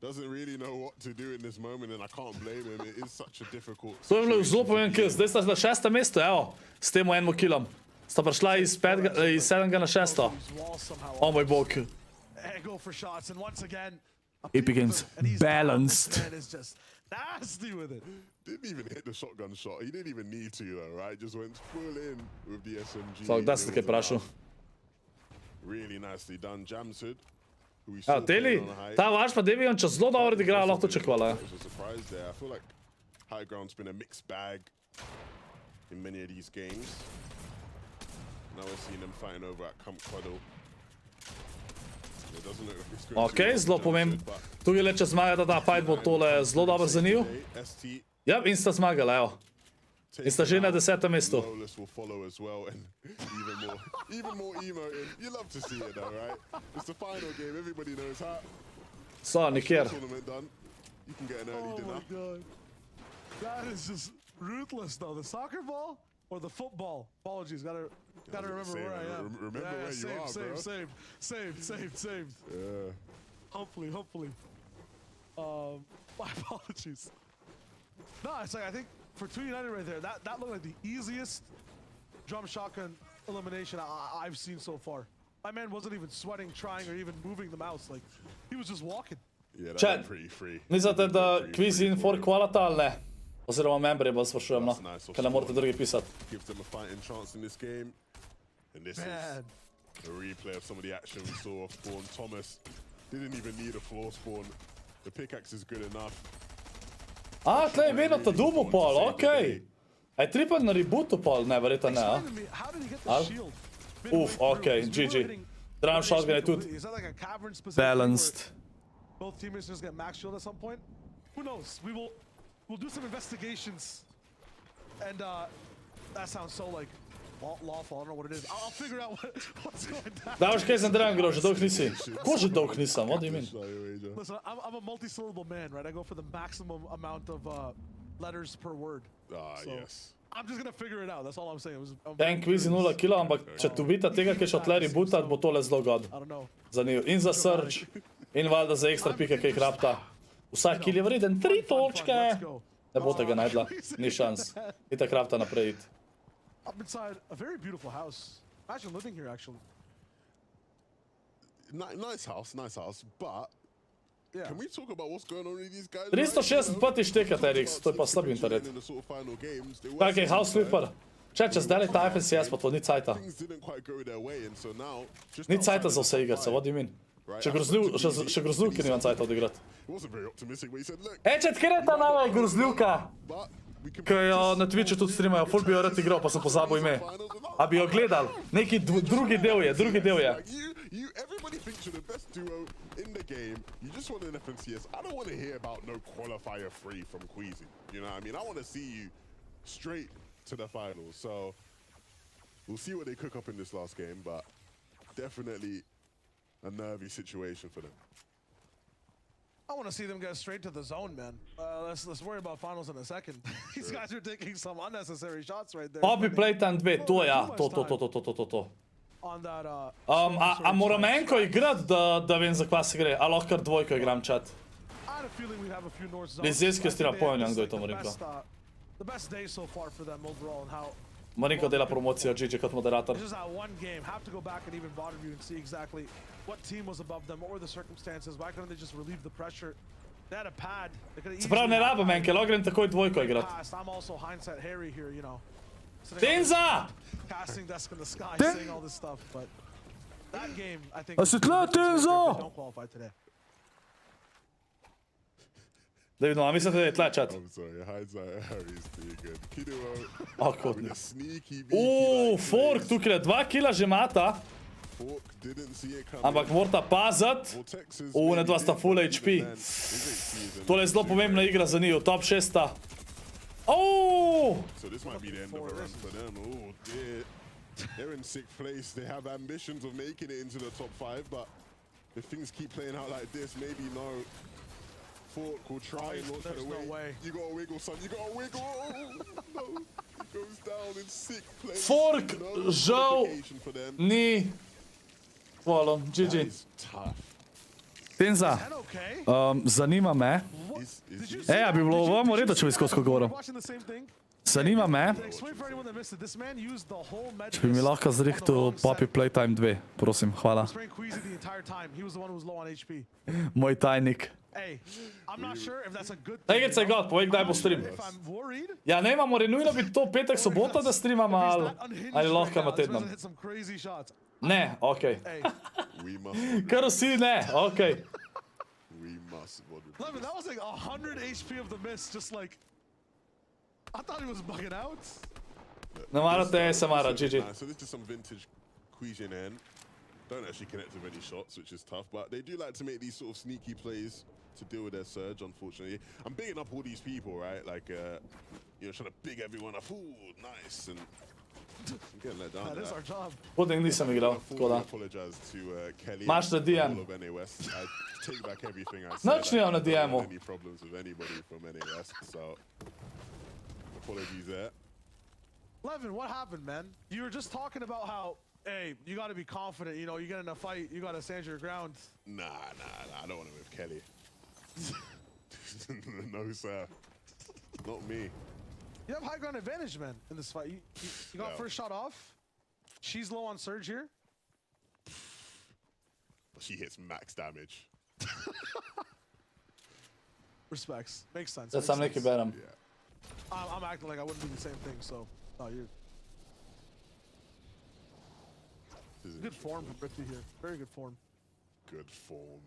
Doesn't really know what to do in this moment, and I can't blame him. It is such a difficult To je bilo zelo pomemben kill, zdaj sta na 6. mestu, evo, s tem enim killom. Sta prišla iz 7. na 6. O moj bog. Ergo for shots, and once again, Epic Games balanced. nasty with it. Didn't even hit the shotgun shot. He didn't even need to, though, right? Just went full in with the SMG. So, da ste kaj prašal. Really nicely done. Jamsud, who we Ja, saw Teli, playing on a high. ta vaš pa Devion, če zelo dobro odigra, lahko čekvala. There's a surprise there. I feel like high ground's been a mixed bag in many of these games. Now we're seeing them fighting over at Camp Cuddle. It doesn't look like it's going Ok, zelo pomemben. Tukaj le, če zmagata ta fight, bo tole zelo dobro za njiju. Ja, in sta zmagala, evo. In sta že na 10. mestu. Lawless will follow as well, and even more emoting. You love to see it, though, right? It's the final game. Everybody knows how. So, nikjer. Tournament done. You can get an early dinner. Oh my god. That is just ruthless, though. The soccer ball or the football? Apologies, gotta remember where I am. Remember where you are, bro. Saved. Yeah. Hopefully. My apologies. No, it's like, I think for 2 United right there, that looked like the easiest drum shotgun elimination I've seen so far. My man wasn't even sweating, trying, or even moving the mouse. Like, he was just walking. Yeah, that Chat, was pretty free. mislite, da kviz in for kvalata ali ne? Oziroma memberje bolj sprašujem, no. Ker ne morate drugi pisati. Gives them a fighting chance in this game. And this is a replay of some of the action we saw off spawn. Thomas didn't even need a floor spawn. The pickaxe is good enough. A, tle je vedno ta dubo pol, okej. A je triple na rebootu pol? Ne, verjetno ne, a? Uf, okej, GG. Drum shotgun je tudi balanced. Both teammates just get max shield at some point. Who knows? We'll do some investigations, and that sounds so like lawful. I don't know what it is. I'll figure out what's going down. Da, veš kaj sem Dragan grož, že dolg nisi. Ko že dolg nisem, what do you mean? Listen, I'm a multi-syllable man, right? I go for the maximum amount of letters per word. Yes. I'm just gonna figure it out. That's all I'm saying. En quiz 0 kilo, ampak če dobita tega, ki je šel tle rebootat, bo tole zelo god. Za njiju. In za search, in valjda za ekstra pike, ki jih rabta. Vsak kill je vreden 3 točke. Ne boste ga najdla, ni šans. Itak rabta naprej iti. I'm inside a very beautiful house. Imagine living here, actually. Nice house, but can we talk about what's going on with these guys? 365 štekate, RX, to je pa slab internet. Kak je house flipper? Če zdaj ta FNCS, pa to ni cajta. Ni cajta za vse igrce, what do you mean? Še grozljivki nimam cajta odigrati. Čet, kjer je ta nova grozljivka? Ki jo na Twitchu tudi streamajo, ful bi jo rad igral, pa sem pozabil ime. A bi jo gledal? Neki drugi del je. Everybody thinks you're the best duo in the game. You just want an FNCS. I don't want to hear about no qualifier 3 from Queasy. You know what I mean? I want to see you straight to the finals. So we'll see what they cook up in this last game, but definitely a nervy situation for them. I want to see them get straight to the zone, man. Let's worry about finals in a second. These guys are taking some unnecessary shots right there. Poppy Playtime 2, to ja, to. On that, a moram enko igrat, da vem za kva se gre, a lahko kar dvojko igram chat. Vizijski stila pojemljam, kdo je to Marinko. The best day so far for them overall and how Marinko dela promocijo, GG kot moderator. This is that one game. Have to go back and even bottom view and see exactly what team was above them, what were the circumstances, why couldn't they just relieve the pressure? They had a pad. Se pravi, ne rabim enke, lahko grem takoj dvojko igrat. I'm also hindsight Harry here, you know. Tenza! Casting desk in the sky, saying all this stuff, but that game, I think, don't qualify today. Da vidimo, a mislite, da je tle chat? I'm sorry, hindsight Harry's too good. Kiduo Akutno. with a sneaky Fork, tukaj je 2 kila že mata. Fork didn't see it coming. Ampak morata pazit. Ne dva sta full HP. Tole je zelo pomembna igra za njiju, top 6 sta. So this might be the end of a run for them. Oh dear. They're in 6th place. They have ambitions of making it into the top 5, but if things keep playing out like this, maybe no. Fork will try and launch There's away. no way. You gotta wiggle, son. You gotta wiggle. Oh, no. He goes down in 6th place. Fork, žal, ni. Hvala, GG. Tenza, zanima me. A bi bilo vam v redu, če bi skozi govoril. Zanima me, če bi mi lahko zrihtal Poppy Playtime 2, prosim, hvala. Moj tajnik. Egec je god, povej kdaj bo stream. Ja, ne imamo, nujno bi to petek, sobota, da streamam, ali lahko ima tednom. Ne, okej. Kar vsi ne, okej. Levin, that was like 100 HP of the miss, just like... I thought he was bugging out. Ne marate, se mara, GG. So this is some vintage Queesian end. Don't actually connect with any shots, which is tough, but they do like to make these sort of sneaky plays to deal with their surge, unfortunately. I'm bigging up all these people, right? Like, you know, trying to big everyone up. Ooh, nice. And I'm getting let down. That is our job. Potem nisem igral, tako da. Imaš na DM. I take back everything I said. Noč nimam na DM-u. Any problems with anybody from NAS, so apologies there. Levin, what happened, man? You were just talking about how, hey, you got to be confident. You know, you get in a fight, you got to stand your ground. Nah, I don't want to with Kelly. No, sir. Not me. You have high ground advantage, man, in this fight. You got first shot off. She's low on surge here. She hits max damage. Respects. Makes sense. That's I'm making better. Yeah. I'm acting like I wouldn't do the same thing, so... Oh, you're... Good form from Rifty here. Very good form. Good form.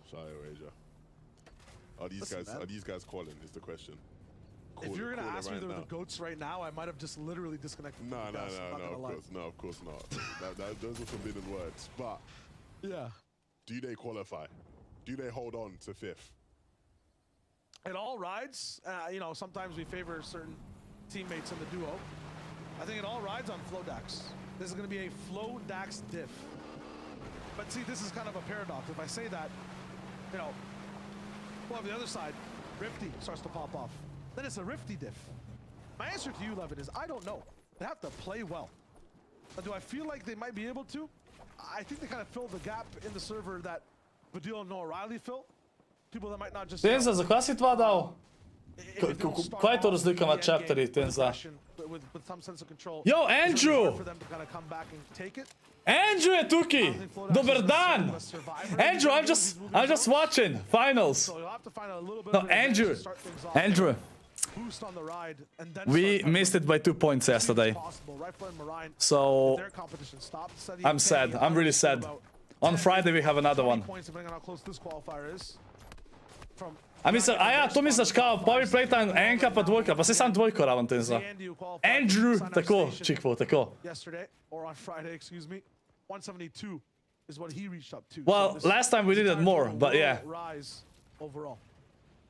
Shy Asia. Are these guys calling is the question. If you're gonna ask me if they're the goats right now, I might have just literally disconnected. No, of course not. Those are forbidden words. But yeah, do they qualify? Do they hold on to 5th? It all rides. You know, sometimes we favor certain teammates in the duo. I think it all rides on Flow Dax. This is going to be a Flow Dax diff. But see, this is kind of a paradox. If I say that, you know, well, on the other side, Rifty starts to pop off. Then it's a Rifty diff. My answer to you, Levin, is I don't know. They have to play well. But do I feel like they might be able to? I think they kind of filled the gap in the server that Badil and Noah Riley filled. People that might not just... Tenza, zakaj si tva dal? Kaj je to razlika med chapterji, Tenza? Yo, Andrew! Andrew je tukaj! Dober dan! Andrew, I'm just watching finals. No, Andrew. We missed it by 2 points yesterday. So I'm sad. I'm really sad. On Friday we have another one. A mislim, to misliš kao Poppy Playtime enka pa dvojka, pa se sam dvojko raven Tenza. Andrew, tako, čikvo, tako. Well, last time we did it more, but yeah.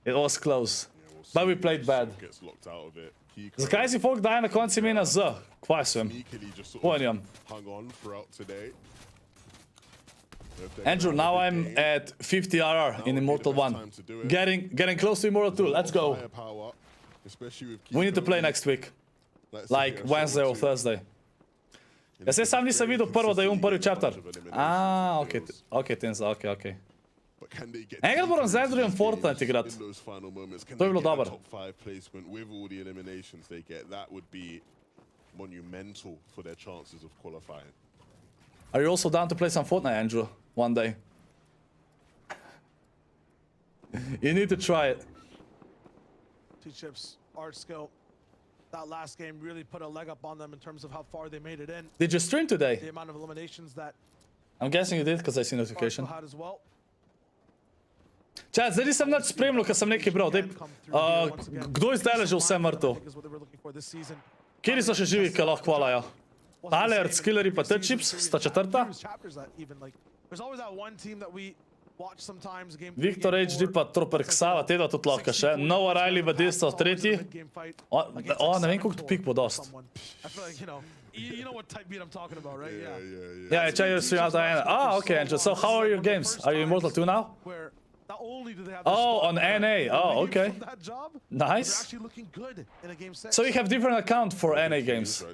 It was close. But we played bad. Zakaj si folk daje na konci imena Z? Kvaj sem? Pojem. Andrew, now I'm at 50 RR in Immortal 1. Getting close to Immortal 2. Let's go. We need to play next week. Like Wednesday or Thursday. Ja se sam nisem videl prvo, da je prvi chapter. Ok, Tenza, ok. Enkrat moram z Andrewjem Fortnite igrati. To je bilo dobro. Are you also down to play some Fortnite, Andrew? One day. You need to try it. T-Chips, art skill. That last game really put a leg up on them in terms of how far they made it in. Did you stream today? The amount of eliminations that I'm guessing you did, because I see notification. had as well. Čaj, zdaj nisem nič spremljal, ker sem nekaj bral. Kdo je zdaj že vse mrtev? Kjeri so še živi, ki lahko hvalajo? Alert, Skillery pa T-Chips sta četrta. There's always that one team that we watch sometimes game. Viktor HD pa Trooper Ksava, te dva tudi lahko še. Nova Riley v desno, tretji. Ne vem, koliko pik bo dost. I feel like, you know what type beat I'm talking about, right? Ja, če je svi na NA. Okay, Angel, so how are your games? Are you Immortal 2 now? Where not only do they have On NA. Oh, okay. Nice. So you have different account for NA games.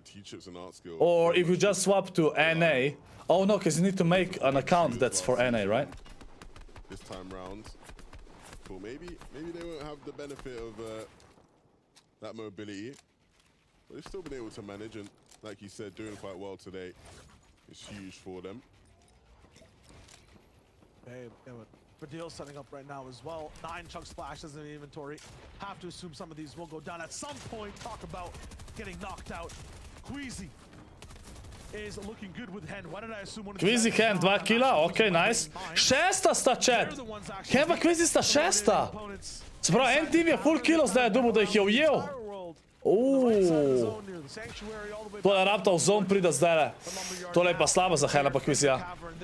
Or if you just swap to NA. Oh no, because you need to make an account that's for NA, right? This time round. Cool, maybe they won't have the benefit of that mobility. But they've still been able to manage, and like you said, doing quite well today. It's huge for them. Hey, Badil setting up right now as well. 9 chunk splashes in the inventory. Have to assume some of these will go down at some point. Talk about getting knocked out. Queasy is looking good with Hen. Why did I assume one of Queasy Hen, 2 kila, okay, nice. Šesta sta, chat. Hen pa Queasy sta šesta. Se pravi, en tim je full kilo, zdaj je dubo, da jih je ujel. Tole Raptor zone pride zdaj. Tole je pa slabo za Hena pa Queasyja.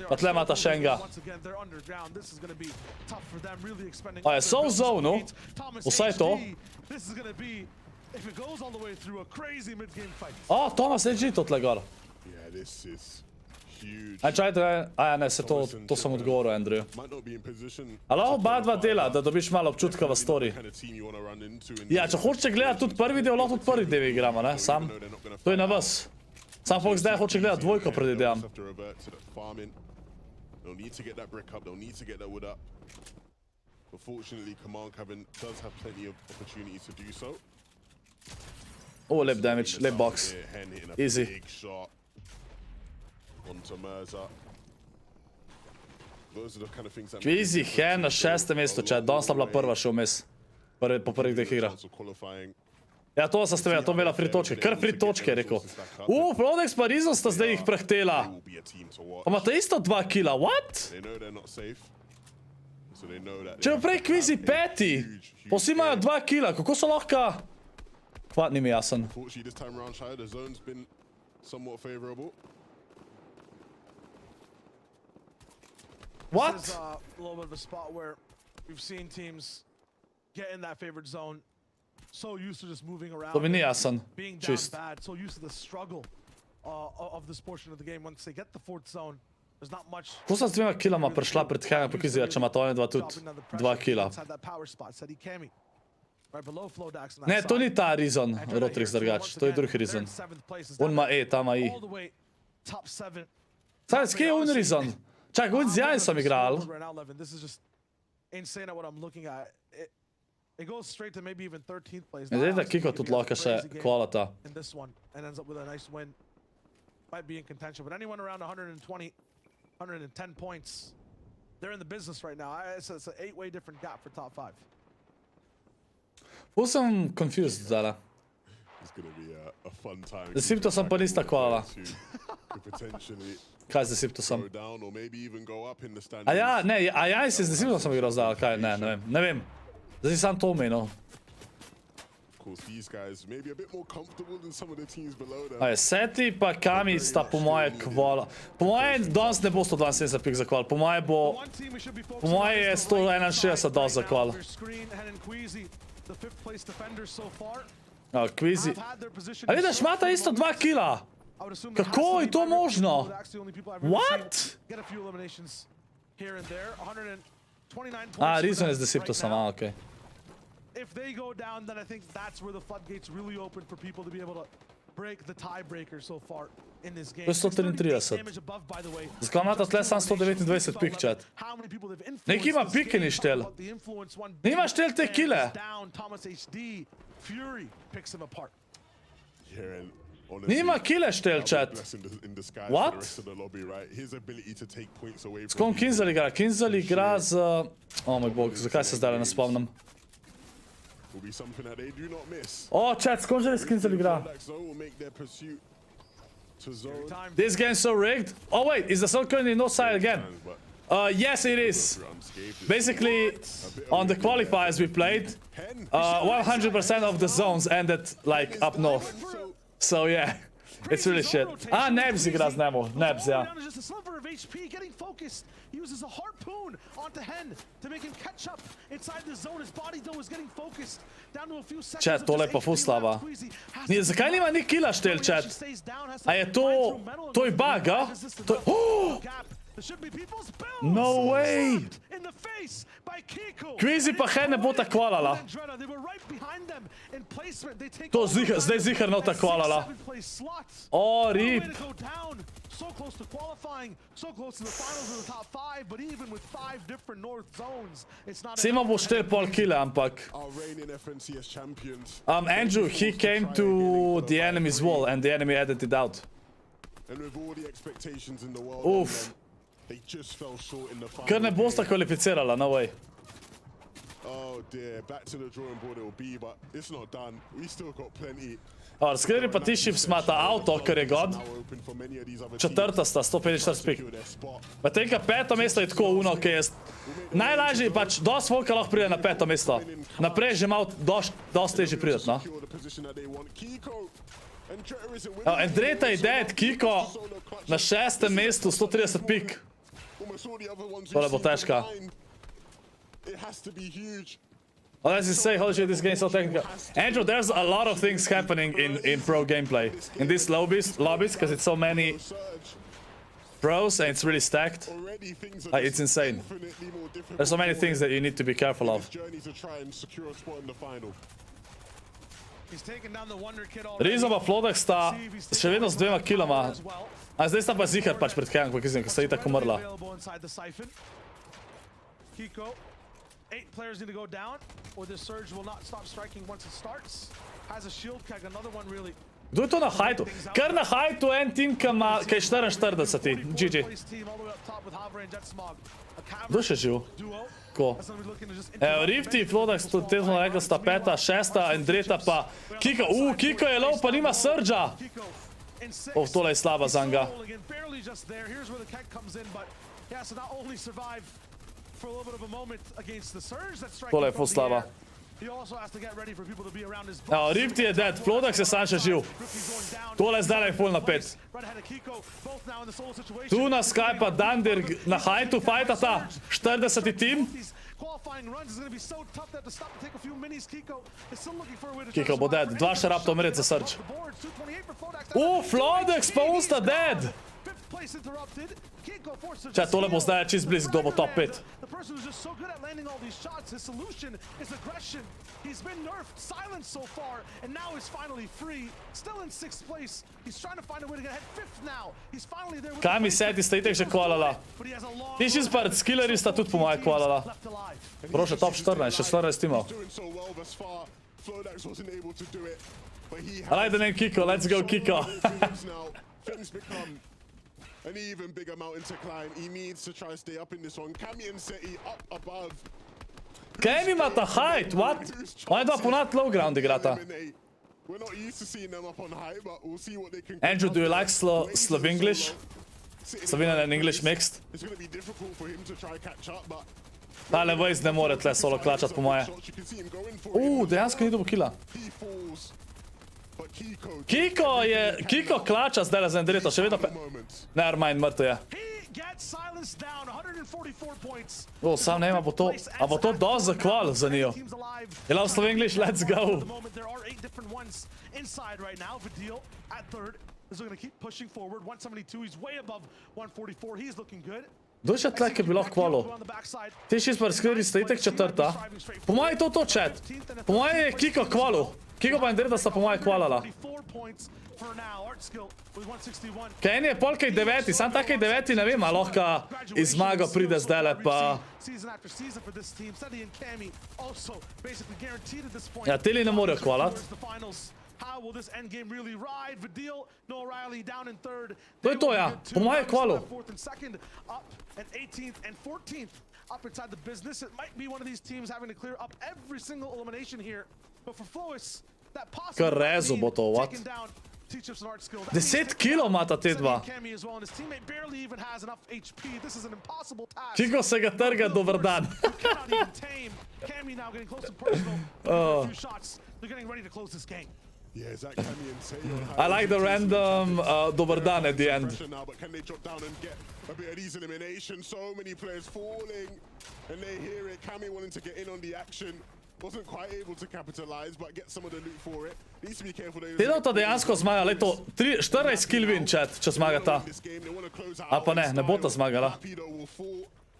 Pa tle imata Shenga. A je so v zonu? Vsaj to. Thomas leži to tle gor. Čajte, ne, se to sem odgovoril, Andrew. A lahko oba dva dela, da dobiš malo občutka v story. Ja, če hoče gledati tudi prvi del, lahko tudi prvi del igramo, ne, sam. To je na vas. Sam folk zdaj hoče gledati dvojko, predvidevam. Lep damage, lep box. Easy. Queasy Hen na 6. mestu, če danes sta bila prva še vmes. Po prvih 2 igrah. Ja, to sem ste vedela, to imela free točke. Kar free točke, je rekel. Prodex pa Rizon sta zdaj jih prehtela. Pa imata isto 2 kila, what? Če bo prej Queasy 5, pa vsi imajo 2 kila, kako so lahko? Hvat ni mi jasen. What? This is a little bit of a spot where we've seen teams get in that favored zone, so used to just moving around, to mi ni jasen, being down čist. bad, so used to the struggle of this portion of the game. Once they get the 4th zone, there's not much. Ko sta s 2 kilama prišla pred Henem pa Queasyja, če ima to 2 tudi 2 kila. Ne, to ni ta Rizon, Rotrix drugač, to je drugi Rizon. On ima E, ta ima I. Saj, kje je on Rizon? Čak, on z Jajem sem igral. Zdaj, da Kiko tudi lahko še kvalata. Might be in contention, but anyone around 120, 110 points, they're in the business right now. It's an 8-way different gap for top 5. Ful sem confused zdaj. Z Siptosom pa nista kvala. Kaj z Siptosom? A ja, ne, a ja si z Siptosom igral zdaj, kaj, ne vem. Zdaj si sam to omenil. Seti pa Kami sta po moje kvala. Po moje danes ne bo 172 pik za kval. Po moje je 161 dost za kval. Queasy. A vidiš, imata isto 2 kila. Kako je to možno? What? Rizon je z Siptosom, okej. If they go down, then I think that's where the floodgates really open for people to be able to break the tiebreaker so far in this game. To je 133. Zakaj imata tle sam 129 pik, chat? Neki ima pike ni štel. Nima štel te kile. Nima kile štel, chat. What? S kom Kinzel igra? Kinzel igra z... O moj bog, zakaj se zdaj ne spomnim? Chat, s kom že s Kinzel igra? This game's so rigged. Oh wait, is the zone currently no side again? Yes, it is. Basically, on the qualifiers we played, 100% of the zones ended like up north. So yeah, It's really shit. Nebs igra z njemu. Nebs, ja. Just a sliver of HP, getting focused. He uses a harpoon onto Hen to make him catch up inside the zone. His body though is getting focused down to a few seconds. Chat, tole je pa ful slaba. Zakaj nima ni killa štel, chat? A je to je bug, a? No way! Kvizi pa Hen ne bo ta kvalala. To zdaj zihar no ta kvalala. O, rip. So close to qualifying, so close to the finals of the top 5, but even with 5 different north zones, it's not. Sima bo štel pol kile, ampak. Andrew, he came to the enemy's wall and the enemy edited it out. And with all the expectations in the world, Uf. they just fell short in the final. Ker ne bosta kvalificirala, no way. Oh dear, back to the drawing board it will be, but it's not done. We still got plenty. Skleri pa ti Chiefs imata avto, ker je god. Četrta sta, 145 pik. Medtem ka peto mesto je tako uno, ki je najlažji, pač dosti volka lahko pride na peto mesto. Naprej že malo dosti težje prideti, no. Andreta je dead, Kiko na 6. mestu, 130 pik. Tole bo težka. Well, as you say, holy shit, this game is so technical. Andrew, there's a lot of things happening in pro gameplay. In these lobbies, because it's so many pros and it's really stacked. It's insane. There's so many things that you need to be careful of. Rizo pa Flodak sta še vedno z 2 killama. A zdaj sta pa zihar pač pred Kajom, ko sta itak umrla. 8 players need to go down, or this surge will not stop striking once it starts. Has a shield keg, another one really. Kdo je to na hajtu? Kar na hajtu en tim, ki je 44. GG. Kdo še živ? Ko? Rifty, Flodak, te smo rekli, sta 5., 6., Andreta pa Kiko. Kiko je low, pa nima surge'a. Tole je slaba za njega. Tole je ful slaba. Rifty je dead, Flodak se sam še živ. Tole zdaj je ful napet. Tu na Skype-a Dandir na hajtu fajtata 40. tim. Kiko bo dead, 2 še rabta umret za surge. Flodak pa usta dead. Če tole bo zdaj čist blizu, kdo bo top 5. Kaj mi seti sta itek že kvalala? Ti čist par skilleri sta tudi po moje kvalala. Prošle top 14, še 14 timov. Alajde nem Kiko, let's go Kiko. An even bigger mountain to climb. He needs to try and stay up in this one. Cammy and Seti up above. Cammy imata height, what? Oni dva ponad low ground igrata. We're not used to seeing them up on height, but we'll see what they can. Andrew, do you like Slav-English? Slovenian and English mixed? It's going to be difficult for him to try catch up, but Tale Vojs ne more tle solo klačat po moje. Dejansko ni dobil killa. Kiko klača zdaj za Andreta, še vedno pe... Nevermind, mrtev je. Sam ne ima, a bo to dost za kval za njo. Je love Slav-English, let's go. Kdo še tle, ki bi lahko kvalil? Ti šest par skleri sta itek 4. Po moje je to chat. Po moje je Kiko kvalil. Kiko pa Andreta sta po moje kvalala. Ken je polkaj 9, sam takaj 9 ne vem, a lahko iz zmaga pride zdajle pa... Ja, teli ne morejo kvalat. To je to, ja. Po moje je kvalil. Up inside the business, it might be one of these teams having to clear up every single elimination here. But for Flowis, that possible rezo bo to, what? 10 kilo mata te dva. Kiko se ga trga, dober dan. I like the random dober dan at the end. Now, but can they drop down and get a bit of these eliminations? So many players falling, and they hear it. Cammy wanting to get in on the action. Wasn't quite able to capitalize, but get some of the loot for it. Needs to be careful. Tedota dejansko zmaga, leto 14 kill win chat, če zmaga ta. Ali pa ne bo ta zmagala.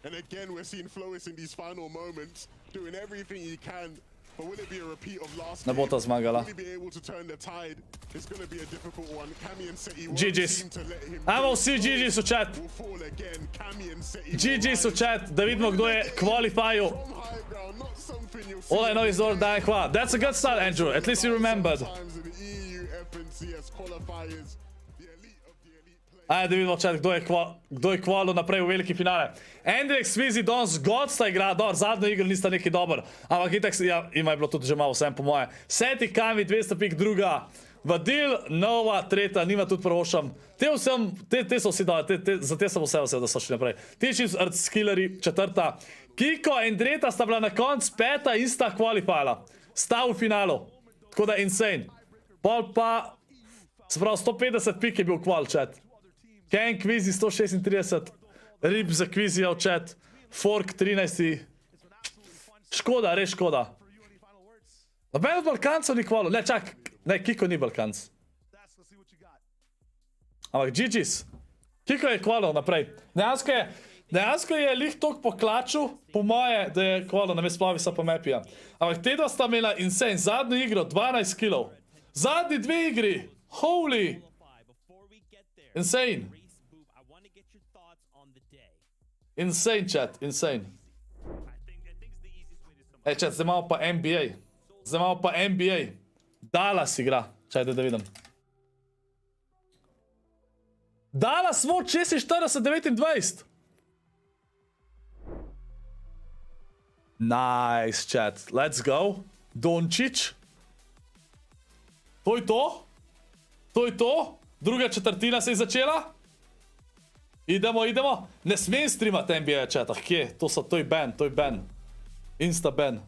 And again, we're seeing Flois in these final moments doing everything he can. But will it be a repeat of last Ne bo ta zmagala. Will he be able to turn the tide? It's going to be a difficult one. Cammy and Seti won't GG's. seem to let him. Ajmo vsi GG's v chat. GG's v chat, da vidimo, kdo je qualifyju. All I know is Lord Dying Hva. That's a good start, Andrew. At least you remembered. Ajde, da vidimo chat, kdo je kvalil naprej v veliki finale. Andrex, Vizi, Dons, God sta igra, dobro, zadnjo igro nista neki dober. Ampak itak, ja, ima je bilo tudi že malo vsem po moje. Seti, Kami, 200 pik, druga. Vadil, Nova, tretja, nima tudi prvošam. Te so vsi dali, za te sem vse da so šli naprej. Tiči skilleri, četrta. Kiko in Dreta sta bila na konc peta in sta qualifyala. Sta v finalu. Tako da insane. Pol pa, se pravi, 150 pik je bil qual chat. Ken Kvizi 136, Rip za Kvizija v chat, Fork 13. Škoda, res škoda. Noben od Balkancev ni kvalil. Ne, čak, ne, Kiko ni Balkanc. Ampak GG's. Kiko je kvalil naprej. Dejansko je lih tok po klaču, po moje, da je kvalil na Mesplavisa po mapija. Ampak te dva sta imela insane. Zadnjo igro, 12 killov. Zadnji dve igri. Holy. Insane. Insane, chat, insane. Ej, chat, zdaj imamo pa NBA. Zdaj imamo pa NBA. Dallas igra. Čajte, da vidim. Dallas smo 46-29. Nice, chat. Let's go. Dončić. To je to. To je to. Druga četrtina se je začela. Idemo. Ne smem streamati NBA chat, kje? To je ban, Insta ban.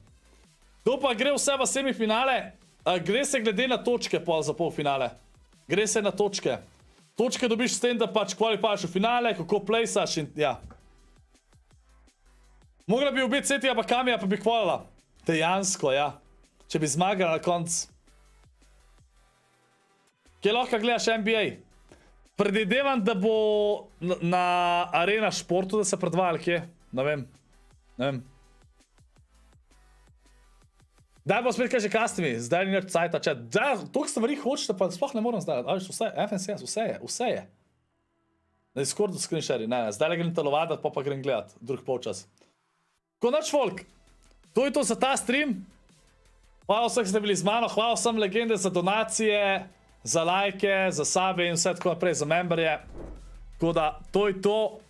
To pa gre vse v semifinale. Gre se glede na točke pol za polfinale. Gre se na točke. Točke dobiš s tem, da pač qualifyš v finale, kako playsaš in ja. Mogla bi ubiti Setija pa Kamija, pa bi kvalila. Dejansko, ja. Če bi zmagala na konc. Kje lahko gledaš NBA? Predvidevam, da bo na Arena športu, da se predvajali kje. Ne vem. Daj bo spet kaže custome, zdaj ni nič cajta, chat. Toliko stvari hočete, pa sploh ne moram zdaj. Vse, FNCS, vse je. Na Discordu screen share, ne, zdaj le grem telovati, pa grem gledat, drug polčas. Ko nač folk, to je to za ta stream. Hvala vseh, ste bili z mano, hvala vsem legende za donacije, za lajke, za sabe in vse tako naprej, za memberje. Tako da, to je to.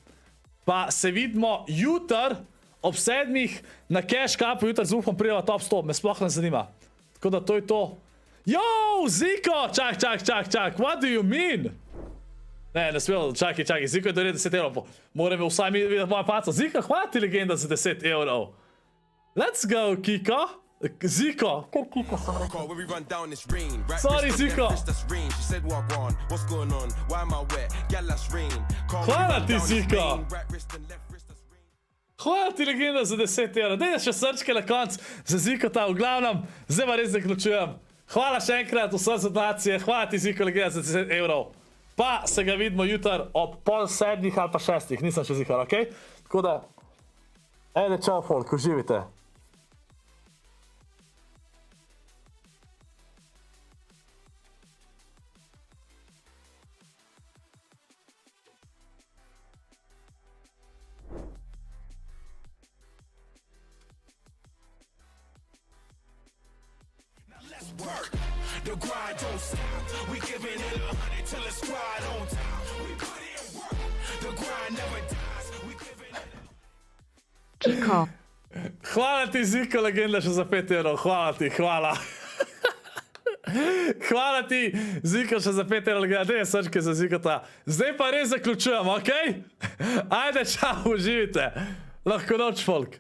Pa se vidimo jutr ob 7 na cash cupu, jutr z upom prijava top 100, me sploh ne zanima. Tako da, to je to. Yo, Ziko! Čak, what do you mean? Ne smel, čakaj, Ziko je do 10 evrov. Moram vsaj videti moja paca. Ziko, hvala ti legenda za 10 evrov. Let's go, Kiko. Ziko. Kiko sem rekel. Sorry, Ziko. Hvala ti, Ziko. Hvala ti, legenda, za 10 evrov. Daj še srčke na konc za Ziko ta. V glavnem, zdaj pa res zaključujem. Hvala še enkrat vse za donacije. Hvala ti, Ziko, legenda, za 10 evrov. Pa se ga vidimo jutr ob 6:30 ali pa 6, nisem še zihar, okej? Tako da, ajde, čau folk, uživite. The grind don't stop. We giving it 100 till it's squad on top. We put in work. The grind never dies. We giving it. Kiko. Hvala ti, Ziko, legenda, še za 5 evrov. Hvala ti, hvala. Hvala ti, Ziko, še za 5 evrov, legenda. Dej srčke za Zikota. Zdaj pa res zaključujem, okej? Ajde, čau, uživite. Lahko noč, folk.